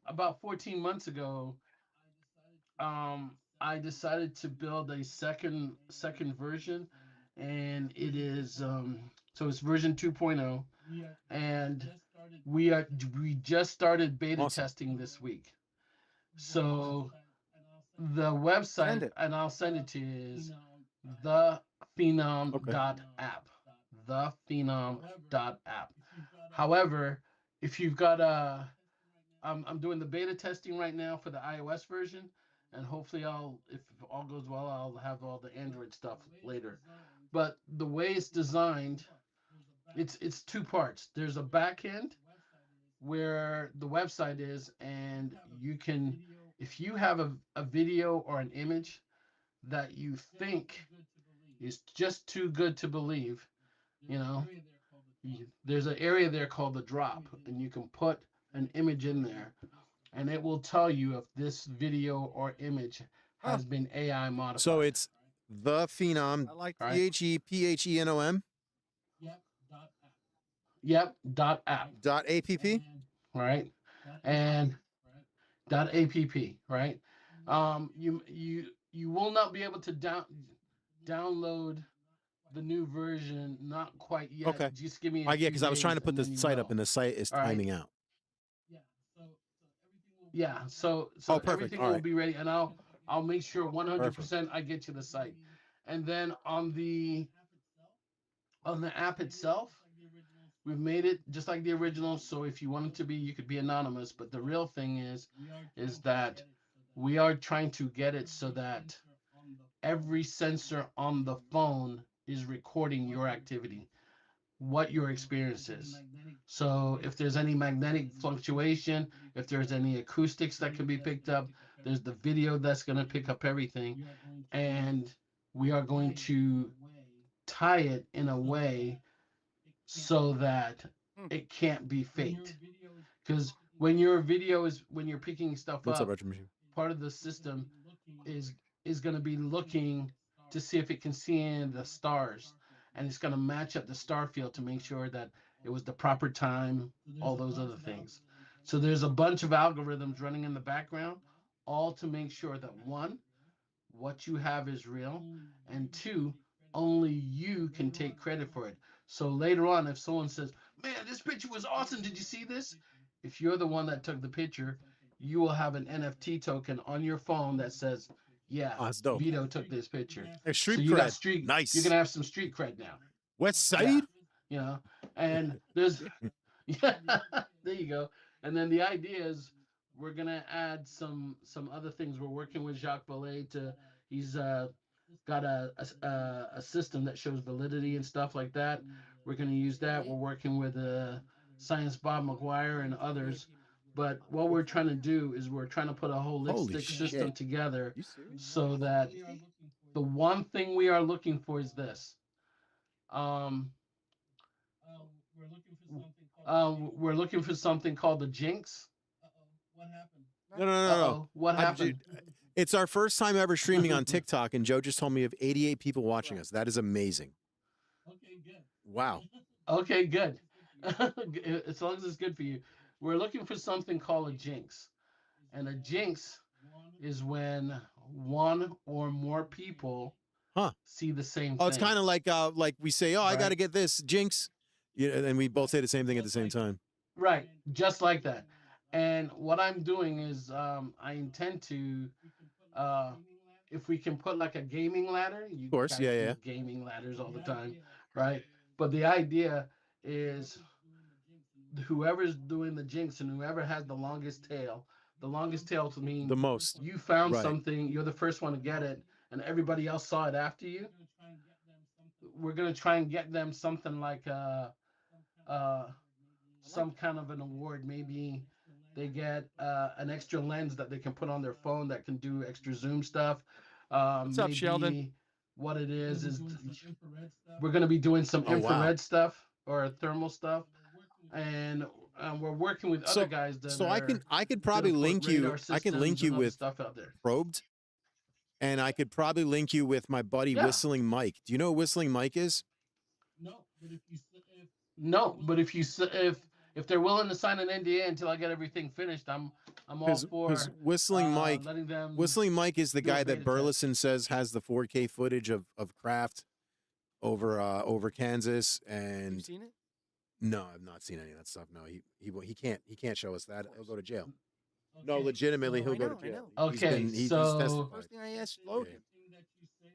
about 14 months ago, I decided to build a second version, and it is so it's version 2.0, and we just started beta Awesome. testing this week. So the send website, it. and I'll send it to you, is the Phenom Okay. dot app. The Phenom dot app. However, if you've got I'm doing the beta testing right now for the iOS version, and hopefully if all goes well, I'll have all the Android stuff later. But the way it's designed, it's two parts. There's a back end where the website is, and you can, if you have a video or an image that you think is just too good to believe, you know, there's an area there called the drop, and you can put an image in there, and it will tell you if this video or image has been AI modified. So it's the Phenom. I like Right. THEPHENOM Yep. Dot app. .app. Right. And dot app. Right. You will not be able to download the new version, not quite yet. Okay. Just give me Yeah, because I was trying to put the site up, and and the site is All right. timing out. yeah. So Oh, perfect. everything All will right. be ready, and I'll make sure 100% I get you the site. And then on the app itself, we've made it just like the original. So if you wanted to be, you could be anonymous. But the real thing is that we are trying to get it so that every sensor on the phone is recording your activity, what your experience is. So if there's any magnetic fluctuation, if there's any acoustics that can be picked up, there's the video that's going to pick up everything. And we are going to tie it in a way so that it can't be faked. Because when your video is, when you're picking stuff What's up, up, Retro Machine? part of the system is going to be looking to see if it can see in the stars, and it's going to match up the star field to make sure that it was the proper time, all those other things. So there's a bunch of algorithms running in the background, all to make sure that one, what you have is real, and two, only you can take credit for it. So later on, if someone says, "Man, this picture was awesome. Did you see this?" If you're the one that took the picture, you will have an NFT token on your phone that says, "Yeah, that's dope. Vito took this picture." Hey, street So you got cred. street. Nice. You're gonna have some street cred now. West Side. Yeah, you know, and there's yeah, there you go. And then the idea is we're gonna add some other things. We're working with Jacques Vallée to. He's got a system that shows validity and stuff like that. We're gonna use that. We're working with Science Bob McGuire and others. But what we're trying to do is we're trying to put a holistic system together so that the one thing we are looking for is this. We're looking for something called the Jinx. No. What happened? It's our first time ever streaming on TikTok, and Joe just told me of 88 people watching us. That is amazing. Okay, good. Wow. Okay, good. As long as it's good for you. We're looking for something called a jinx. And a jinx is when one or more people see the same thing. It's kind of like we say, "Oh, I got to get this jinx," and we both say the same thing at the same time. Right, just like that. And what I'm doing is I intend to, if we can put like a gaming ladder, you of course, guys yeah. gaming ladders all the time, right? But the idea is whoever's doing the jinx and whoever has the longest tail, The longest tail to mean The most. you found Right. something, you're the first one to get it, and everybody else saw it after you. We're gonna try and get them something like some kind of an award. Maybe they get an extra lens that they can put on their phone that can do extra zoom stuff. What's up, Sheldon? What it is we're going to be doing some infrared stuff or thermal stuff, and we're working with other guys that so I could probably link you. I can link you with stuff out there. Probed, and I could probably link you with my buddy Whistling Mike. Do you know what Whistling Mike is? No, but if they're willing to sign an NDA until I get everything finished, I'm all for Whistling Mike. letting them. Whistling Mike is the guy that Burleson says has the 4K footage of craft over Kansas, and You've seen it? no, I've not seen any of that stuff. No, he can't show us that. He'll go to jail. No, legitimately, he'll go to jail. Okay, he's so testified. First thing I asked Logan.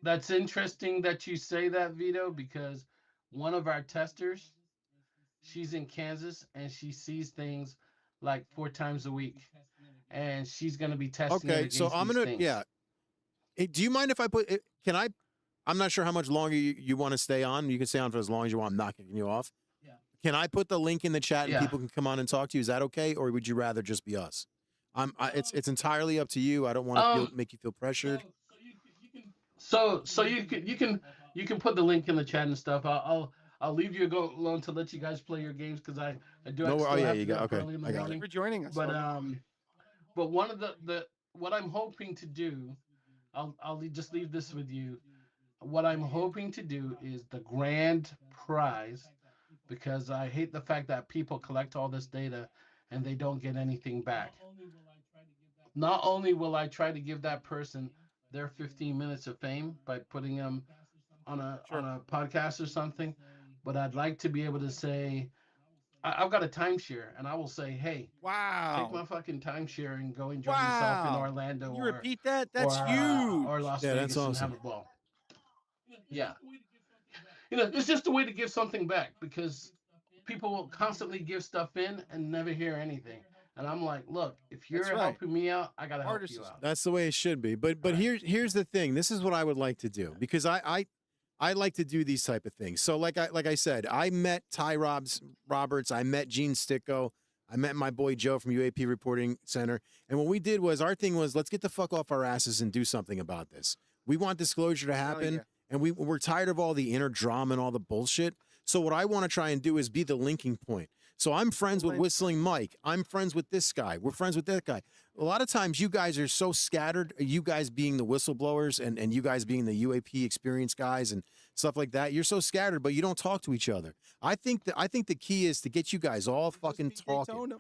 That's interesting that you say that, Vito, because one of our testers, she's in Kansas and she sees things like 4 times a week, and she's going to be testing. Okay, so I'm gonna Hey, do you mind if I put? Can I? I'm not sure how much longer you want to stay on. You can stay on for as long as you want. I'm not kicking you off. Yeah. Can I put the link in the chat and people can come on and talk to you? Is that okay, or would you rather just be us? It's entirely up to you. I don't want to make you feel pressured. So you can put the link in the chat and stuff. I'll leave you alone to let you guys play your games because I do. No, have to you got okay. Early in the I got morning. For joining us. But one of the what I'm hoping to do, I'll just leave this with you. What I'm hoping to do is the grand prize, because I hate the fact that people collect all this data and they don't get anything back. Not only will I try to give that person their 15 minutes of fame by putting them on a podcast or something, but I'd like to be able to say, I've got a timeshare, and I will say, hey, wow, take my fucking timeshare and go enjoy yourself in Orlando. Can you repeat that? That's huge. Or Las Vegas, that's awesome. And have a ball. Yeah. It's just a way to give something back, because people will constantly give stuff in and never hear anything. And I'm like, look, if you're helping me out, I gotta help you out. That's the way it should be. But here's the thing. This is what I would like to do, because I like to do these type of things. So like I said, I met Ty Roberts, I met Gene Sticko, I met my boy Joe from UAP Reporting Center, and what we did was, our thing was, let's get the fuck off our asses and do something about this. We want disclosure to happen, and we're tired of all the inner drama and all the bullshit. So what I want to try and do is be the linking point. So I'm friends with Whistling Mike. I'm friends with this guy. We're friends with that guy. A lot of times you guys are so scattered, you guys being the whistleblowers and you guys being the UAP experienced guys and stuff like that. You're so scattered, but you don't talk to each other. I think the key is to get you guys all fucking talking.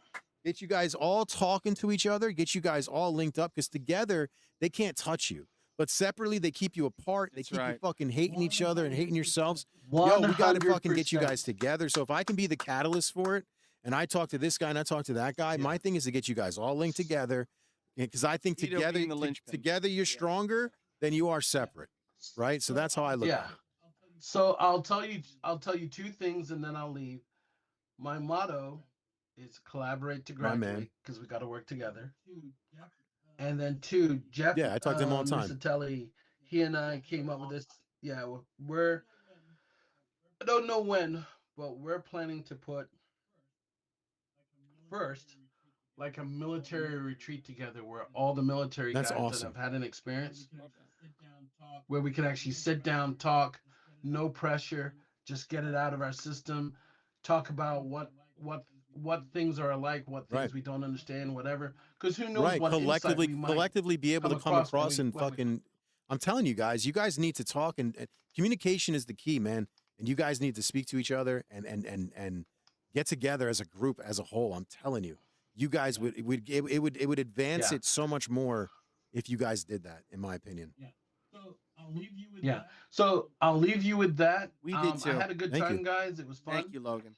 Get you guys all talking to each other. Get you guys all linked up, because together they can't touch you. But separately, they keep you apart. They keep you fucking hating each other and hating yourselves. 100%. Yo, we got to fucking get you guys together. So if I can be the catalyst for it, and I talk to this guy and I talk to that guy, my thing is to get you guys all linked together, because I think together you're stronger than you are separate, right? So that's how I look at it. So I'll tell you 2 things and then I'll leave. My motto is collaborate to graduate, because we got to work together. And then 2, Jeff. Yeah, I talk to him all the time. Musatelli, he and I came up with this. Yeah, I don't know when, but we're planning to put first like a military retreat together, where all the military guys that have had an experience, where we can actually sit down, talk, no pressure, just get it out of our system, talk about what things are alike, what things we don't understand, whatever. Because who knows what collectively be able to come across and fucking. I'm telling you guys need to talk, and communication is the key, man. And you guys need to speak to each other and get together as a group, as a whole. I'm telling you, you guys would advance it so much more if you guys did that, in my opinion. Yeah. So I'll leave you with that. So I'll leave you with that. We did too. I had a good time, guys. It was fun. Thank you, Logan.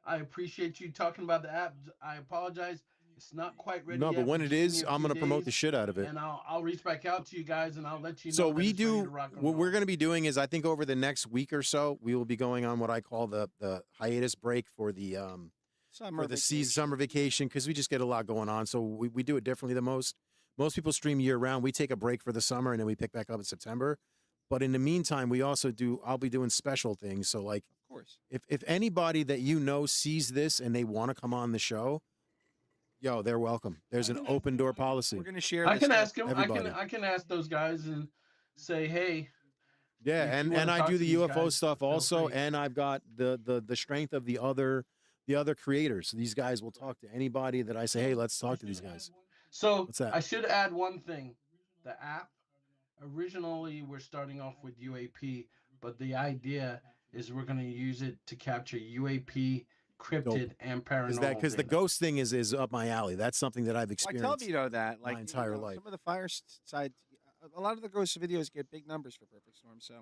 I appreciate you talking about the app. I apologize. It's not quite ready No, yet. but when it is, I'm going to promote the shit out of it. And I'll reach back out to you guys and I'll let you know. So what we're going to be doing is, I think over the next week or so, we will be going on what I call the hiatus break for the for the season, summer vacation, because we just get a lot going on. So we do it differently than most. Most people stream year round. We take a break for the summer and then we pick back up in September. But in the meantime, we also I'll be doing special things. So like, of course, if anybody that you know sees this and they want to come on the show, yo, they're welcome. There's an open door policy. we're going to share. I can stuff. ask him. I can ask those guys and say, hey. Yeah, if you and wanna I talk do to the these UFO guys, stuff feel also, free. and I've got the strength of the other creators. These guys will talk to anybody that I say, hey, let's talk to these guys. So What's that? I should add one thing. The app, originally we're starting off with UAP, but the idea is we're going to use it to capture UAP, cryptid, and paranormal. Is that because the data. ghost thing is up my alley? That's something that I've I experienced. tell you know that, like my entire life. some of the fire side, a lot of the ghost videos get big numbers for Perfect Storm. So,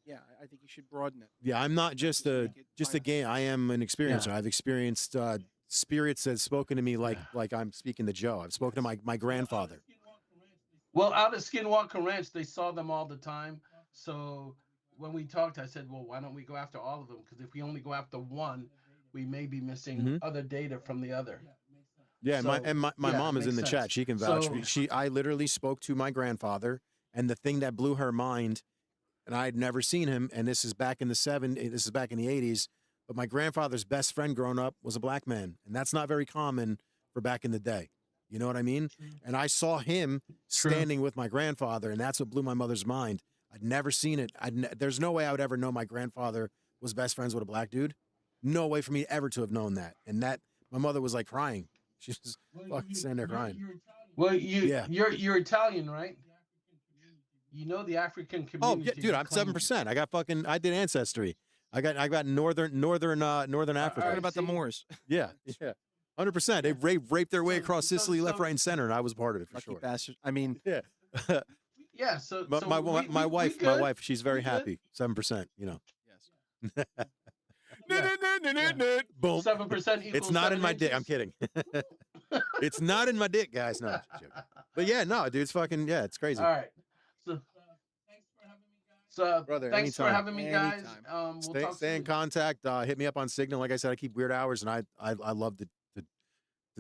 yeah, I think you should broaden it. Yeah, I'm not just a game. I am an experiencer. I've experienced spirits that have spoken to me like I'm speaking to Joe. I've spoken to my grandfather. Well, out at Skinwalker Ranch, they saw them all the time. So when we talked, I said, well, why don't we go after all of them? Because if we only go after one, we may be missing other data from the other. Yeah, So, my mom is in the makes chat. sense. She can vouch. So- I literally spoke to my grandfather, and the thing that blew her mind, and I had never seen him, and this is back in the this is back in the 80s, but my grandfather's best friend growing up was a black man, and that's not very common for back in the day. You know what I mean? And I saw him standing with my grandfather, and that's what blew my mother's mind. I'd never seen it. There's no way I would ever know my grandfather was best friends with a black dude. No way for me ever to have known that. And that my mother was like crying. She was fucking standing there crying. Well, you're Italian, right? You know the African community. Oh, yeah, dude, I'm 7%. I did Ancestry. I got northern Africa. What about the Moors? Yeah. 100%. They raped their way across Sicily, left, right, and center, and I was part of it for Lucky sure. bastard. I mean, yeah. Yeah. So, But my wife, she's very happy. 7%. You know. yes. Boom. 7%. It's not in my dick. I'm kidding. It's not in my dick, guys. No. But yeah, no, dude, it's fucking it's crazy. All right. So brother, thanks anytime. for having me, guys. We'll stay in contact. Hit me up on Signal. Like I said, I keep weird hours, and I love to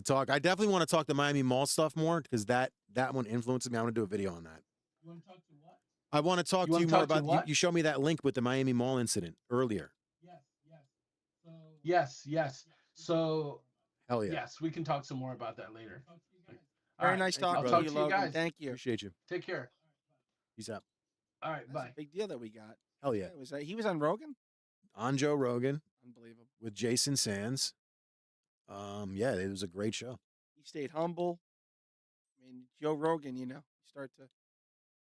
talk. I definitely want to talk the Miami Mall stuff more because that one influences me. I want to do a video on that. You want to talk to what? I want to talk to you more about. You showed me that link with the Miami Mall incident earlier. Yes. So hell yeah. Yes, we can talk some more about that later. Very nice talking to you, Logan. guys. Thank you. Appreciate you. Take care. Peace out. All right, That's bye. a big deal that we got. Hell yeah. He was on Rogan. On Joe Rogan Unbelievable. with Jason Sands. Yeah, it was a great show. He stayed humble. I mean, Joe Rogan, you start to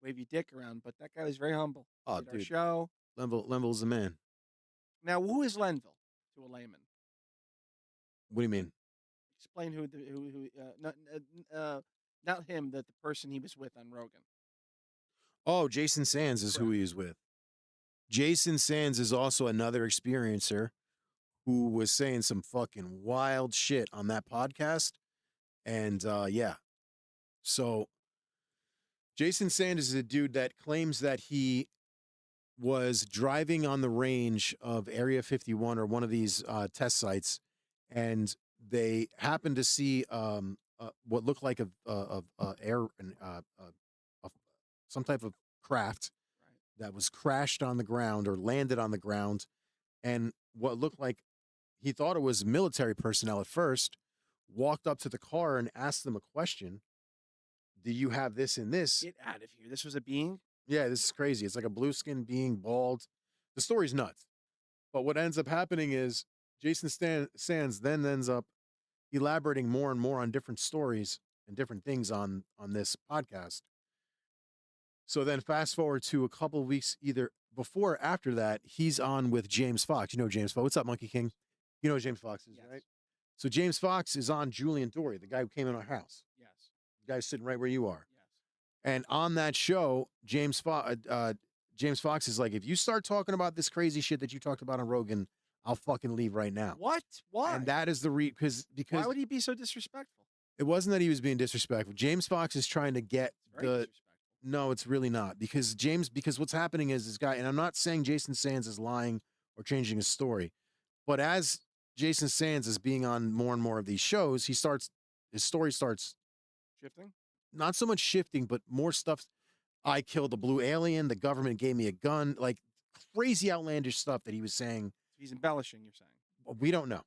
wave your dick around, but that guy was very humble. Oh, Did our dude. show. Lenval's the man. Now, who is Lenval to a layman? What do you mean? Explain not him, the person he was with on Rogan. Oh, Jason Sands is who he is with. Jason Sands is also another experiencer who was saying some fucking wild shit on that podcast. And yeah. So Jason Sands is a dude that claims that he was driving on the range of Area 51 or one of these test sites, and they happened to see what looked like some type of craft that was crashed on the ground or landed on the ground, and what looked like he thought it was military personnel at first, walked up to the car and asked them a question. Do you have this and this? Get out of here. This was a being? Yeah, this is crazy. It's like a blue-skinned being, bald. The story's nuts. But what ends up happening is Jason Sands then ends up elaborating more and more on different stories and different things on this podcast. So then fast forward to a couple of weeks either before or after that, he's on with James Fox. You know James Fox. What's up, Monkey King? You know who James Fox is, right? So James Fox is on Julian Dory, the guy who came in our house. Yes. The guy sitting right where you are. Yes. And on that show, James Fox is like, if you start talking about this crazy shit that you talked about on Rogan, I'll fucking leave right now. What? Why? And that is the because why would he be so disrespectful? It wasn't that he was being disrespectful. James Fox is trying to get No, it's really not because what's happening is this guy, and I'm not saying Jason Sands is lying or changing his story, but as Jason Sands is being on more and more of these shows, his story starts Shifting. not so much shifting, but more stuff. I killed a blue alien. The government gave me a gun. Like crazy outlandish stuff that he was saying. He's embellishing, you're saying. We don't know.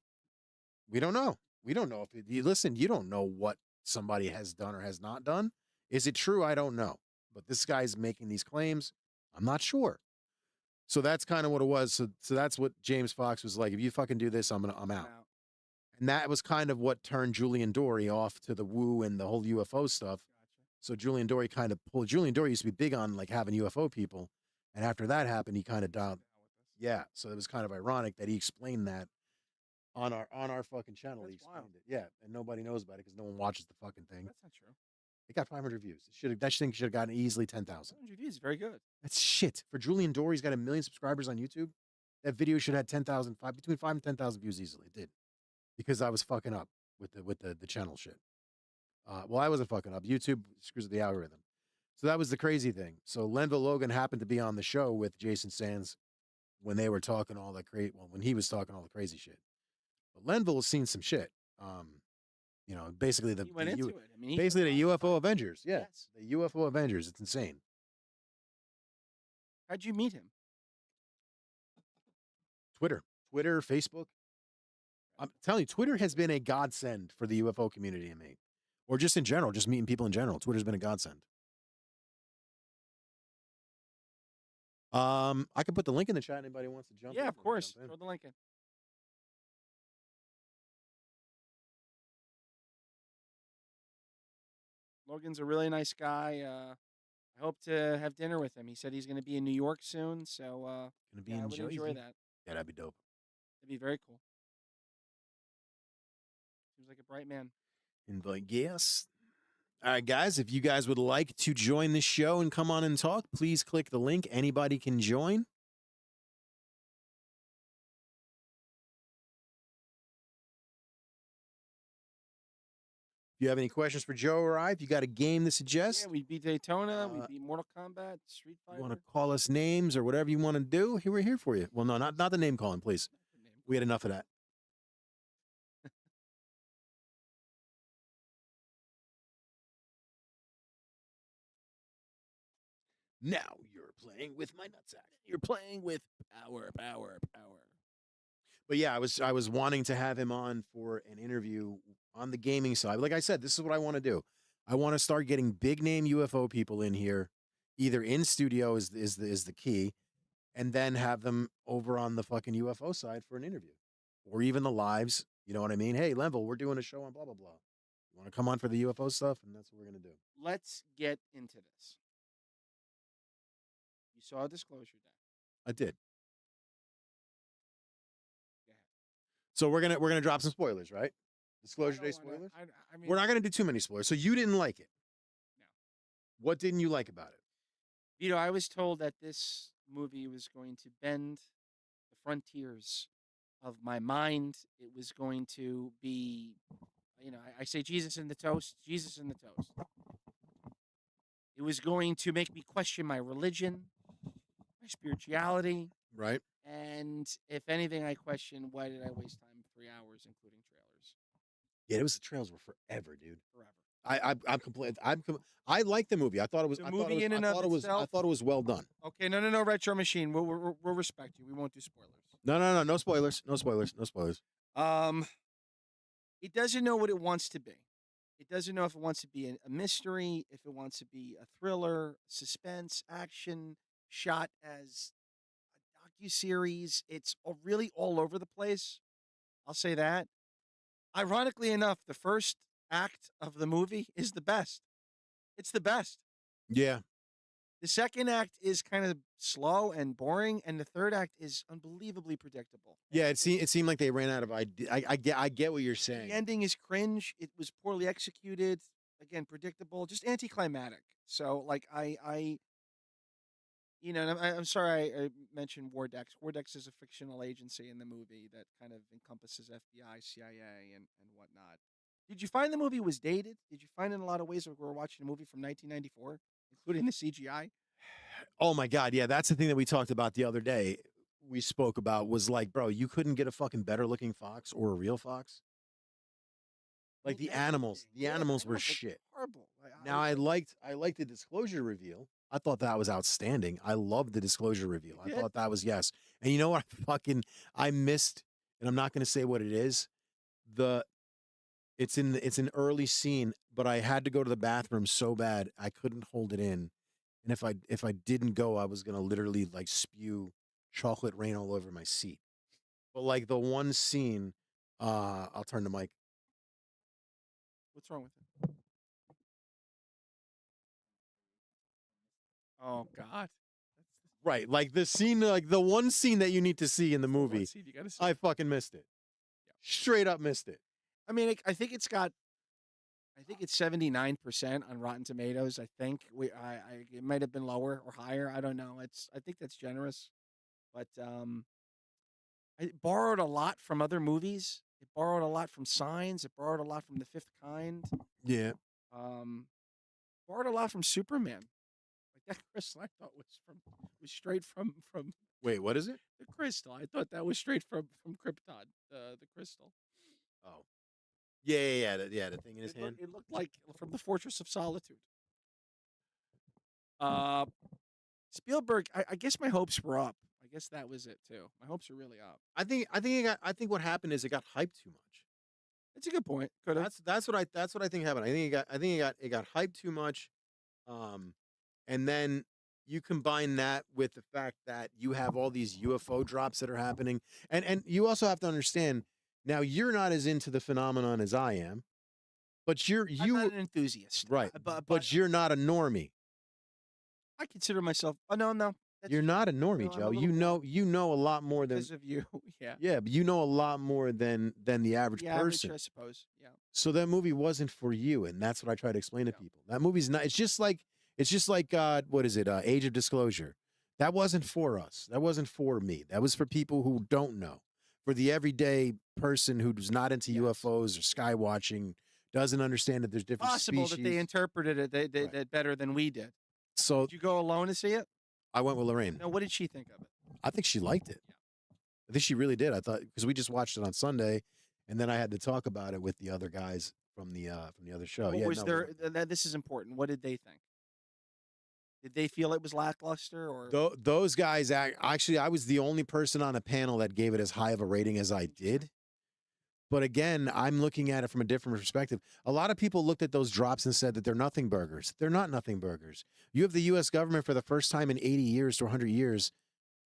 We don't know. We don't know if you listen. You don't know what somebody has done or has not done. Is it true? I don't know. But this guy's making these claims. I'm not sure. So that's kind of what it was. So that's what James Fox was like. If you fucking do this, I'm out. And that was kind of what turned Julian Dory off to the woo and the whole UFO stuff. So Julian Dory kind of pulled. Julian Dory used to be big on like having UFO people, and after that happened, he kind of dialed. Yeah, so it was kind of ironic that he explained that on our fucking channel. He explained it. Yeah, and nobody knows about it because no one watches the fucking thing. That's not true. It got 500 views. That thing should have gotten easily 10,000. 500 views, very good. That's shit for Julian Dory. He's got 1 million subscribers on YouTube. That video should have had 10,000, between 5 and 10,000 views easily. It did because I was fucking up with the channel shit. Well, I wasn't fucking up. YouTube screws with the algorithm. So that was the crazy thing. So Lenval Logan happened to be on the show with Jason Sands when they were talking all that when he was talking all the crazy shit. But Lenval has seen some shit. Basically He went into it. I mean, basically the UFO Avengers. Yeah, yes. The UFO Avengers. It's insane. How'd you meet him? Twitter, Facebook. I'm telling you, Twitter has been a godsend for the UFO community and me. Or just in general, just meeting people in general. Twitter's been a godsend. I can put the link in the chat. Anybody wants to jump in? Yeah, of course. Throw the link in. Logan's a really nice guy. I hope to have dinner with him. He said he's going to be in New York soon, so gonna be I in would Jersey. enjoy that. Yeah, that'd be dope. That'd be very cool. Seems like a bright man. Invite guests. All right, guys, if you guys would like to join the show and come on and talk, please click the link. Anybody can join. If you have any questions for Joe or I, if you got a game to suggest, Yeah, we beat Daytona. We beat Mortal Kombat, Street Fighter. you want to call us names or whatever you want to do, we're here for you. Well, no, not the name calling, please. We had enough of that. Now you're playing with my nutsack. You're playing with power. But yeah, I was wanting to have him on for an interview on the gaming side. Like I said, this is what I want to do. I want to start getting big name UFO people in here, either in studio is the key, and then have them over on the fucking UFO side for an interview, or even the lives. You know what I mean? Hey, Lenval, we're doing a show on blah blah blah. You want to come on for the UFO stuff, and that's what we're gonna do. Let's get into this. You saw a disclosure day. I did. Go ahead. So we're gonna drop some spoilers, right? Disclosure day spoilers. I mean, We're not gonna do too many spoilers. So you didn't like it. No. What didn't you like about it? I was told that this movie was going to bend the frontiers of my mind. It was going to be, I say Jesus in the toast. It was going to make me question my religion, my spirituality. Right. And if anything, I question, why did I waste time 3 hours, including trailers? Yeah, the trails were forever, dude. Forever. I'm complete. I liked the movie. I thought it was. The I movie thought it was well done. Okay, no, Retro Machine. We'll respect you. We won't do spoilers. No spoilers. No spoilers. It doesn't know what it wants to be. It doesn't know if it wants to be a mystery, if it wants to be a thriller, suspense, action, shot as a docuseries. It's really all over the place. I'll say that. Ironically enough, the first act of the movie is the best. It's the best. Yeah. The second act is kind of slow and boring, and the third act is unbelievably predictable. Yeah, it seemed like they ran out of idea. I get what you're saying. The ending is cringe. It was poorly executed. Again, predictable, just anticlimactic. So, I'm sorry I mentioned Wardex. Wardex is a fictional agency in the movie that kind of encompasses FBI, CIA, and whatnot. Did you find the movie was dated? Did you find in a lot of ways that we were watching a movie from 1994, including the CGI? Oh my God, yeah, that's the thing that we talked about the other day. we spoke about was like, bro, you couldn't get a fucking better looking fox or a real fox. Like the animals were shit. Horrible. Now I liked the disclosure reveal. I thought that was outstanding. I loved the disclosure reveal. I thought that was yes. And you know what? I missed, and I'm not going to say what it is. It's an early scene, but I had to go to the bathroom so bad I couldn't hold it in. And if I didn't go, I was going to literally like spew chocolate rain all over my seat. But like the one scene, I'll turn the mic. What's wrong with it? Oh God. Right, like the scene, like the one scene that you need to see in the movie. You gotta see. I fucking missed it. Yeah. Straight up missed it. I mean, I think it's 79% on Rotten Tomatoes. I think it might have been lower or higher. I don't know. I think that's generous, but it borrowed a lot from other movies. It borrowed a lot from Signs. It borrowed a lot from The Fifth Kind. Yeah. Borrowed a lot from Superman. Like that crystal, I thought was straight from. Wait, what is it? The crystal. I thought that was straight from Krypton. The crystal. Oh. Yeah. The thing in his hand. It looked like from the Fortress of Solitude. Spielberg. I guess my hopes were up. I guess that was it too. My hopes are really up. I think what happened is it got hyped too much. That's a good point. That's what I think happened. I think it got hyped too much, and then you combine that with the fact that you have all these UFO drops that are happening, and you also have to understand. Now you're not as into the phenomenon as I am, but I'm not an enthusiast, right? But you're not a normie. I consider myself. Oh no. You're not a normie, Joe. You know a lot more than because of you. Yeah. Yeah, but you know a lot more than the average person. I suppose. Yeah. So that movie wasn't for you, and that's what I try to explain to people. That movie's not. It's just like what is it? Age of Disclosure. That wasn't for us. That wasn't for me. That was for people who don't know. For the everyday person who's not into UFOs or sky watching, doesn't understand that there's different Possible species. that they interpreted it that better than we did. So did you go alone to see it? I went with Lorraine. Now, what did she think of it? I think she liked it. Yeah. I think she really did. I thought because we just watched it on Sunday, and then I had to talk about it with the other guys from the other show. This is important. What did they think? Did they feel it was lackluster or those guys? Actually, I was the only person on a panel that gave it as high of a rating as I did. But again, I'm looking at it from a different perspective. A lot of people looked at those drops and said that they're nothing burgers. They're not nothing burgers. You have the U.S. government for the first time in 80 years to 100 years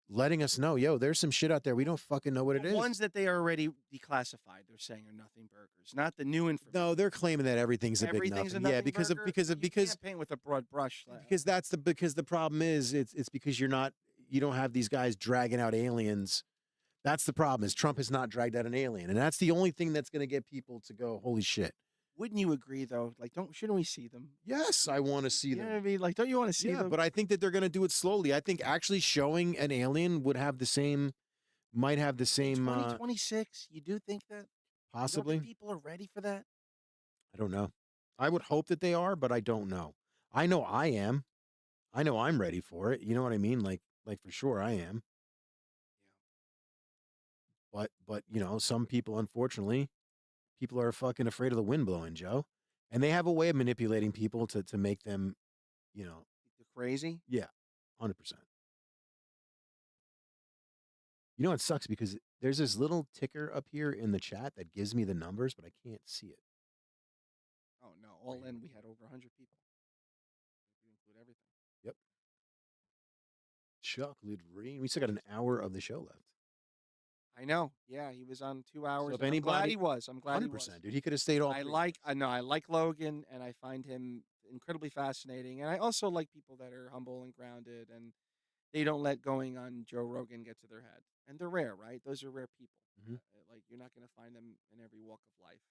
letting us know, yo, there's some shit out there. We don't fucking know what it is. Ones that they already declassified, they're saying are nothing burgers, not the new information. No, they're claiming that everything's a big nothing. Yeah, because you can't paint with a broad brush. Because the problem is it's because you don't have these guys dragging out aliens. That's the problem. Is Trump has not dragged out an alien, and that's the only thing that's going to get people to go, holy shit. Wouldn't you agree though? Like, shouldn't we see them? Yes, I want to see them. You know what I mean? Like, don't you want to see them? But I think that they're going to do it slowly. I think actually showing an alien might have the same. 2026. You do think that? Possibly. You don't think people are ready for that? I don't know. I would hope that they are, but I don't know. I know I am. I know I'm ready for it. You know what I mean? Like for sure I am. Yeah. But some people, unfortunately, people are fucking afraid of the wind blowing, Joe. And they have a way of manipulating people to make them, crazy? Yeah, 100%. You know, it sucks because there's this little ticker up here in the chat that gives me the numbers, but I can't see it. Oh, no. All in, we had over 100 people. If you include everything. Yep. Chuck Ludreen. We still got an hour of the show left. I know. Yeah, he was on 2 hours. So I'm glad he was. 100%, dude. He could have stayed all. I like Logan, and I find him incredibly fascinating. And I also like people that are humble and grounded, and they don't let going on Joe Rogan get to their head. And they're rare, right? Those are rare people. Mm-hmm. Like, you're not going to find them in every walk of life.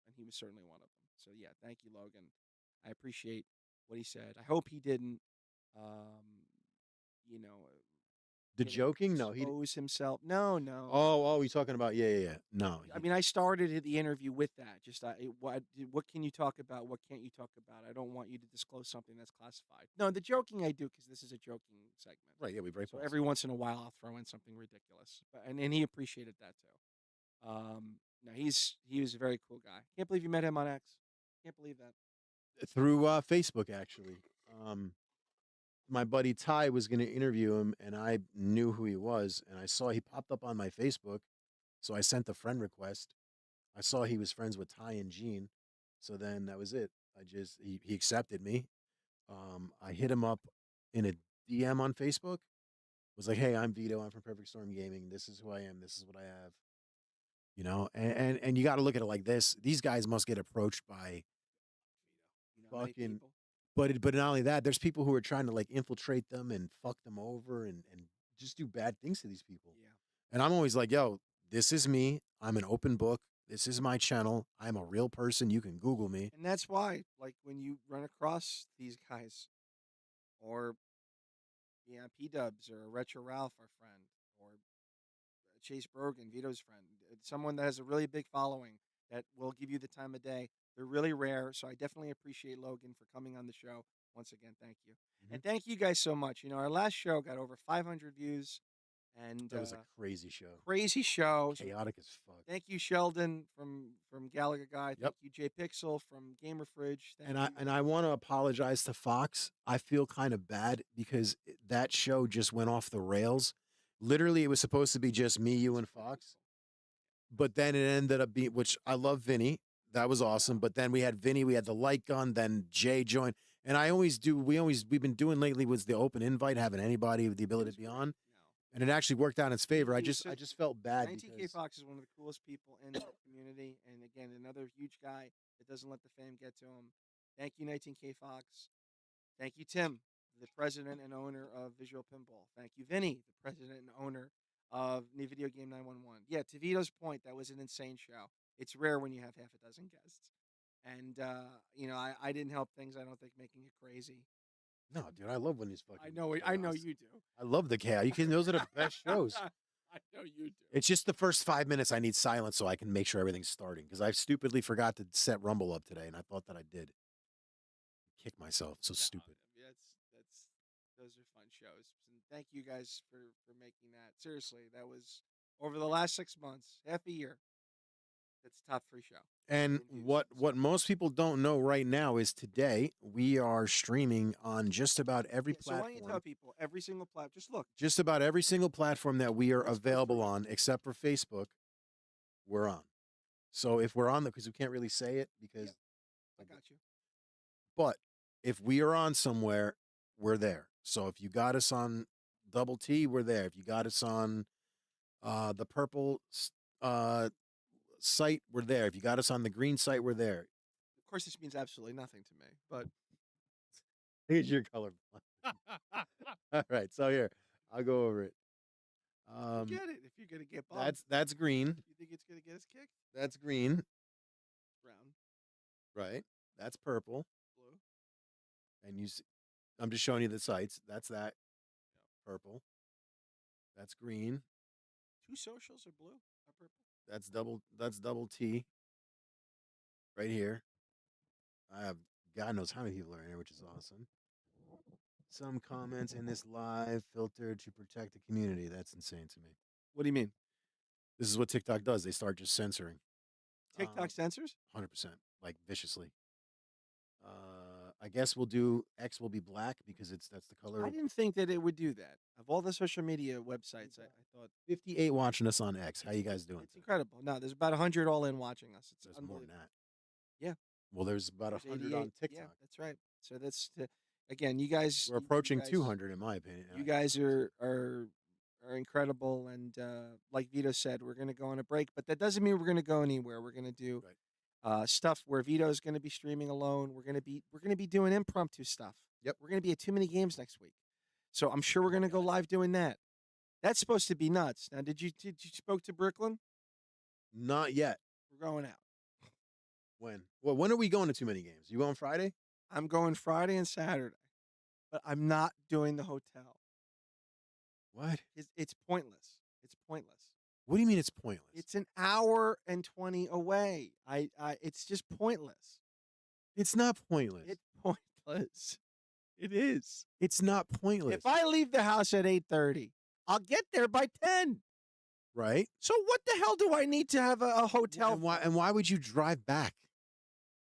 And he was certainly one of them. So, yeah, thank you, Logan. I appreciate what he said. I hope he didn't, The you know, joking? No, he. expose himself. No, no. Oh, you're talking about yeah. No, I mean, I started the interview with that. Just what can you talk about? What can't you talk about? I don't want you to disclose something that's classified. No, the joking I do because this is a joking segment. right. Yeah, we break So balls. every once in a while, I'll throw in something ridiculous, and he appreciated that too. No, he was a very cool guy. Can't believe you met him on X. Can't believe that. Through Facebook, actually. My buddy Ty was going to interview him, and I knew who he was, and I saw he popped up on my Facebook, so I sent a friend request. I saw he was friends with Ty and Gene, so then that was it. He accepted me. I hit him up in a DM on Facebook. Was like, hey, I'm Vito. I'm from Perfect Storm Gaming. This is who I am. This is what I have. And you got to look at it like this. These guys must get approached by Many fucking. people. But not only that, there's people who are trying to like infiltrate them and fuck them over and just do bad things to these people. Yeah. And I'm always like, yo, this is me. I'm an open book. This is my channel. I'm a real person. You can Google me. And that's why, like, when you run across these guys, or P Dubs, or Retro Ralph, our friend, or Chase Brogan, Vito's friend, someone that has a really big following that will give you the time of day. They're really rare, so I definitely appreciate Logan for coming on the show. Once again, thank you. And thank you guys so much. Our last show got over 500 views, and That was a crazy show. crazy show. Chaotic as fuck. Thank you, Sheldon from Gallagher Guy. Yep. Thank you, Jay Pixel from Gamer Fridge. Thank you. And I want to apologize to Fox. I feel kind of bad because that show just went off the rails. Literally, it was supposed to be just me, you, and Fox. But then it ended up being, which I love Vinny. That was awesome. But then we had Vinny, we had the light gun, then Jay joined. And we've been doing lately was the open invite, having anybody with the ability to be on. And it actually worked out in its favor. I just felt bad. 19K Fox is one of the coolest people in the community. And again, another huge guy that doesn't let the fame get to him. Thank you, 19K Fox. Thank you, Tim, the president and owner of Visual Pinball. Thank you, Vinny, the president and owner of Video Game 911. Yeah, to Vito's point, that was an insane show. It's rare when you have half a dozen guests. And, I didn't help things, I don't think, making it crazy. No, dude, I love when these fucking. I know you do. I love the chaos. Those are the best shows. I know you do. It's just the first 5 minutes I need silence so I can make sure everything's starting because I stupidly forgot to set Rumble up today, and I thought that I did. Kick myself. So stupid. Those are fun shows. And thank you guys for making that. Seriously, that was over the last 6 months, half a year. That's a top 3 show. And what most people don't know right now is today we are streaming on just about every platform. So why don't you tell people every single platform? Just look. Just about every single platform that we are available on, except for Facebook, we're on. So if we're on because we can't really say it because I got you. But if we are on somewhere, we're there. So if you got us on Double T, we're there. If you got us on the purple site, we're there. If you got us on the green site, we're there. Of course, this means absolutely nothing to me, but here's your color. All right, so here I'll go over it. You get it if you're gonna get bombed. That's green. You think it's gonna get us kicked? That's green. Brown. Right. That's purple. Blue. And you see, I'm just showing you the sites. That's that. Purple. That's green. 2 socials are blue or purple. That's double T. Right here. I have God knows how many people are in here, which is awesome. Some comments in this live filtered to protect the community. That's insane to me. What do you mean? This is what TikTok does. They start just censoring. TikTok censors? 100%, like viciously. I guess we'll do X will be black because that's the color. I didn't think that it would do that. Of all the social media websites, I thought 58 watching us on X. How you guys doing? it's incredible. No, there's about 100 all in watching us. It's There's more than that. Yeah. Well, there's about 100 on TikTok. Yeah, that's right. So that's again, you guys. We're approaching you guys, 200 in my opinion. You guys are incredible, and like Vito said, we're going to go on a break, but that doesn't mean we're going to go anywhere. We're going to do stuff where Vito's going to be streaming alone. We're going to be doing impromptu stuff. Yep. We're going to be at Too Many Games next week, so I'm sure we're going to go live doing that. That's supposed to be nuts. Now, did you spoke to Brooklyn? Not yet. We're going out. When? Well, when are we going to Too Many Games? You going Friday? I'm going Friday and Saturday, but I'm not doing the hotel. What? It's pointless. It's pointless. What do you mean it's pointless? It's an hour and 20 away. It's just pointless. It's not pointless. It's pointless. It is. It's not pointless. If I leave the house at 8:30, I'll get there by 10. Right? So what the hell do I need to have a hotel? And why would you drive back?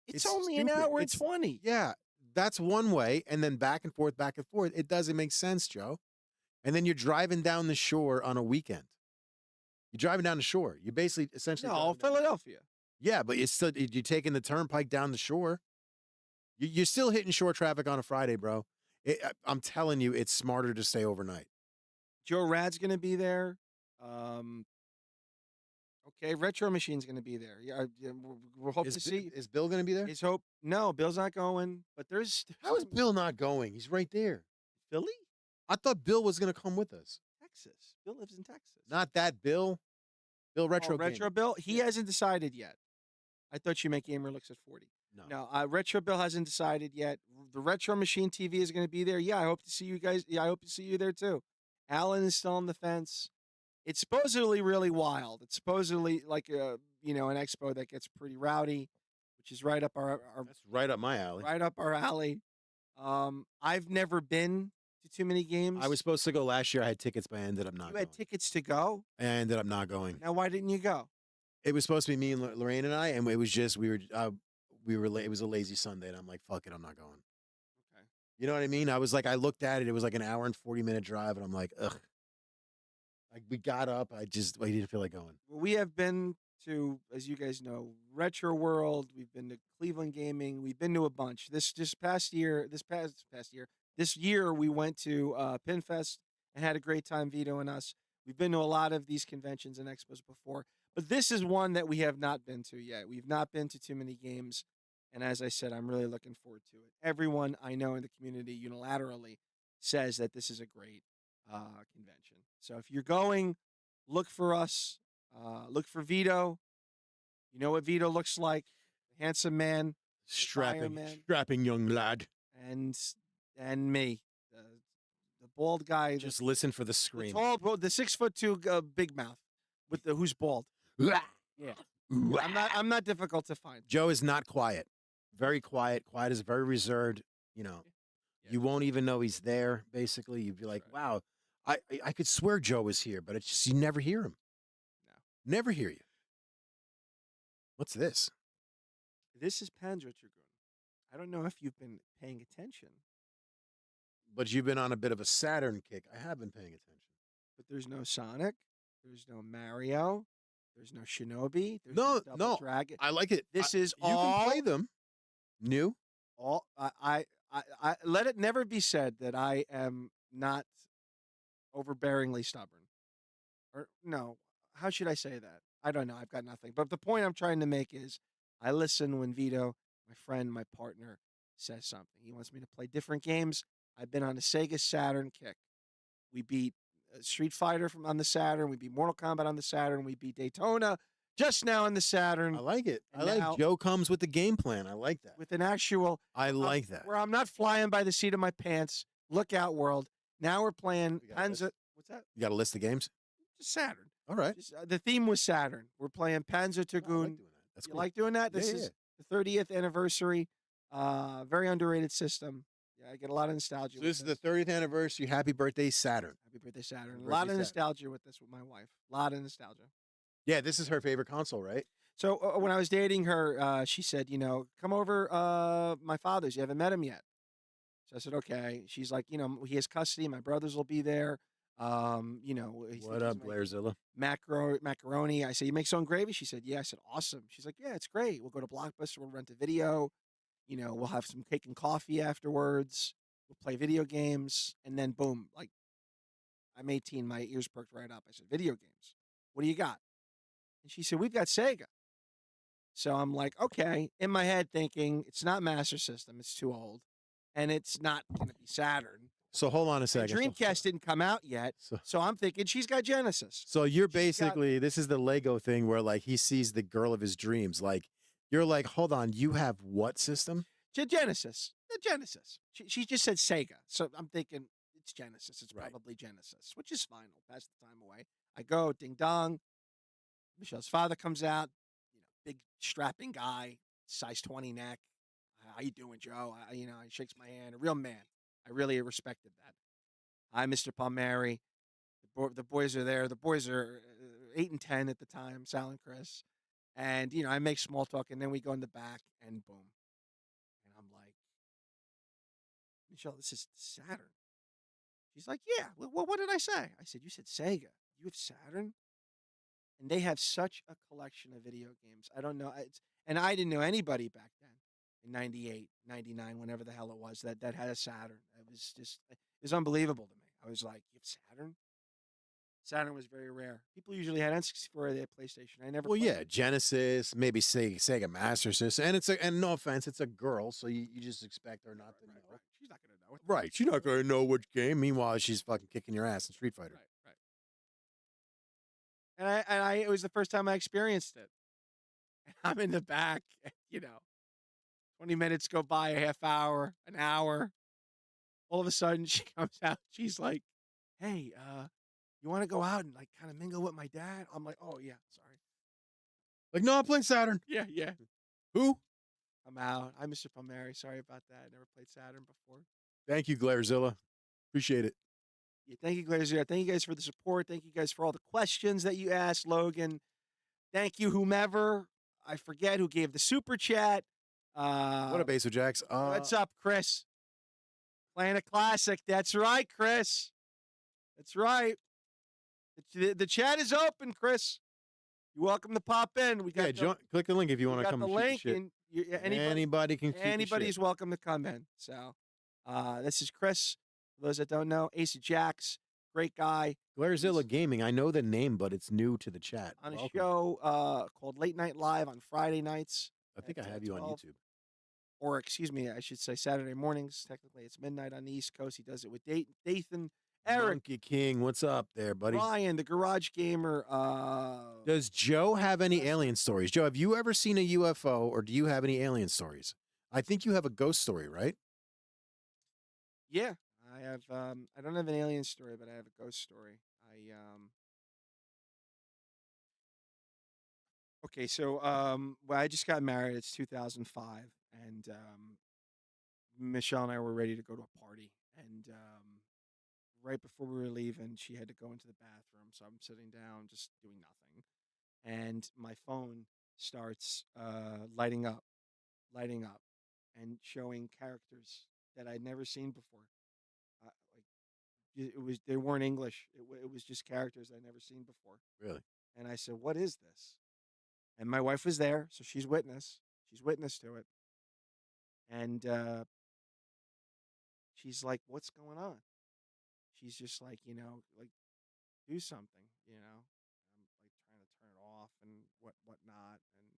It's it's only an stupid. hour and It's- 20. Yeah, that's one way, and then back and forth, back and forth. It doesn't make sense, Joe. And then you're driving down the shore on a weekend. You're driving down the shore. You're basically essentially No, driving down- Philadelphia. Yeah, but you're taking the turnpike down the shore. You're still hitting shore traffic on a Friday, bro. I'm telling you, it's smarter to stay overnight. Joe Rad's going to be there. Okay, Retro Machine's going to be there. Yeah, we'll hope to see. Is Bill going to be there? His hope. No, Bill's not going. But there's How is Bill not going? He's right there. Philly, I thought Bill was going to come with us. Texas. Bill lives in Texas. Not that Bill. Bill Retro. Retro Gaming. Bill. He hasn't decided yet. I thought you meant Gamer Looks at 40. No. No, Retro Bill hasn't decided yet. The Retro Machine TV is going to be there. Yeah, I hope to see you guys. Yeah, I hope to see you there too. Alan is still on the fence. It's supposedly really wild. It's supposedly like an expo that gets pretty rowdy, which is right up our That's right up my alley. right up our alley. I've never been to too many games. I was supposed to go last year. I had tickets, but I ended up not You going. had tickets to go. I ended up not going. Now, why didn't you go? It was supposed to be me and Lorraine and I, and it was just we were it was a lazy Sunday, and I'm like, fuck it, I'm not going. Okay. You know what I mean? I was like, I looked at it. It was like an hour and 40-minute drive, and I'm like, ugh. Like we got up, I didn't feel like going. We have been to, as you guys know, Retro World. We've been to Cleveland Gaming. We've been to a bunch. This year, we went to Pinfest and had a great time, Vito and us. We've been to a lot of these conventions and expos before, but this is one that we have not been to yet. We've not been to too many games, and as I said, I'm really looking forward to it. Everyone I know in the community unilaterally says that this is a great convention. So if you're going, look for us. Look for Vito. You know what Vito looks like? A handsome man, strapping young lad. and me, the bald guy. Just listen for the the scream. tall, the 6'2" big mouth with the who's bald. Yeah, I'm not difficult to find. Joe is not quiet. Very quiet. Quiet is very reserved. You know, you won't even know he's there. Basically, you'd be like, right. wow, I could swear Joe was here, but it's just you never hear him. No. Never hear you. What's this? This is Panzer Dragoon. I don't know if you've been paying attention, But you've been on a bit of a Saturn kick. I have been paying attention. but there's no Sonic, there's no Mario, there's no Shinobi, there's No, Double no. Dragon. I like it. This is you can play them. New. all. I let it never be said that I am not overbearingly stubborn. Or no, how should I say that? I don't know. I've got nothing. But the point I'm trying to make is I listen when Vito, my friend, my partner, says something. He wants me to play different games. I've been on a Sega Saturn kick. We beat Street Fighter on the Saturn. We beat Mortal Kombat on the Saturn. We beat Daytona just now on the Saturn I like it. And I like now- Joe comes with the game plan. I like that. with an actual I like that. where I'm not flying by the seat of my pants. Lookout world. Now we're playing We got a list. Panzer. What's that? You got a list of games? Just Saturn. All right. Just, the theme was Saturn. We're playing Panzer No, I like Dragoon. doing that. That's You cool. like doing that? Yeah, This yeah, is the 30th anniversary. Very underrated system. Yeah, I get a lot of nostalgia. So with this is the 30th anniversary. Happy birthday, Saturn. Happy birthday, Saturn. Happy A lot birthday, of Saturn. nostalgia with this with my wife. A lot of nostalgia. Yeah, this is her favorite console, right? So when I was dating her, she said, come over my father's. You haven't met him yet. So I said, okay. She's like, he has custody. My brothers will be there. He's What up, Blairzilla? macaroni. I said, you make your own gravy? She said, yeah. I said, awesome. She's like, yeah, it's great. We'll go to Blockbuster. We'll rent a video. We'll have some cake and coffee afterwards. We'll play video games. And then boom, like I'm 18. My ears perked right up. I said, video games. What do you got? And she said, we've got Sega. So I'm like, okay. In my head thinking, it's not Master System. It's too old. And it's not going to be Saturn. So hold on a And second. Dreamcast didn't come out yet. So, So I'm thinking she's got Genesis. so you're got- basically this is the Lego thing where like he sees the girl of his dreams. Like you're like, hold on, you have what system? Genesis. The Genesis. She just said Sega. So I'm thinking it's Genesis. It's Right. probably Genesis, which is fine. I'll pass the time away. I go, ding dong. Michelle's father comes out, big strapping guy, size 20 neck. How you doing, Joe? He shakes my hand. A real man. I really respected that. Hi, Mr. Palmieri. The boys are there. The boys are 8 and 10 at the time, Sal and Chris. And, I make small talk, and then we go in the back, and boom. And I'm like, Michelle, this is Saturn. She's like, yeah. Well, what did I say? I said, you said Sega. You have Saturn? And they have such a collection of video games. I don't know. And I didn't know anybody back then in 98, 99, whenever the hell it was, that had a Saturn. It was unbelievable to me. I was like, you have Saturn? Saturn was very rare. People usually had N64, they had PlayStation. I never. Well, played yeah, Genesis, maybe Sega Master System, and no offense, it's a girl, so you just expect her not to know. Right. She's not gonna know it. Right, she's not gonna know which game. Meanwhile, she's fucking kicking your ass in Street Fighter. Right. And it was the first time I experienced it. And I'm in the back, 20 minutes go by, a half hour, an hour. All of a sudden, she comes out. She's like, hey, you want to go out and, kind of mingle with my dad? I'm like, oh, yeah, sorry. Like, no, I'm playing Saturn. Yeah. Who? I'm out. I'm Mr. Palmieri. Sorry about that. I never played Saturn before. Thank you, Glairzilla. Appreciate it. Yeah, thank you, Glairzilla. Thank you guys for the support. Thank you guys for all the questions that you asked, Logan. Thank you, whomever. I forget who gave the super chat. What a base with Jax. What's up, Chris? Playing a classic. That's right, Chris. That's right. The chat is open, Chris. You're welcome to pop in. We got click the link if you want to come. The and link, shoot and anybody can. Anybody's welcome to come in. So, this is Chris. For those that don't know, Ace of Jacks, great guy. Glairzilla Gaming. I know the name, but it's new to the chat. On a show called Late Night Live on Friday nights. I think I have you on YouTube. Or, excuse me, I should say Saturday mornings. Technically, it's midnight on the East Coast. He does it with Dathan, Eric, Monkey King. What's up there, buddy? Ryan, the Garage Gamer. Does Joe have any alien stories? Joe, have you ever seen a UFO, or do you have any alien stories? I think you have a ghost story, right? Yeah, I have. I don't have an alien story, but I have a ghost story. Okay, so well, I just got married. It's 2005, and Michelle and I were ready to go to a party, and right before we were leaving, she had to go into the bathroom, so I'm sitting down, just doing nothing, and my phone starts lighting up, and showing characters that I'd never seen before. They weren't English. It was just characters I'd never seen before. Really? And I said, "What is this?" And my wife was there, so she's witness. She's witness to it. And she's like, "What's going on?" She's just like, do something, I'm like trying to turn it off and whatnot. And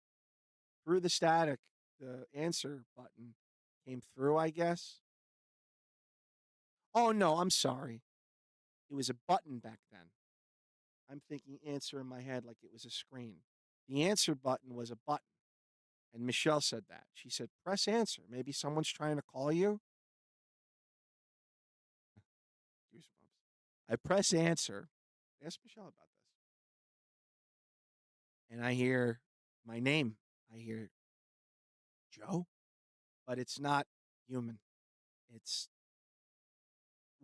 through the static, the answer button came through, I guess. Oh no, I'm sorry. It was a button back then. I'm thinking answer in my head like it was a screen. The answer button was a button. And Michelle said that. She said, press answer. Maybe someone's trying to call you. Goosebumps. I press answer. Ask Michelle about this. And I hear my name. I hear Joe, but it's not human.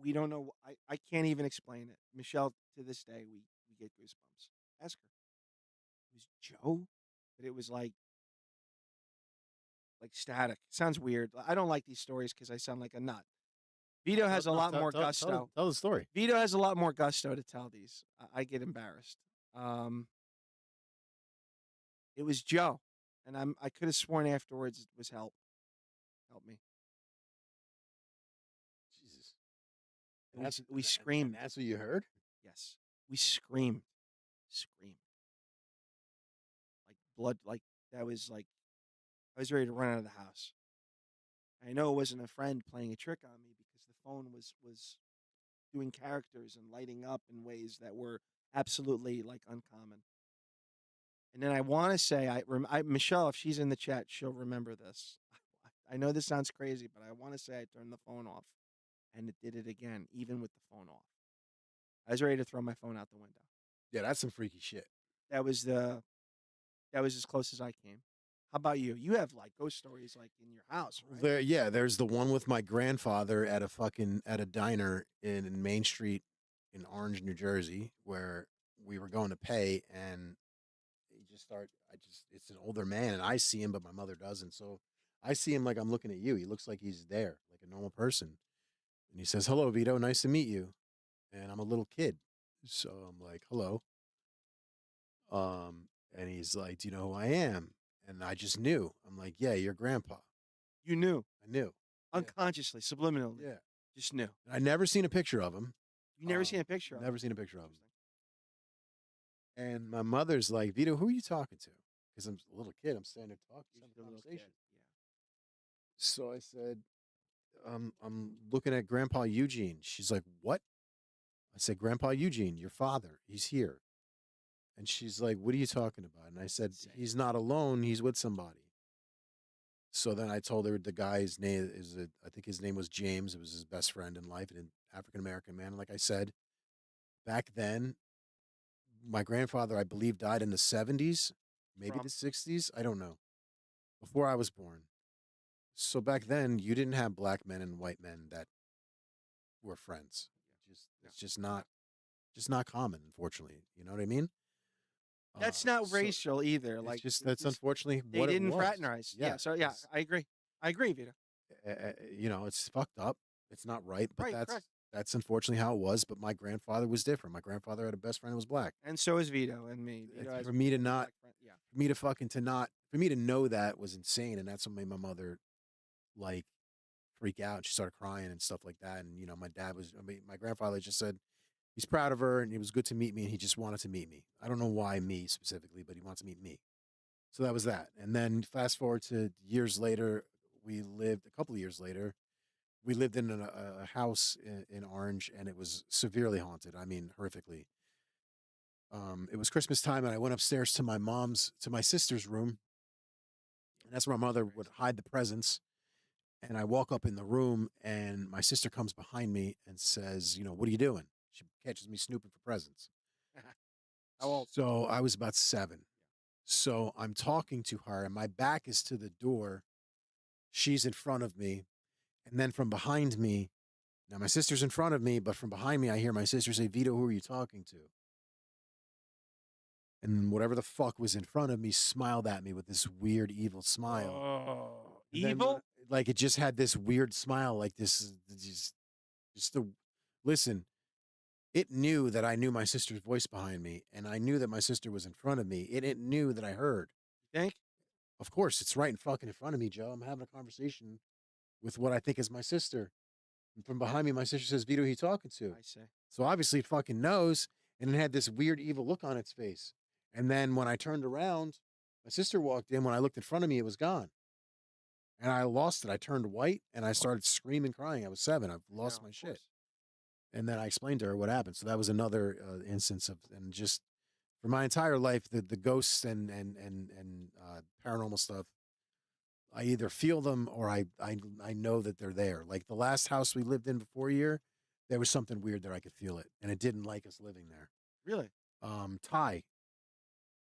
We don't know. I can't even explain it. Michelle, to this day, we get goosebumps. Ask her. It was Joe, but it was like static. Sounds weird. I don't like these stories because I sound like a nut. Vito has a lot more gusto. Tell the story. Vito has a lot more gusto to tell these. I get embarrassed. It was Joe, and I could have sworn afterwards it was help. Help me. Jesus. We screamed. That's what you heard? Yes. We screamed. Like blood, that was I was ready to run out of the house. I know it wasn't a friend playing a trick on me because the phone was doing characters and lighting up in ways that were absolutely uncommon. And then I want to say, Michelle, if she's in the chat, she'll remember this. I know this sounds crazy, but I want to say I turned the phone off and it did it again, even with the phone off. I was ready to throw my phone out the window. Yeah, that's some freaky shit. That was as close as I came. How about you? You have like ghost stories like in your house, right? There's the one with my grandfather at a diner in Main Street in Orange, New Jersey, where we were going to pay, and it's an older man, and I see him, but my mother doesn't. So I see him like I'm looking at you. He looks like he's there, like a normal person. And he says, "Hello, Vito. Nice to meet you." And I'm a little kid, so I'm like, "Hello." And he's like, "Do you know who I am?" And I just knew. I'm like, "Yeah, your grandpa." You knew I knew. unconsciously, subliminally. Yeah. Just knew. I never seen a picture of him. You never seen a picture of him? Never seen a picture of him. And my mother's like, "Vito, who are you talking to?" Because I'm a little kid. I'm standing there talking. You're Some a little conversation. kid, yeah. So I said, I'm looking at Grandpa Eugene. She's like, "What?" I said, "Grandpa Eugene, your father. He's here." And she's like, "What are you talking about?" And I said, "He's not alone. He's with somebody." So then I told her the guy's name I think his name was James. It was his best friend in life, an African American man. And like I said, back then, my grandfather, I believe, died in the 70s, maybe From? the 60s. I don't know. Before I was born. So back then, you didn't have black men and white men that were friends. It's just not common, unfortunately. You know what I mean? That's not So racial either. it's Like that's unfortunately they what it didn't was. fraternize. Yeah. So yeah, it's- I agree. I agree, Vito. it's fucked up. It's not right, but Right, correct. that's unfortunately how it was. But my grandfather was different. My grandfather had a best friend who was black. And so is Vito and me. Vito has For me to a not, black friend. Yeah. for me to know that was insane, and that's what made my mother like freak out. She started crying and stuff like that. And my grandfather just said he's proud of her and it was good to meet me, and he just wanted to meet me. I don't know why me specifically, but he wants to meet me. So that was that. And then fast forward to years later, a couple of years later, we lived in a house in Orange, and it was severely haunted. I mean, horrifically. It was Christmas time, and I went upstairs to my sister's room, and that's where my mother would hide the presents. And I walk up in the room, and my sister comes behind me and says, "What are you doing?" She catches me snooping for presents. How old? So I was about 7. So I'm talking to her, and my back is to the door. She's in front of me. And then from behind me, now my sister's in front of me, but from behind me, I hear my sister say, "Vito, who are you talking to?" And whatever the fuck was in front of me smiled at me with this weird, evil smile. Oh, And then evil? like it just had this weird smile, like this, listen, it knew that I knew my sister's voice behind me, and I knew that my sister was in front of me. It knew that I heard. You think? Of course, it's right in front of me, Joe. I'm having a conversation with what I think is my sister. And from behind me, my sister says, "Vito, who you talking to?" I say. So obviously it fucking knows, and it had this weird, evil look on its face. And then when I turned around, my sister walked in. When I looked in front of me, it was gone. And I lost it. I turned white, and I started screaming, crying. I was 7. I've lost my shit. And then I explained to her what happened. So that was another instance of, and just for my entire life, the ghosts and paranormal stuff, I either feel them or I know that they're there. Like the last house we lived in before a year, there was something weird there. I could feel it, and it didn't like us living there. Really?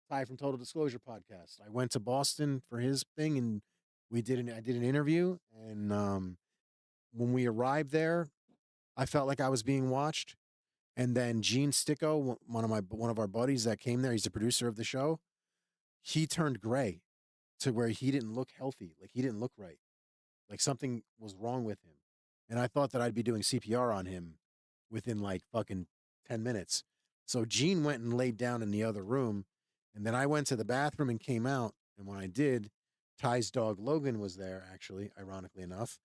Ty from Total Disclosure podcast. I went to Boston for his thing, and I did an interview. And when we arrived there, I felt like I was being watched. And then Gene Sticko, one of our buddies that came there, he's the producer of the show. He turned gray to where he didn't look healthy, like he didn't look right, like something was wrong with him. And I thought that I'd be doing CPR on him within like fucking 10 minutes. So Gene went and laid down in the other room, and then I went to the bathroom and came out. And when I did, Ty's dog Logan was there, actually, ironically enough.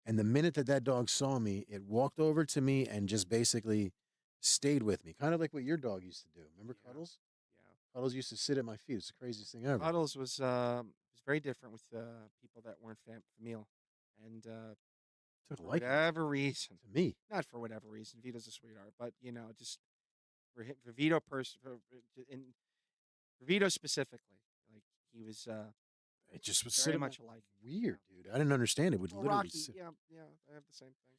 And the minute that dog saw me, it walked over to me and just basically stayed with me, kind of like what your dog used to do. Remember Cuddles? Yeah. Cuddles used to sit at my feet. It's the craziest thing ever. Cuddles was very different with people that weren't familial, and Took a for liking whatever reason, to me. not for whatever reason, Vito's a sweetheart, but just for Vito for Vito specifically, like he was It just was very sitting much alike. weird, dude. I didn't understand it. Would Well, literally Rocky, sit. yeah, I have the same thing.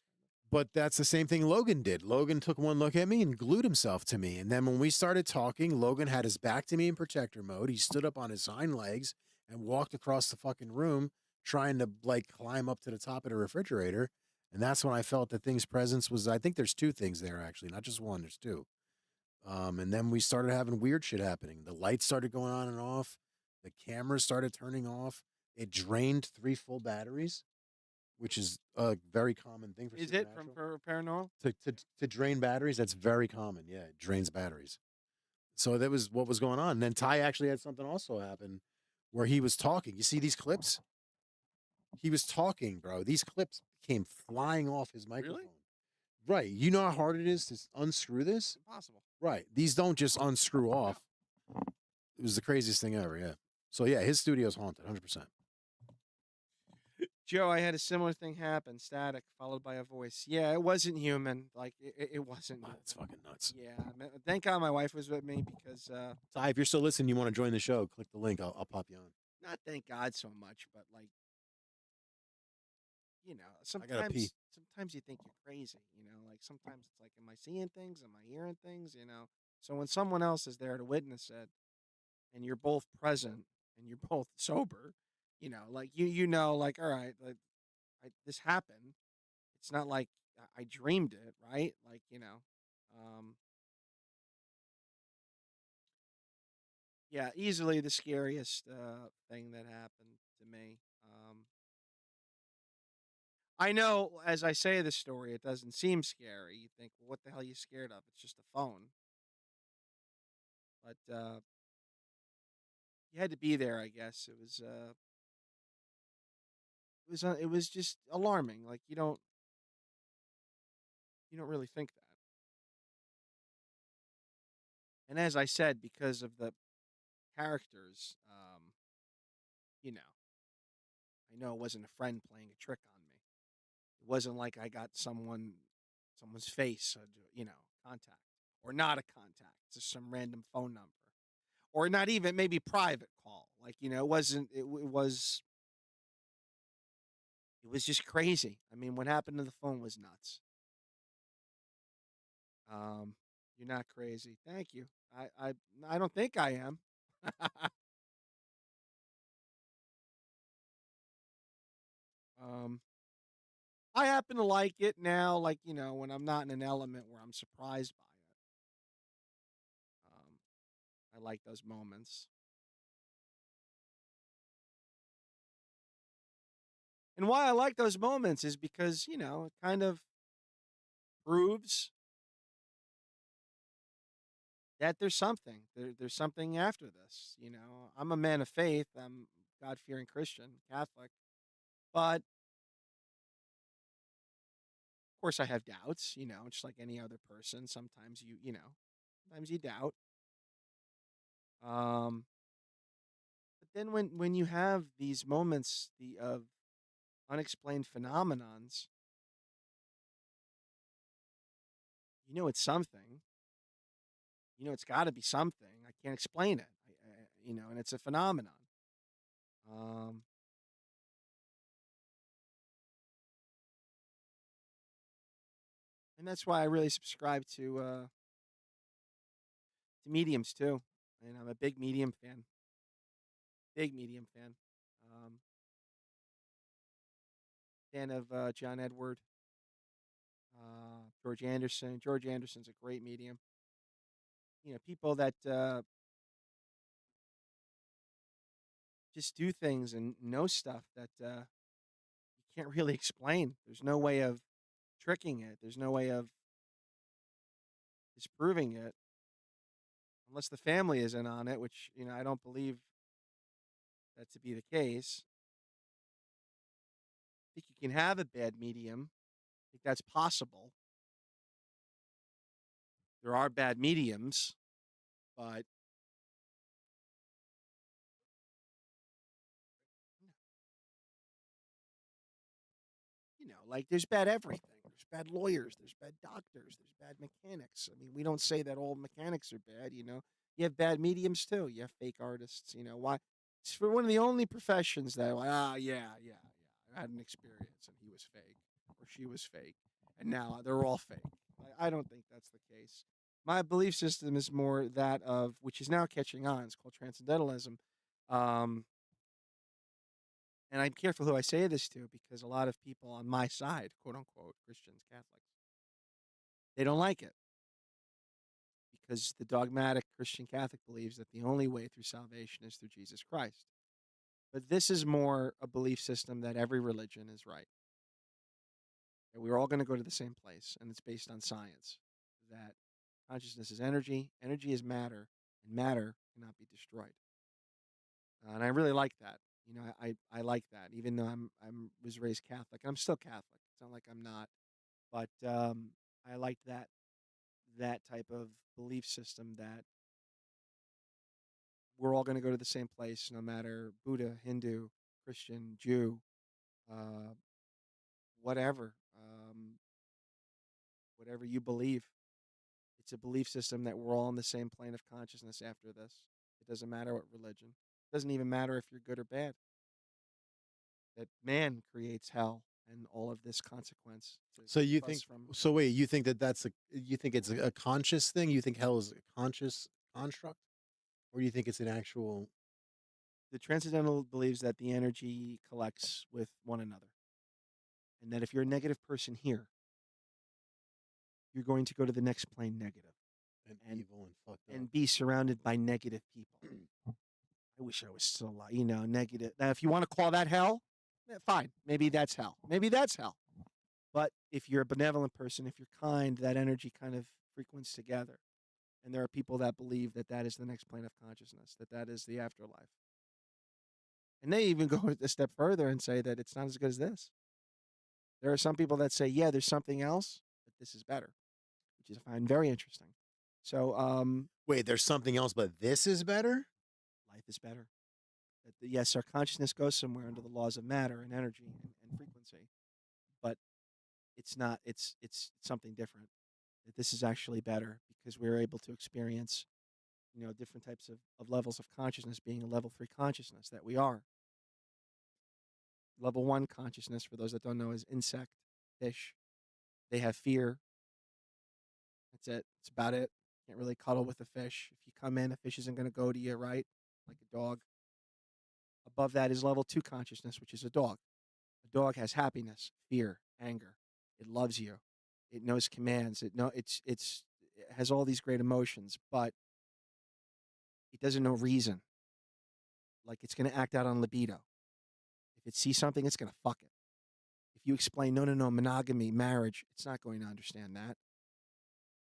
But that's the same thing Logan did. Logan took one look at me and glued himself to me. And then when we started talking, Logan had his back to me in protector mode. He stood up on his hind legs and walked across the fucking room trying to like climb up to the top of the refrigerator. And that's when I felt the thing's presence was, I think there's two things there actually, not just one, there's two. And then we started having weird shit happening. The lights started going on and off. The cameras started turning off. It drained 3 full batteries, which is a very common thing for Is it from supernatural. for paranormal? To drain batteries? That's very common. Yeah, it drains batteries. So that was what was going on. And then Ty actually had something also happen where he was talking. You see these clips? He was talking, bro. These clips came flying off his microphone. Really? Right. You know how hard it is to unscrew this? Impossible. Right. These don't just unscrew off. It was the craziest thing ever. Yeah. So yeah, his studio's haunted, 100%. Joe, I had a similar thing happen. Static followed by a voice. Yeah, it wasn't human. Like it wasn't. Oh, that's fucking nuts. Yeah. Thank God my wife was with me because. Ty, if you're still listening, you want to join the show, click the link. I'll pop you on. Not thank God so much, but like. gotta pee. Sometimes you think you're crazy, like sometimes it's like, am I seeing things? Am I hearing things? So when someone else is there to witness it and you're both present and you're both sober, like, like, all right, like this happened. It's not like I dreamed it, right? Like, yeah, easily the scariest thing that happened to me. I know as I say this story, it doesn't seem scary. You think, well, what the hell are you scared of? It's just a phone. But you had to be there, I guess. It was just alarming. Like you don't really think that. And as I said, because of the characters, you know, I know it wasn't a friend playing a trick on me. It wasn't like I got someone's face, contact, or not a contact, just some random phone number, or not even maybe private call. Like it wasn't. It was. It was just crazy. I mean, what happened to the phone was nuts. You're not crazy. Thank you. I don't think I am. um, I happen to like it now, like, when I'm not in an element where I'm surprised by it. I like those moments. And why I like those moments is because, it kind of proves that there's something. There's something after this. I'm a man of faith. I'm God-fearing Christian, Catholic. But, of course, I have doubts, just like any other person. Sometimes sometimes you doubt. But then when you have these moments of unexplained phenomenons, it's something. It's got to be something. I can't explain it. And it's a phenomenon. Um, and that's why I really subscribe to mediums too. And I'm a big medium fan. Big medium fan. Fan of John Edward, George Anderson. George Anderson's a great medium. People that just do things and know stuff that you can't really explain. There's no way of tricking it. There's no way of disproving it unless the family is in on it, which, I don't believe that to be the case. I think you can have a bad medium. I think that's possible. There are bad mediums, but like there's bad everything. There's bad lawyers. There's bad doctors. There's bad mechanics. I mean, we don't say that all mechanics are bad. You have bad mediums too. You have fake artists. Why? It's for one of the only professions that are like, yeah. I had an experience and he was fake or she was fake. and now they're all fake. I don't think that's the case. My belief system is more that of, which is now catching on. It's called transcendentalism. And I'm careful who I say this to because a lot of people on my side, quote unquote, Christians, Catholics, they don't like it because the dogmatic Christian Catholic believes that the only way through salvation is through Jesus Christ. But this is more a belief system that every religion is right. That we're all going to go to the same place, and it's based on science. That consciousness is energy, energy is matter, and matter cannot be destroyed. And I really like that. You know, I like that, even though I'm was raised Catholic. I'm still Catholic. It's not like I'm not, but I like that type of belief system that we're all going to go to the same place, no matter Buddha, Hindu, Christian, Jew, uh, whatever, whatever you believe. It's a belief system that we're all on the same plane of consciousness after this. It doesn't matter what religion. It doesn't even matter if you're good or bad. That man creates hell and all of this consequence. So you think? So wait, you think you think it's a conscious thing? You think hell is a conscious construct, or do you think it's an actual? The transcendental believes that the energy collects with one another, and that if you're a negative person here, you're going to go to the next plane negative, and evil and fucked up, and be surrounded by negative people. I wish I was still alive. You know, negative. Now, if you want to call that hell, fine. Maybe that's hell. Maybe that's hell. But if you're a benevolent person, if you're kind, that energy kind of frequents together. And there are people that believe that that is the next plane of consciousness, that that is the afterlife. And they even go a step further and say that it's not as good as this. There are some people that say, yeah, there's something else, but this is better, which is I find very interesting. So, wait, there's something else, but this is better? Life is better. That yes, our consciousness goes somewhere under the laws of matter and energy and frequency, but it's not. It's something different. That this is actually better because we're able to experience, you know, different types of levels of consciousness, being a level 3 consciousness that we are. Level 1 consciousness, for those that don't know, is insect, fish. They have fear. That's it. It's about it. Can't really cuddle with a fish. If you come in, a fish isn't going to go to you, right? Like a dog. Above that is level 2 consciousness, which is a dog. A dog has happiness, fear, anger. It loves you. It knows commands. It has all these great emotions, but it doesn't know reason. Like it's going to act out on libido. If it sees something, it's going to fuck it. If you explain, no, monogamy, marriage, it's not going to understand that.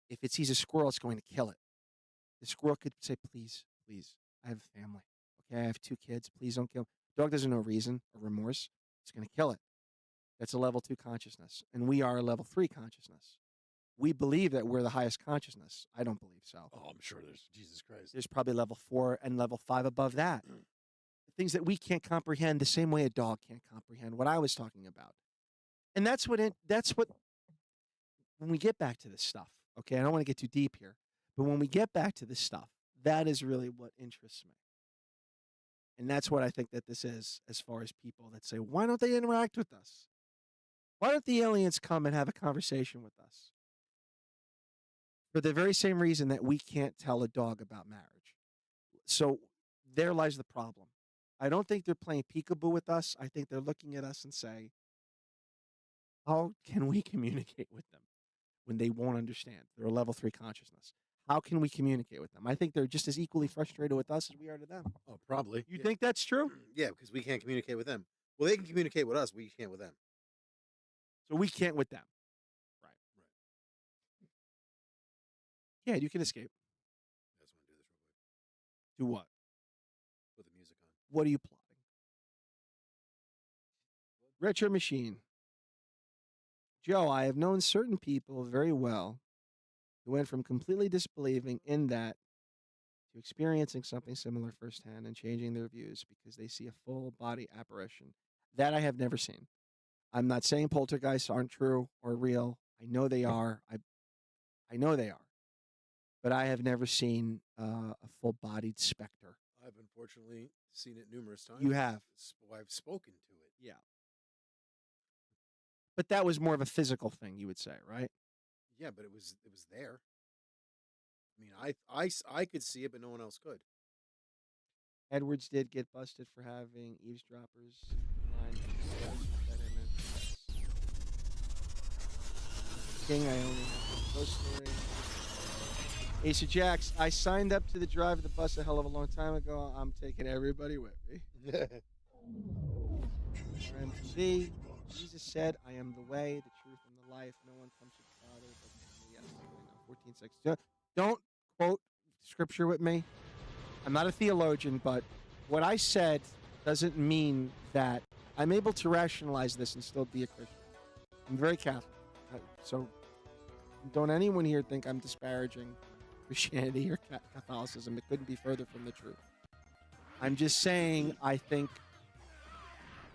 If it sees a squirrel, it's going to kill it. The squirrel could say, please, I have a family. Okay, I have 2 kids. Please don't kill me. Dog doesn't know reason or remorse. It's going to kill it. That's a level 2 consciousness. And we are a level 3 consciousness. We believe that we're the highest consciousness. I don't believe so. Oh, I'm sure there's Jesus Christ. There's probably level 4 and level 5 above that. Things that we can't comprehend the same way a dog can't comprehend what I was talking about. And that's what when we get back to this stuff, okay, I don't want to get too deep here, but when we get back to this stuff, that is really what interests me. And that's what I think that this is, as far as people that say, why don't they interact with us? Why don't the aliens come and have a conversation with us? For the very same reason that we can't tell a dog about marriage. So there lies the problem. I don't think they're playing peekaboo with us. I think they're looking at us and say, how can we communicate with them when they won't understand? They're a level 3 consciousness. How can we communicate with them? I think they're just as equally frustrated with us as we are to them. Oh, probably. You think that's true? Yeah, because we can't communicate with them. Well, they can communicate with us. We can't with them. So we can't with them. Right. Yeah, you can escape. I just want to do this real quick. Do what? Put the music on. What are you plotting? Retro Machine. Joe, I have known certain people very well who went from completely disbelieving in that to experiencing something similar firsthand and changing their views because they see a full body apparition. That I have never seen. I'm not saying poltergeists aren't true or real. I know they are. I know they are. But I have never seen a full-bodied specter. I've unfortunately seen it numerous times. You have? I've spoken to it. Yeah. But that was more of a physical thing, you would say, right? Yeah, but it was there. I mean, I could see it, but no one else could. Edwards did get busted for having eavesdroppers in line. King, I only have a ghost story. Ace of Jacks, I signed up to the drive of the bus a hell of a long time ago. I'm taking everybody with me. RMTV, Jesus said, I am the way, the truth, and the life. No one comes to the Father but through me. Yes, I know. 14 seconds. Don't quote scripture with me. I'm not a theologian, but what I said doesn't mean that I'm able to rationalize this and still be a Christian. I'm very Catholic. So don't anyone here think I'm disparaging Christianity or Catholicism. It couldn't be further from the truth. I'm just saying I think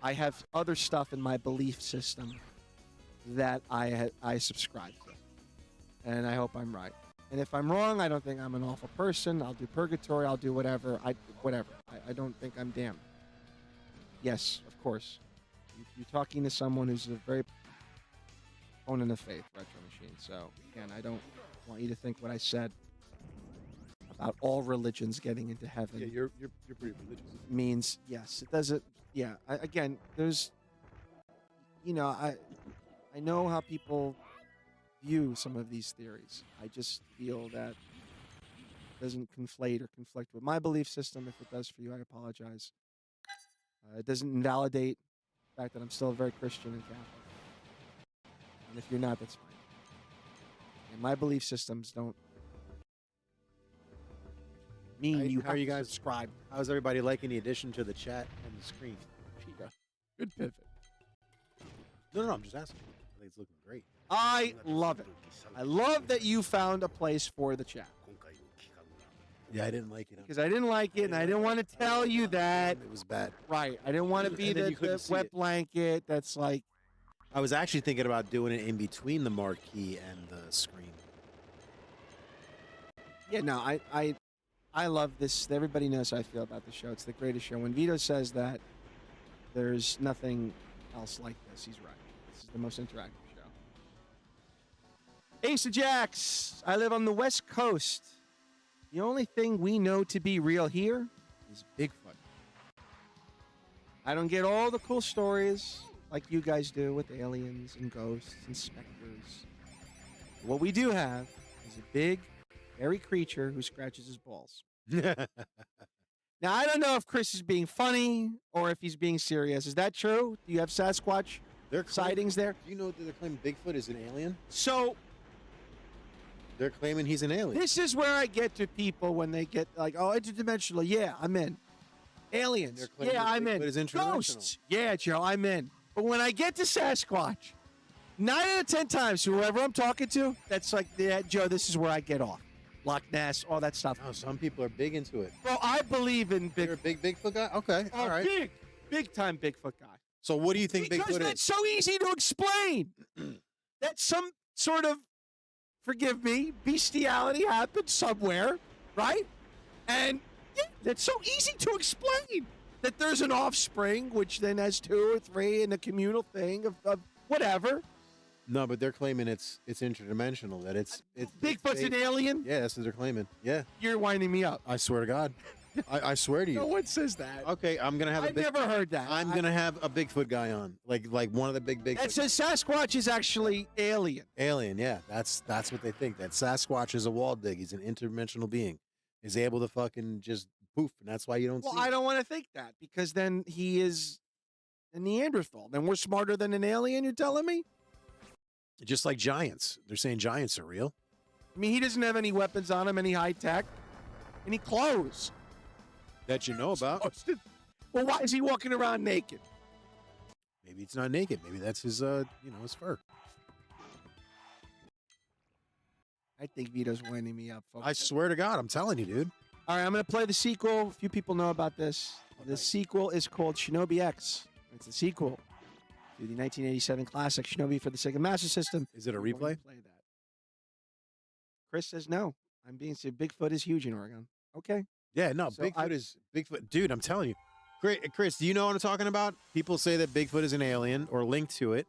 I have other stuff in my belief system that I subscribe to. And I hope I'm right. And if I'm wrong, I don't think I'm an awful person. I'll do purgatory. I'll do whatever. I don't think I'm damned. Yes, of course. You're talking to someone who's a very opponent of faith, Retro Machine. So, again, I don't want you to think what I said about all religions getting into heaven. Yeah, you're pretty religious. Means, yes, it doesn't. Yeah, again, there's, I know how people view some of these theories. I just feel that it doesn't conflate or conflict with my belief system. If it does for you, I apologize. It doesn't invalidate the fact that I'm still a very Christian and Catholic. And if you're not, that's fine. And my belief systems don't mean you have to subscribe. How's everybody liking the addition to the chat and the screen? Good pivot. No, I'm just asking. I think it's looking great. I love it. I love that you found a place for the chat. Yeah, I didn't like it. Because I didn't like it, and I didn't want to tell you that. It was bad. Right. I didn't want to be the wet blanket that's like... I was actually thinking about doing it in between the marquee and the screen. Yeah, no, I love this. Everybody knows how I feel about the show. It's the greatest show. When Vito says that there's nothing else like this, he's right. This is the most interactive show. Ace of Jacks. I live on the West Coast. The only thing we know to be real here is Bigfoot. I don't get all the cool stories like you guys do with aliens and ghosts and specters. What we do have is a big, hairy creature who scratches his balls. Now, I don't know if Chris is being funny or if he's being serious. Is that true? Do you have Sasquatch sightings there? Do you know that they're claiming Bigfoot is an alien? So... they're claiming he's an alien. This is where I get to people when they get like, oh, interdimensional. Yeah, I'm in. Aliens. Yeah, I'm in. Ghosts. Yeah, Joe, I'm in. But when I get to Sasquatch, 9 out of 10 times, whoever I'm talking to, that's like, yeah, Joe, this is where I get off. Loch Ness, all that stuff. Oh, some people are big into it. Bro, I believe in big. You're a big Bigfoot guy? Okay, all right. Big time Bigfoot guy. So what do you think Bigfoot is? Because that's so easy to explain. That's some sort of, forgive me, bestiality happened somewhere, right? And yeah, that's so easy to explain. That there's an offspring, which then has 2 or 3 in a communal thing of whatever. No, but they're claiming it's interdimensional. That it's Bigfoot's an alien? Yeah, that's what they're claiming. Yeah. You're winding me up. I swear to God. I swear to you. No one says that. Okay, I'm gonna have I've never heard that. I'm gonna have a Bigfoot guy on, like one of the big Bigfoot. That says Sasquatch is actually alien. Alien, yeah. That's what they think. That Sasquatch is a wall dig. He's an interdimensional being. He's able to fucking just poof, and that's why you don't see him. Well, I don't want to think that, because then he is a Neanderthal. Then we're smarter than an alien, you're telling me? Just like giants. They're saying giants are real. I mean, he doesn't have any weapons on him, any high tech, any clothes. That you know about. Well, why is he walking around naked? Maybe it's not naked. Maybe that's his, his fur. I think Vito's winding me up, folks. I swear to God, I'm telling you, dude. All right, I'm going to play the sequel. A few people know about this. Okay. The sequel is called Shinobi X. It's a sequel to the 1987 classic Shinobi for the Sega Master System. Is it a replay? Play that. Chris says no. I'm being said Bigfoot is huge in Oregon. Okay. Yeah, no, so Bigfoot is Bigfoot. Dude, I'm telling you. Chris, do you know what I'm talking about? People say that Bigfoot is an alien or linked to it.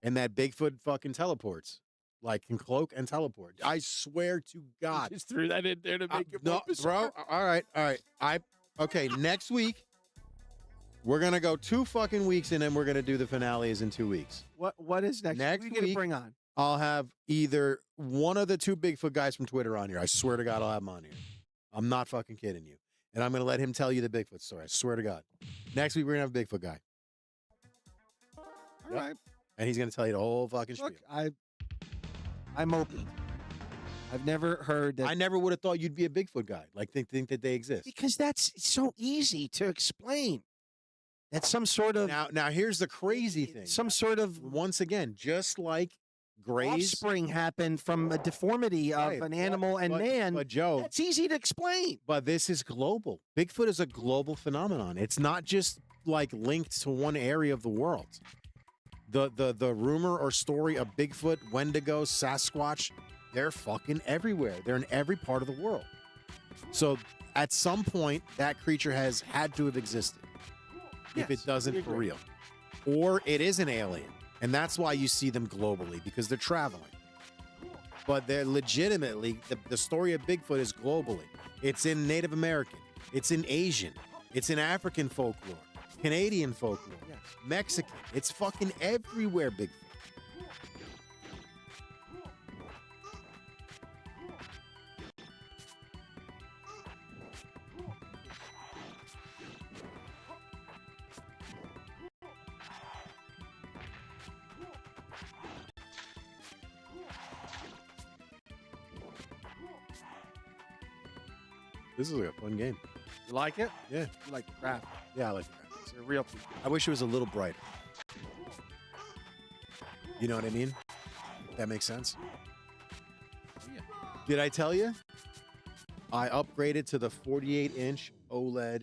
and that Bigfoot fucking teleports, like can cloak and teleport. I swear to God. Just threw that in there to make it No, more bizarre. bro. All right. Okay. Next week, we're gonna go 2 fucking weeks, and then we're gonna do the finales in 2 weeks. What is next? Next What are you gonna week- bring on? I'll have either one of the 2 Bigfoot guys from Twitter on here. I swear to God, I'll have him on here. I'm not fucking kidding you. And I'm gonna let him tell you the Bigfoot story. I swear to God. Next week, we're gonna have a Bigfoot guy, All right. and he's gonna tell you the whole fucking Look, spiel. I'm open. I've never heard that I never would have thought you'd be a Bigfoot guy. Like think that they exist. because that's so easy to explain. That's some sort of Now here's the crazy thing. some sort of Once again, just like Gray's offspring happened from a deformity of Right, an animal and but- man. But Joe, That's easy to explain. but this is global. Bigfoot is a global phenomenon. It's not just like linked to one area of the world. The rumor or story of Bigfoot, Wendigo, Sasquatch, they're fucking everywhere. They're in every part of the world. So at some point, that creature has had to have existed. If Yes, it doesn't we for agree. real. Or it is an alien. And that's why you see them globally, because they're traveling. But they're legitimately, the story of Bigfoot is globally. It's in Native American. It's in Asian. It's in African folklore. Canadian folklore. Yes. Mexican. It's fucking everywhere, Bigfoot. This is like a fun game. You like it? Yeah. You like the graphic. Yeah, I like it. It's a real people. I wish it was a little brighter. You know what I mean? That makes sense. Yeah. Did I tell you? I upgraded to the 48-inch OLED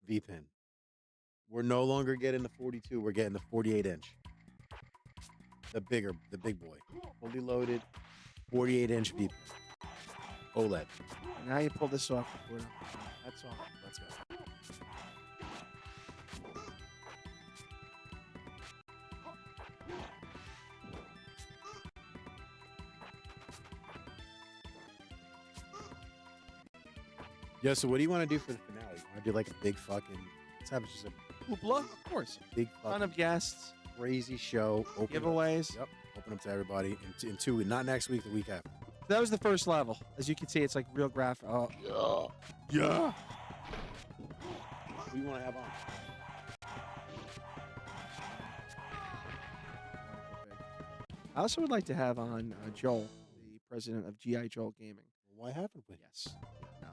V-Pin. We're no longer getting the 42. We're getting the 48-inch. The big boy. Fully loaded 48-inch V-Pin. OLED. Now you pull this off. That's all. Let's go. Yeah, so what do you want to do for the finale? You want to do like a big fucking... Let's have just a Hoopla, of course. big Ton fucking of guests, crazy show. Open up. giveaways. Yep. Open up to everybody in 2 weeks. Not next week, the week after. That was the first level. As you can see, it's like real graphic. Oh, Yeah. What do you want to have on? I also would like to have on Joel, the president of GI Joel Gaming. Why haven't we? Yes.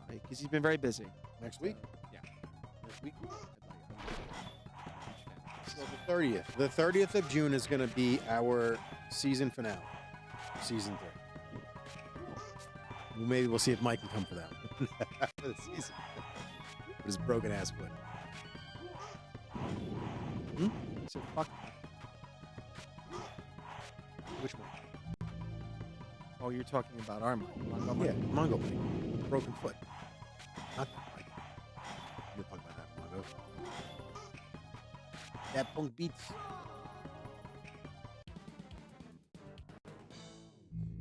Because he's been very busy. Next week? Yeah. Next week? I'd like- So the 30th. The 30th of June is going to be our season finale. Season 3. Well, maybe we'll see if Mike can come for that one. For the season. With his broken ass foot. He said, fuck. Which one? Oh, you're talking about our Mike. Yeah, Mongo Mike. Broken foot. Not that Mike. We're talking about that Mongo. That punk beats.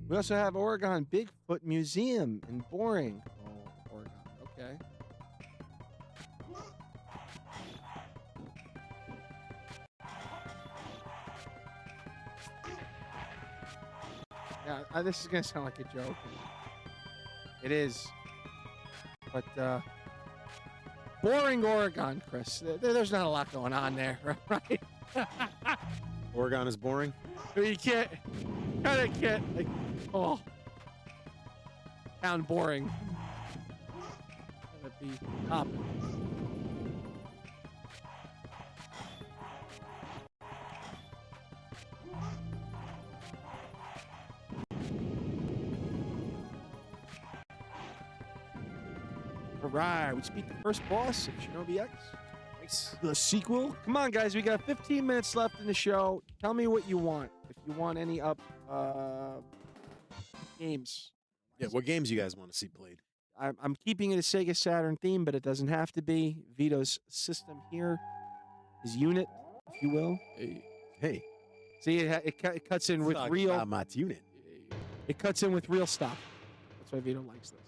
We also have Oregon Bigfoot Museum in Boring. Oh, Oregon. Okay. Yeah, this is gonna sound like a joke. It is, but boring Oregon, Chris. There's not a lot going on there, right? Oregon is boring. You can't, like, oh, sound boring. Gotta be hopping. All right, we just beat the first boss of Shinobi X. Nice. The sequel. Come on, guys. We got 15 minutes left in the show. Tell me what you want. If you want any games. Yeah, what games you guys want to see played? I'm keeping it a Sega Saturn theme, but it doesn't have to be. Vito's system here, his unit, if you will. Hey, See, it cuts in with Talk real. about my unit. It cuts in with real stuff. That's why Vito likes this.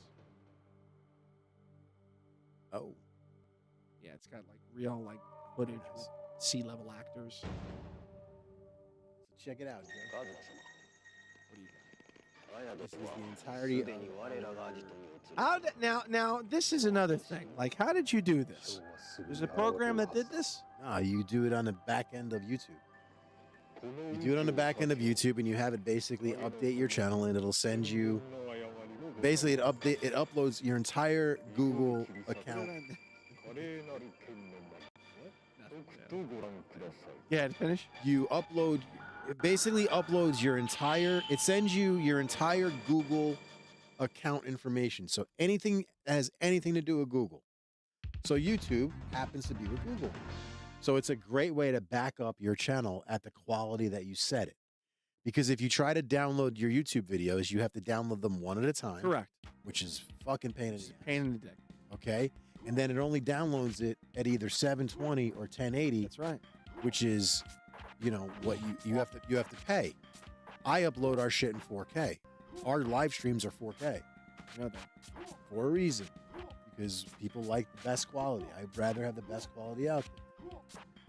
Oh, Yeah, it's got like real like footage with sea level actors. so check it out, Joe. What do you got? This is the entirety of Now this is another thing. Like, how did you do this? There's a program that did this. No, you do it on the back end of YouTube. You do it on the back end of YouTube, and you have it basically update your channel, and it'll send you. Basically, it uploads your entire Google account. Yeah, finish. You upload. It basically uploads your entire. It sends you your entire Google account information. So anything that has anything to do with Google. So YouTube happens to be with Google. So it's a great way to back up your channel at the quality that you set it. Because if you try to download your YouTube videos, you have to download them one at a time. Correct. Which is fucking pain in the ass. Pain in the dick. Okay? And then it only downloads it at either 720 or 1080. That's right. Which is, what you have to pay. I upload our shit in 4K. Our live streams are 4K. I know that. For a reason. Because people like the best quality. I'd rather have the best quality out there.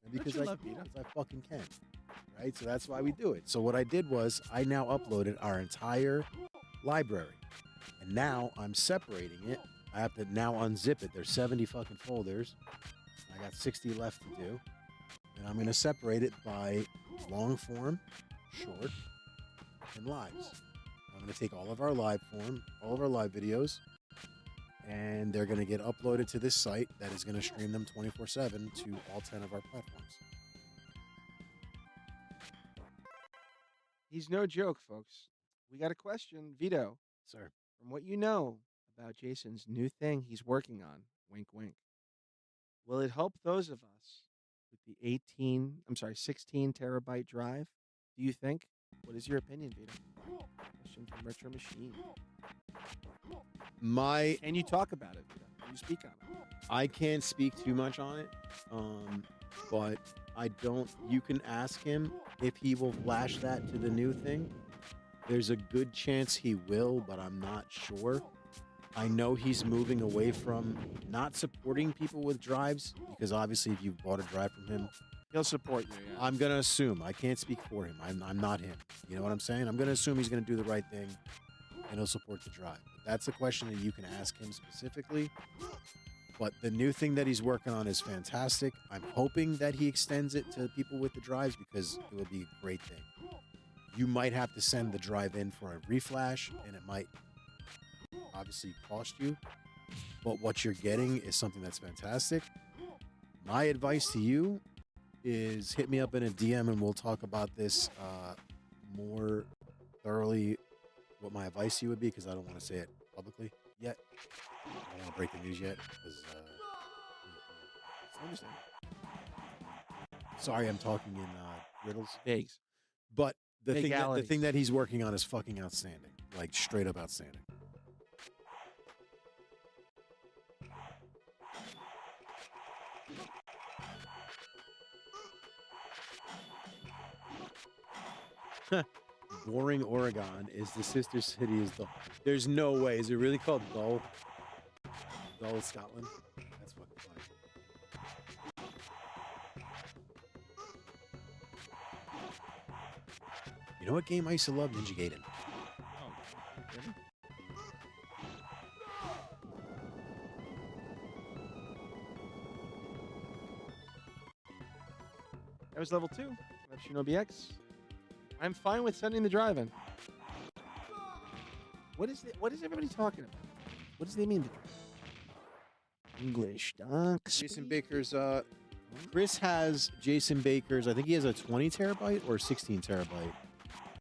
And because I fucking can. Right? So that's why we do it. So what I did was I now uploaded our entire library. And now I'm separating it. I have to now unzip it. There's 70 fucking folders. I got 60 left to do. And I'm going to separate it by long form, short, and lives. I'm going to take all of our live videos, and they're going to get uploaded to this site that is going to stream them 24/7 to all 10 of our platforms. He's no joke, folks. We got a question, Vito. Sir. From what you know about Jason's new thing he's working on, wink, wink, will it help those of us with the 16 terabyte drive? Do you think? What is your opinion, Vito? Question from Retro Machine. Can you talk about it, Vito? Can you speak on it? I can't speak too much on it, but you can ask him if he will flash that to the new thing. There's a good chance he will, but I'm not sure. I know he's moving away from not supporting people with drives, because obviously if you've bought a drive from him, he'll support you. Yeah. I'm going to assume. I can't speak for him. I'm not him. You know what I'm saying? I'm going to assume he's going to do the right thing, and he'll support the drive. But that's a question that you can ask him specifically. But the new thing that he's working on is fantastic. I'm hoping that he extends it to people with the drives, because it would be a great thing. You might have to send the drive in for a reflash, and it might obviously cost you. But what you're getting is something that's fantastic. My advice to you is hit me up in a DM, and we'll talk about this more thoroughly, what my advice to you would be, because I don't want to say it publicly yet. I don't want to break the news yet, because I understand. Sorry, I'm talking in riddles. Vagues. But the Legalities. thing that he's working on is fucking outstanding. Like, straight up outstanding. Boring, Oregon is the sister city is Dull. There's no way. Is it really called Dull? Dull, Scotland? That's fucking funny. You know what game I used to love? Ninja Gaiden. Oh, really? That was level 2 of Shinobi X. I'm fine with sending the drive in. What is everybody talking about? What does they mean? English ducks. Jason Baker's Chris has Jason Baker's, I think he has a 20 terabyte or 16 terabyte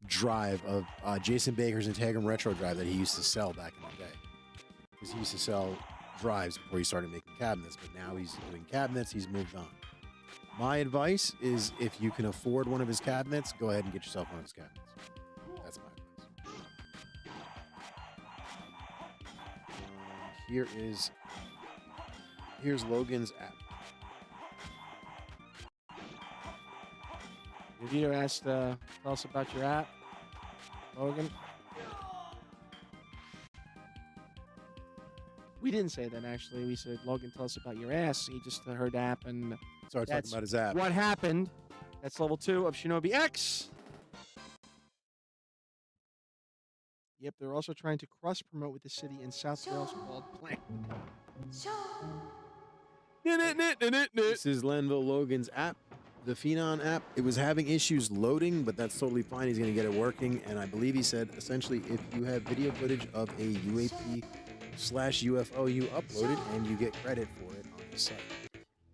drive of Jason Baker's Integrum Retro drive that he used to sell back in the day. Because he used to sell drives before he started making cabinets, but now he's doing cabinets, he's moved on. My advice is, if you can afford one of his cabinets, go ahead and get yourself one of his cabinets. That's my advice. Here's Logan's app. you asked, tell us about your app, Logan. We didn't say that, actually. We said, Logan, tell us about your ass. He just heard app, and Started talking about his app. what happened. That's level 2 of Shinobi X. Yep, they're also trying to cross-promote with the city in South Wales called Plank. This is Lenval Logan's app, the Phenom app. It was having issues loading, but that's totally fine. He's going to get it working. And I believe he said, essentially, if you have video footage of a UAP/UFO, you upload it and you get credit for it on the site.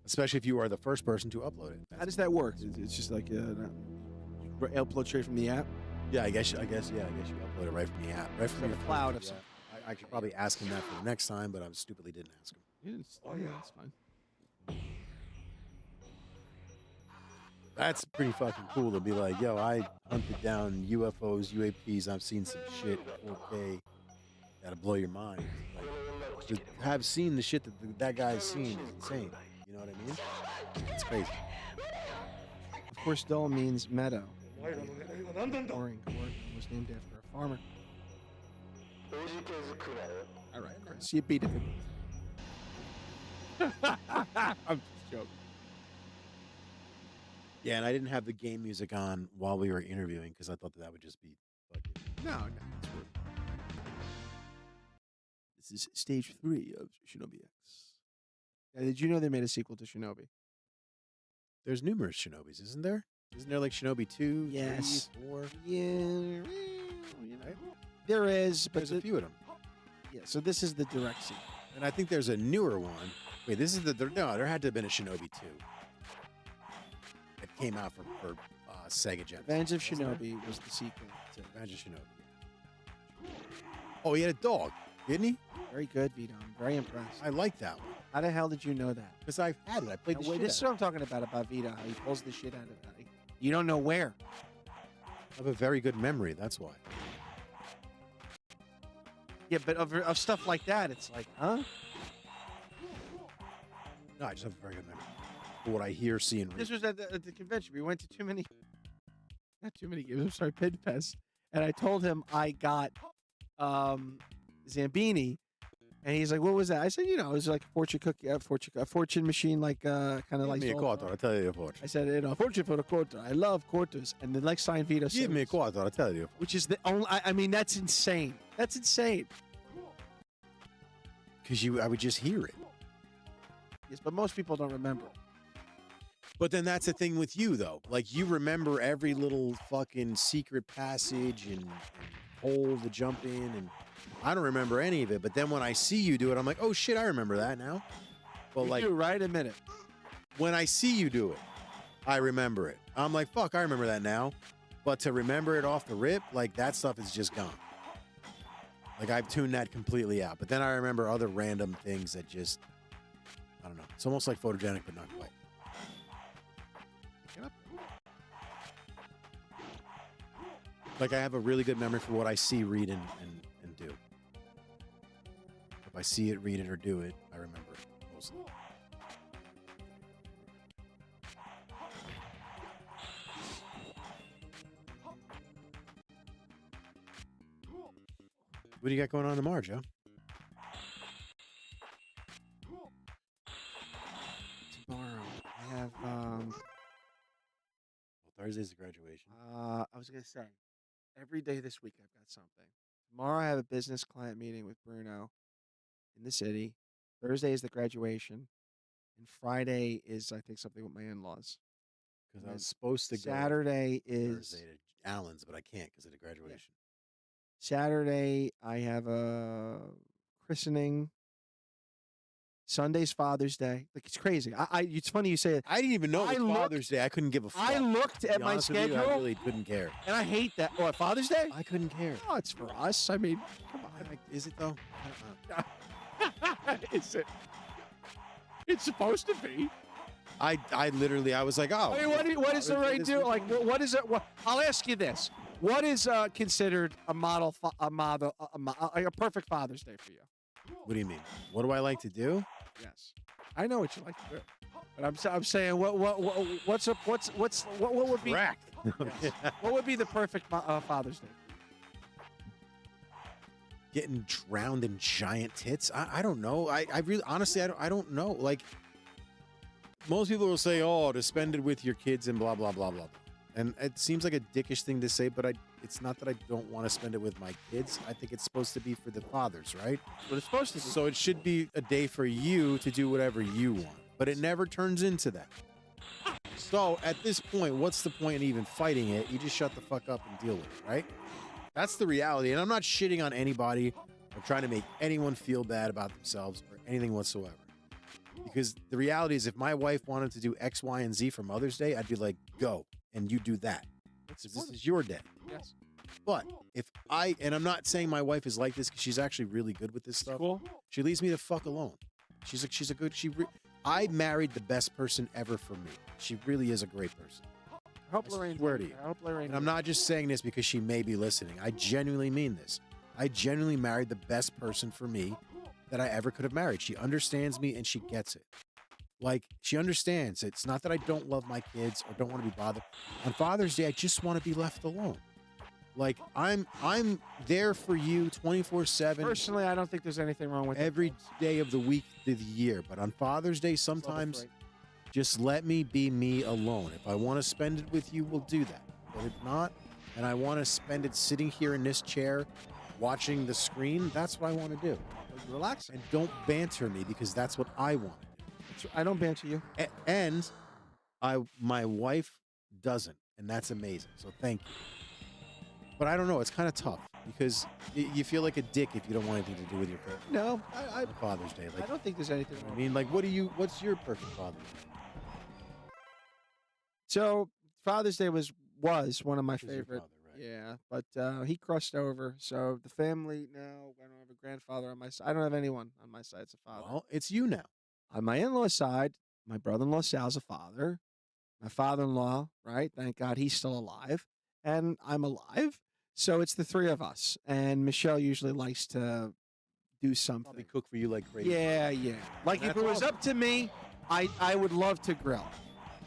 Especially if you are the first person to upload it. How does that work? It's just like upload straight from the app? Yeah, I guess you upload it right from the app, right from the your cloud phone. of something. I could probably ask him that for the next time, but I stupidly didn't ask him. Yeah, that's fine. That's pretty fucking cool to be like, yo, I hunted down UFOs, UAPs. I've seen some shit 4K. That'll blow your mind. Like, to have seen the shit that guy's seen is insane. You know what I mean? It's crazy. Of course, dull means meadow. Boring word was named after a farmer. All right, Chris, you beat it. I'm just joking. Yeah, and I didn't have the game music on while we were interviewing because I thought that would just be fucking... No, it's rude. This is stage 3 of Shinobi X. Now, did you know they made a sequel to Shinobi? There's numerous Shinobis, isn't there? Isn't there like Shinobi 2, Yes. 3, 4? Yeah, there is, but There's a few of them. Yeah, so this is the direct sequel. And I think there's a newer one. Wait, this is no, there had to have been a Shinobi 2. It came out for Sega Genesis. Revenge of Shinobi was the sequel. Revenge of Shinobi. Oh, he had a dog, didn't he? Very good, Vito. I'm very impressed. I like that one. How the hell did you know that? Because I had it. I played the shit This is out what I'm talking about Vito, how he pulls the shit out of it. You don't know where. I have a very good memory, that's why. Yeah, but of stuff like that, it's like, huh? No, I just have a very good memory. For what I hear, see, and read. This was at the convention. We went to not too many games. I'm sorry, Pin Fest. And I told him I got Zambini, and he's like, "What was that?" I said, "You know, it was like a fortune cookie, a fortune machine, like kind of like." Give me a quarter, I'll tell you a fortune. I said, "You know, fortune for a quarter. I love quarters." And then like signed Vito. Give me a quarter, I'll tell you. Which is the only. I mean, that's insane. That's insane. Because I would just hear it. Yes, but most people don't remember. But then that's the thing with you, though. Like, you remember every little fucking secret passage and hole to jump in, and I don't remember any of it. But then when I see you do it, I'm like, oh, shit, I remember that now. But You like, do, right? Admit it. when I see you do it, I remember it. I'm like, fuck, I remember that now. But to remember it off the rip, like, that stuff is just gone. Like, I've tuned that completely out. But then I remember other random things that just, I don't know. It's almost like photogenic, but not quite. Like, I have a really good memory for what I see, read, and do. If I see it, read it, or do it, I remember it mostly. What do you got going on tomorrow, Joe? Tomorrow, I have. Well, Thursday's the graduation. I was gonna say, every day this week I've got something. Tomorrow I have a business client meeting with Bruno in the city. Thursday is the graduation, and Friday is, I think, something with my in-laws. Because I was supposed to go Saturday is Thursday to Allen's, but I can't because of the graduation. Saturday. I have a christening. Sunday's Father's Day. Like, it's crazy. It's funny you say it. I didn't even know it I was Father's Day. I couldn't give a fuck. I looked To at be my honest with you, schedule, I really couldn't care. and I hate that. Oh, Father's Day? I couldn't care. Oh, it's for us. I mean, come on. Is it though? Is it? It's supposed to be. I literally, I was like, oh. I mean, what does the Father's Day right this do? weekend? Like, what is it? I'll ask you this: what is considered a perfect Father's Day for you? What do you mean? What do I like to do? Yes, I know what you like to do. But I'm saying what would be Correct. what would be the perfect Father's Day? Getting drowned in giant tits. I don't know. I really honestly I don't know. Like most people will say, oh, to spend it with your kids and blah blah blah blah. And it seems like a dickish thing to say, but it's not that I don't want to spend it with my kids. I think it's supposed to be for the fathers, right? What it's supposed to be. So it should be a day for you to do whatever you want. But it never turns into that. So at this point, what's the point in even fighting it? You just shut the fuck up and deal with it, right? That's the reality. And I'm not shitting on anybody or trying to make anyone feel bad about themselves or anything whatsoever. Because the reality is if my wife wanted to do X, Y, and Z for Mother's Day, I'd be like, go. And you do that. This is your day. Yes. But if and I'm not saying my wife is like this because she's actually really good with this stuff. Cool. She leaves me the fuck alone. I married the best person ever for me. She really is a great person. I hope Lorraine. swear to you. I hope Lorraine. And I'm not just saying this because she may be listening. I genuinely mean this. I genuinely married the best person for me that I ever could have married. She understands me and she gets it. Like, she understands. It's not that I don't love my kids or don't want to be bothered. On Father's Day, I just want to be left alone. Like, I'm there for you 24/7. Personally, I don't think there's anything wrong with every day of the week of the year. But on Father's Day, sometimes just let me be me alone. If I want to spend it with you, we'll do that. But if not, and I want to spend it sitting here in this chair watching the screen, that's what I want to do. Relax. And don't banter me because that's what I want. I don't banter you. And my wife doesn't, and that's amazing. So thank you. But I don't know. It's kind of tough because you feel like a dick if you don't want anything to do with your parents. No, on Father's Day. Like, I don't think there's anything wrong. I mean, like, what's your perfect Father's Day? So Father's Day was one of my favorite. Father, right? Yeah, but he crossed over. So the family now, I don't have a grandfather on my side. I don't have anyone on my side as a father. Well, it's you now. On my in-law side, my brother-in-law Sal's a father. My father-in-law, right? Thank God he's still alive. And I'm alive. So it's the three of us. And Michelle usually likes to do something. Probably cook for you like crazy. Yeah. Like if it was awesome. up to me, I would love to grill.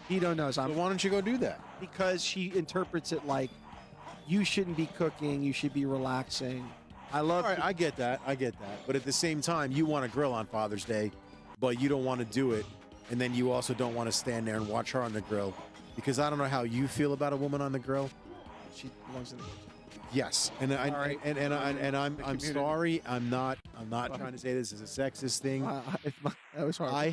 He don't know. So why don't you go do that? Because she interprets it like you shouldn't be cooking. You should be relaxing. All right, I get that. But at the same time, you want to grill on Father's Day, but you don't want to do it. And then you also don't want to stand there and watch her on the grill. Because I don't know how you feel about a woman on the grill. She belongs in the kitchen. Yes, and I'm sorry. I'm not trying to say this is a sexist thing. That was hard. I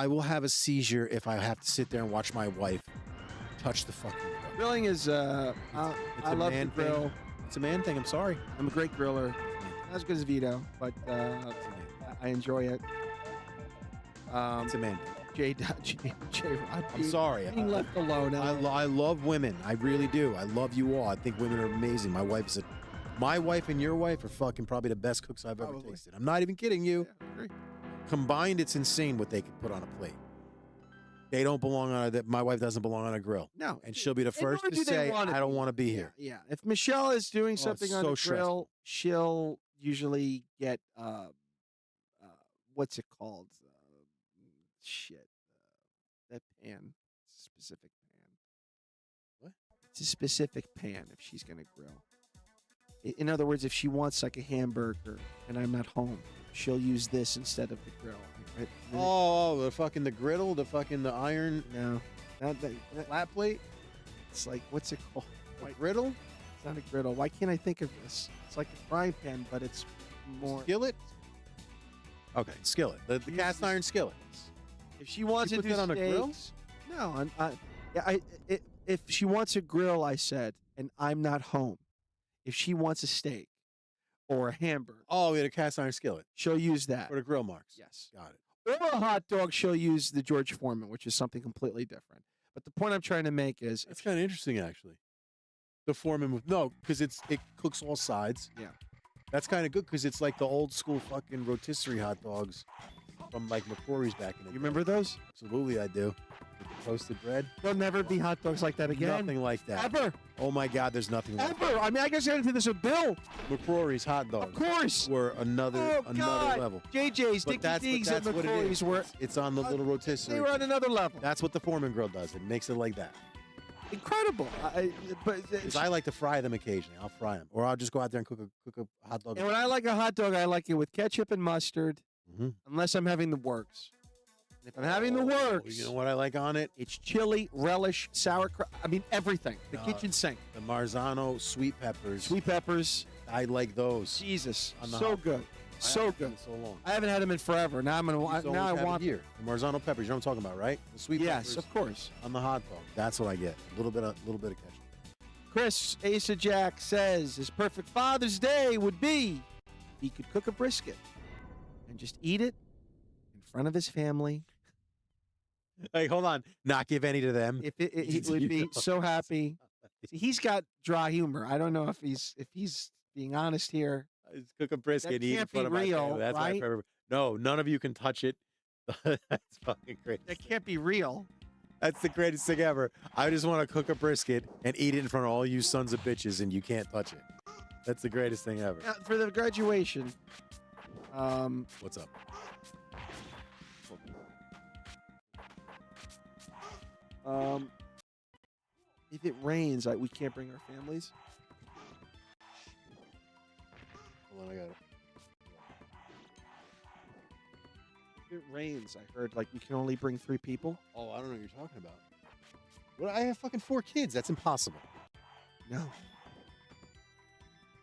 will have a seizure if I have to sit there and watch my wife touch the fucking grill. Grilling is I love to grill. Thing. It's a man thing. I'm sorry. I'm a great griller. Not as good as Vito, but I enjoy it. It's a man thing. I'm sorry. Being left alone. I love women. I really do. I love you all. I think women are amazing. My wife and your wife are fucking probably the best cooks I've ever tasted. I'm not even kidding you. Yeah, I agree. Combined, it's insane what they can put on a plate. They don't belong on my wife doesn't belong on a grill. No. And she'll be the first to say, I don't want to be here. Yeah. If Michelle is doing something on the grill, she'll usually get what's it called? That pan. It's a specific pan. What? It's a specific pan if she's going to grill. In other words, if she wants like a hamburger and I'm at home, she'll use this instead of the grill. Right? The griddle, the iron. No. Not that flat plate? It's like, what's it called? Griddle? It's not a griddle. Why can't I think of this? It's like a frying pan, but it's more... Skillet? Okay, skillet. The cast iron skillet. If she wants to do that on a grill? No, if she wants a grill, I said, and I'm not home. If she wants a steak or a hamburger, we had a cast iron skillet. She'll use that for the grill marks. Yes, got it. Or a hot dog, she'll use the George Foreman, which is something completely different. But the point I'm trying to make is that's kind of interesting, actually. The Foreman because it cooks all sides. Yeah, that's kind of good because it's like the old school fucking rotisserie hot dogs. From like McCrory's back in the day. You remember those? Absolutely, I do. with the toasted bread. There'll never be hot dogs like that again. Nothing like that. Ever. Oh my God, there's nothing like Ever. I mean, I guess I got into this with Bill. McCrory's hot dogs. Of course. Were another God. level. JJ's, But Dickie D's, and what it McCrory's is. were. It's on the little rotisserie. They were on another level. That's what the Foreman grill does. It makes it like that. Incredible. But 'Cause I like to fry them occasionally. I'll fry them, or I'll just go out there and cook a hot dog. and when I like a hot dog, I like it with ketchup and mustard, unless I'm having the works. And if I'm having the works, You know what I like on it? it's chili, relish, sauerkraut. I mean, everything. The kitchen sink. The Marzano sweet peppers. Sweet peppers. I like those. Jesus. On the So hot good. I So haven't good. in so long. I haven't had them in forever. Now I'm gonna. Used to Now I always have it want. here. The Marzano peppers. You know what I'm talking about, right? The sweet Yes, peppers of course. on the hot dog. That's what I get. A little bit of ketchup. Chris Asa Jack says his perfect Father's Day would be he could cook a brisket and just eat it in front of his family. Hey, hold on. Not give any to them. If he would be so happy. See, he's got dry humor. I don't know if he's being honest here. Just cook a brisket That and eat in can't front be of my real, family. That's my right? favorite. No, none of you can touch it. That's fucking great. That can't be real. That's the greatest thing ever. I just want to cook a brisket and eat it in front of all you sons of bitches, and you can't touch it. That's the greatest thing ever. Now, for the graduation, What's up? if it rains, we can't bring our families. Hold on, I got it. If it rains, I heard we can only bring 3 people. Oh, I don't know what you're talking about. What? I have fucking 4 kids. That's impossible. No.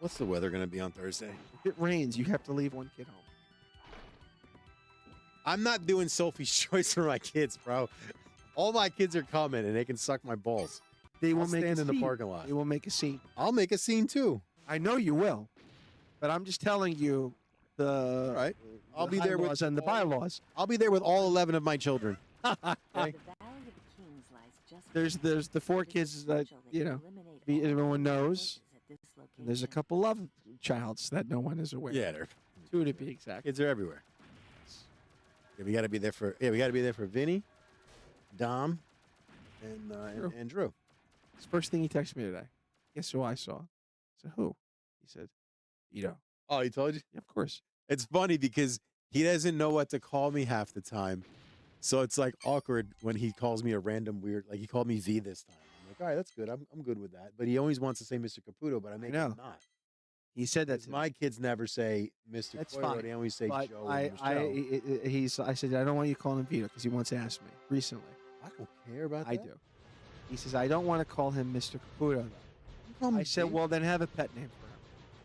What's the weather going to be on Thursday? If it rains, you have to leave one kid home. I'm not doing Sophie's choice for my kids, bro. All my kids are coming, and they can suck my balls. They will I'll make stand a in the scene. parking lot. They will make a scene. I'll make a scene too. I know you will, but I'm just telling you the. All right. I'll the be there with bylaws and the bylaws. I'll be there with all 11 of my children. Okay? There's the 4 kids that everyone knows. And there's a couple love childs that no one is aware. Yeah, they're 2 to be exact. kids are everywhere. Yeah, we got to be there for Vinny, Dom, and Drew. It's the first thing he texted me today. Guess who I saw? I said, who? He said, Ito. Oh, he told you? Yeah, of course. It's funny because he doesn't know what to call me half the time. So it's awkward when he calls me a random weird, he called me V this time. I'm like, all right, that's good. I'm good with that. But he always wants to say Mr. Caputo, but I make him not. He said that. My kids never say Mr. That's Coiro. fine. They always say But Joe or Michelle. I said, I don't want you calling him Vito because he once asked me recently. I don't care about that. I do. He says, I don't want to call him Mr. Caputo. I said, well, then have a pet name for him.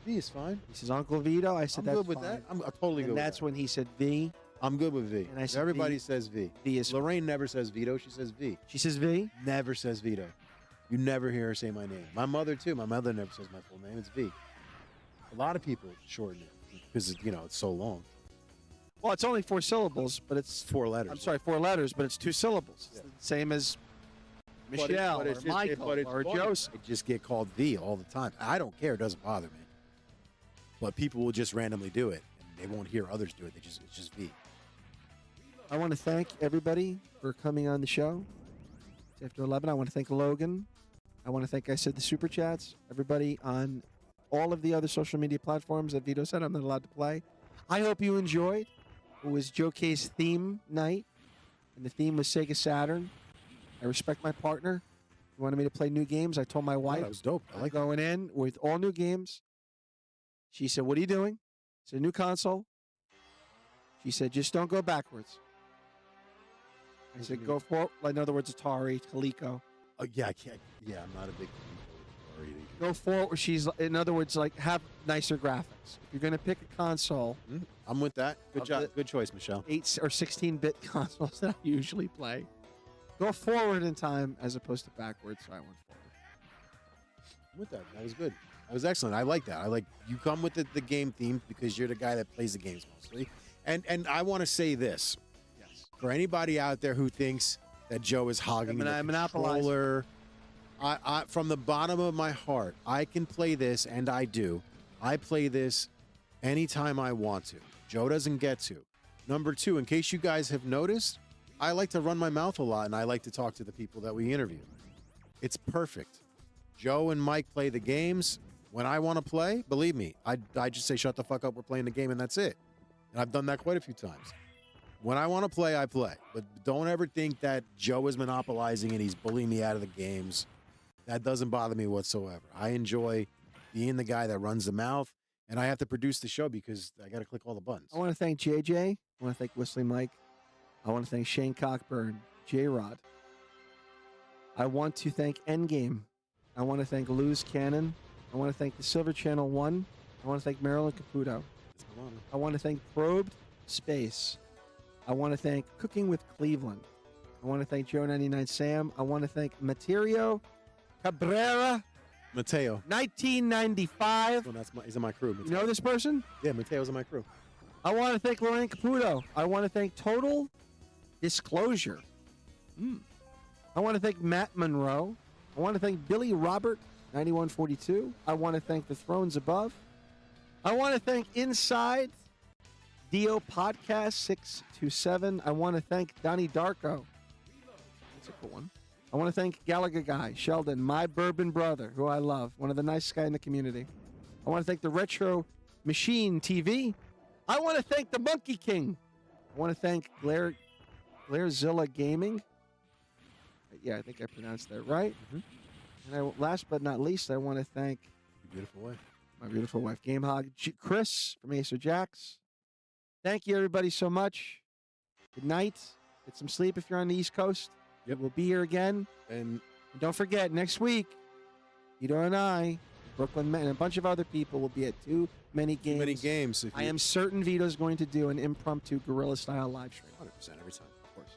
V is fine. He says, Uncle Vito. I said, I'm that's good with fine. that. I'm totally good And with that's that. when he said V. I'm good with V. And I said Everybody V. says V. V is. Lorraine never says Vito. She says V. She says V. Never says Vito. You never hear her say my name. My mother, too. My mother never says my full name. It's V. A lot of people shorten it because, it's so long. Well, it's only 4 syllables, but it's 4 letters. I'm sorry, 4 letters, but it's 2 syllables. Yeah. It's the same as But Michelle it's or just- Michael but it's or funny. Joseph. It just get called V all the time. I don't care. It doesn't bother me. But people will just randomly do it, and they won't hear others do it. It's just V. I want to thank everybody for coming on the show. It's after 11. I want to thank Logan. I want to thank, I said, the Super Chats. Everybody on all of the other social media platforms that Vito said I'm not allowed to play. I hope you enjoyed. It was Joe K's theme night, and the theme was Sega Saturn. I respect my partner. He wanted me to play new games. I told my wife. That was dope. I like going in with all new games. She said, what are you doing? I said, new console. She said, just don't go backwards. I said, go for, in other words, Atari, Coleco. Oh, yeah, I can't. Yeah, I'm not a big fan of Go forward. She's, in other words, have nicer graphics. If you're going to pick a console, I'm with that. Good Of job. the- Good choice, Michelle. 8 or 16-bit consoles that I usually play, go forward in time as opposed to backwards. So I went forward. I'm with that. That was good. That was excellent. I like that. I like you come with the game theme because you're the guy that plays the games mostly. And I want to say this. Yes. For anybody out there who thinks that Joe is hogging the monopolizing. controller, I from the bottom of my heart, I can play this, and I do. I play this anytime I want to. Joe doesn't get to. Number 2, in case you guys have noticed, I like to run my mouth a lot, and I like to talk to the people that we interview. It's perfect. Joe and Mike play the games. When I want to play, believe me, I just say, shut the fuck up, we're playing the game, and that's it. And I've done that quite a few times. When I want to play, I play. But don't ever think that Joe is monopolizing and he's bullying me out of the games. That doesn't bother me whatsoever. I enjoy being the guy that runs the mouth, and I have to produce the show because I got to click all the buttons. I want to thank JJ. I want to thank Whistling Mike. I want to thank Shane Cockburn, J-Rod. I want to thank Endgame. I want to thank Luz Cannon. I want to thank the Silver Channel 1. I want to thank Marilyn Caputo. I want to thank Probed Space. I want to thank Cooking with Cleveland. I want to thank Joe 99 Sam. I want to thank Materio Cabrera. Mateo. 1995. Well, he's in my crew. Mateo. You know this person? Yeah, Mateo's in my crew. I want to thank Lorraine Caputo. I want to thank Total Disclosure. I want to thank Matt Monroe. I want to thank Billy Robert, 9142. I want to thank The Thrones Above. I want to thank Inside Dio Podcast 627. I want to thank Donnie Darko. That's a cool one. I want to thank Gallagher Guy, Sheldon, my bourbon brother, who I love, one of the nicest guys in the community. I want to thank the Retro Machine TV. I want to thank the Monkey King. I want to thank Glairzilla Gaming. Yeah, I think I pronounced that right. And last but not least, I want to thank Your beautiful wife. my beautiful wife, Game Hog, Chris from Acer Jacks. Thank you, everybody, so much. Good night. Get some sleep if you're on the East Coast. Yep. We'll be here again. And Don't forget, next week, Ito and I, Brooklyn Men, and a bunch of other people will be at Too Many Games. too many games. If I you- am certain Vito's going to do an impromptu guerrilla-style live stream. 100% every time, of course.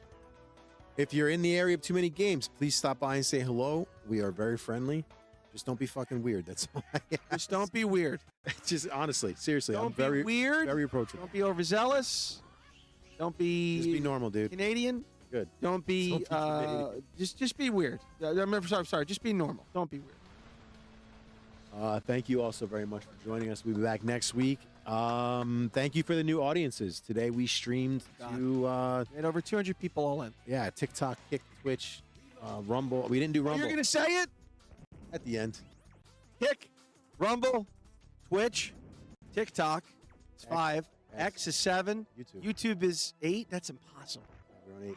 If you're in the area of Too Many Games, please stop by and say hello. We are very friendly. Just don't be fucking weird. That's all I ask. Just don't be weird. Just honestly, seriously, I'm Don't be very weird. very approachable. Don't be overzealous. Don't be, Just be normal, dude. Canadian. Good. Don't be, Don't be Canadian. just be weird. I'm sorry. Just be normal. Don't be weird. Thank you also very much for joining us. We'll be back next week. Thank you for the new audiences. Today we streamed to We had over 200 people all in. TikTok, Kick, Twitch, Rumble. We didn't do Rumble You're going to say it? at the end. Kick, Rumble, Twitch, TikTok. It's 5. X is 7. YouTube is 8. That's impossible. We're on 8.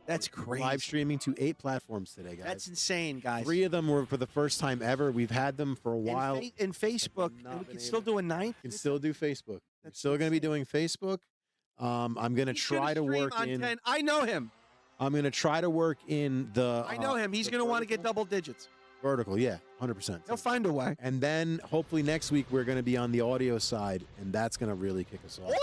That's crazy. Live streaming to 8 platforms today, guys. That's insane, guys. 3 of them were for the first time ever. We've had them for a while. In Facebook, not and we been can still able- do a 9th. You can still do Facebook. We're That's still going to be doing Facebook. I'm going to He's gonna try to stream work on in. 10. I know him. I'm going to try to work in the. I know him. He's the going to want to get vertical. double digits. Vertical, yeah, 100%. He'll find a way. And then hopefully next week we're going to be on the audio side, and that's going to really kick us off.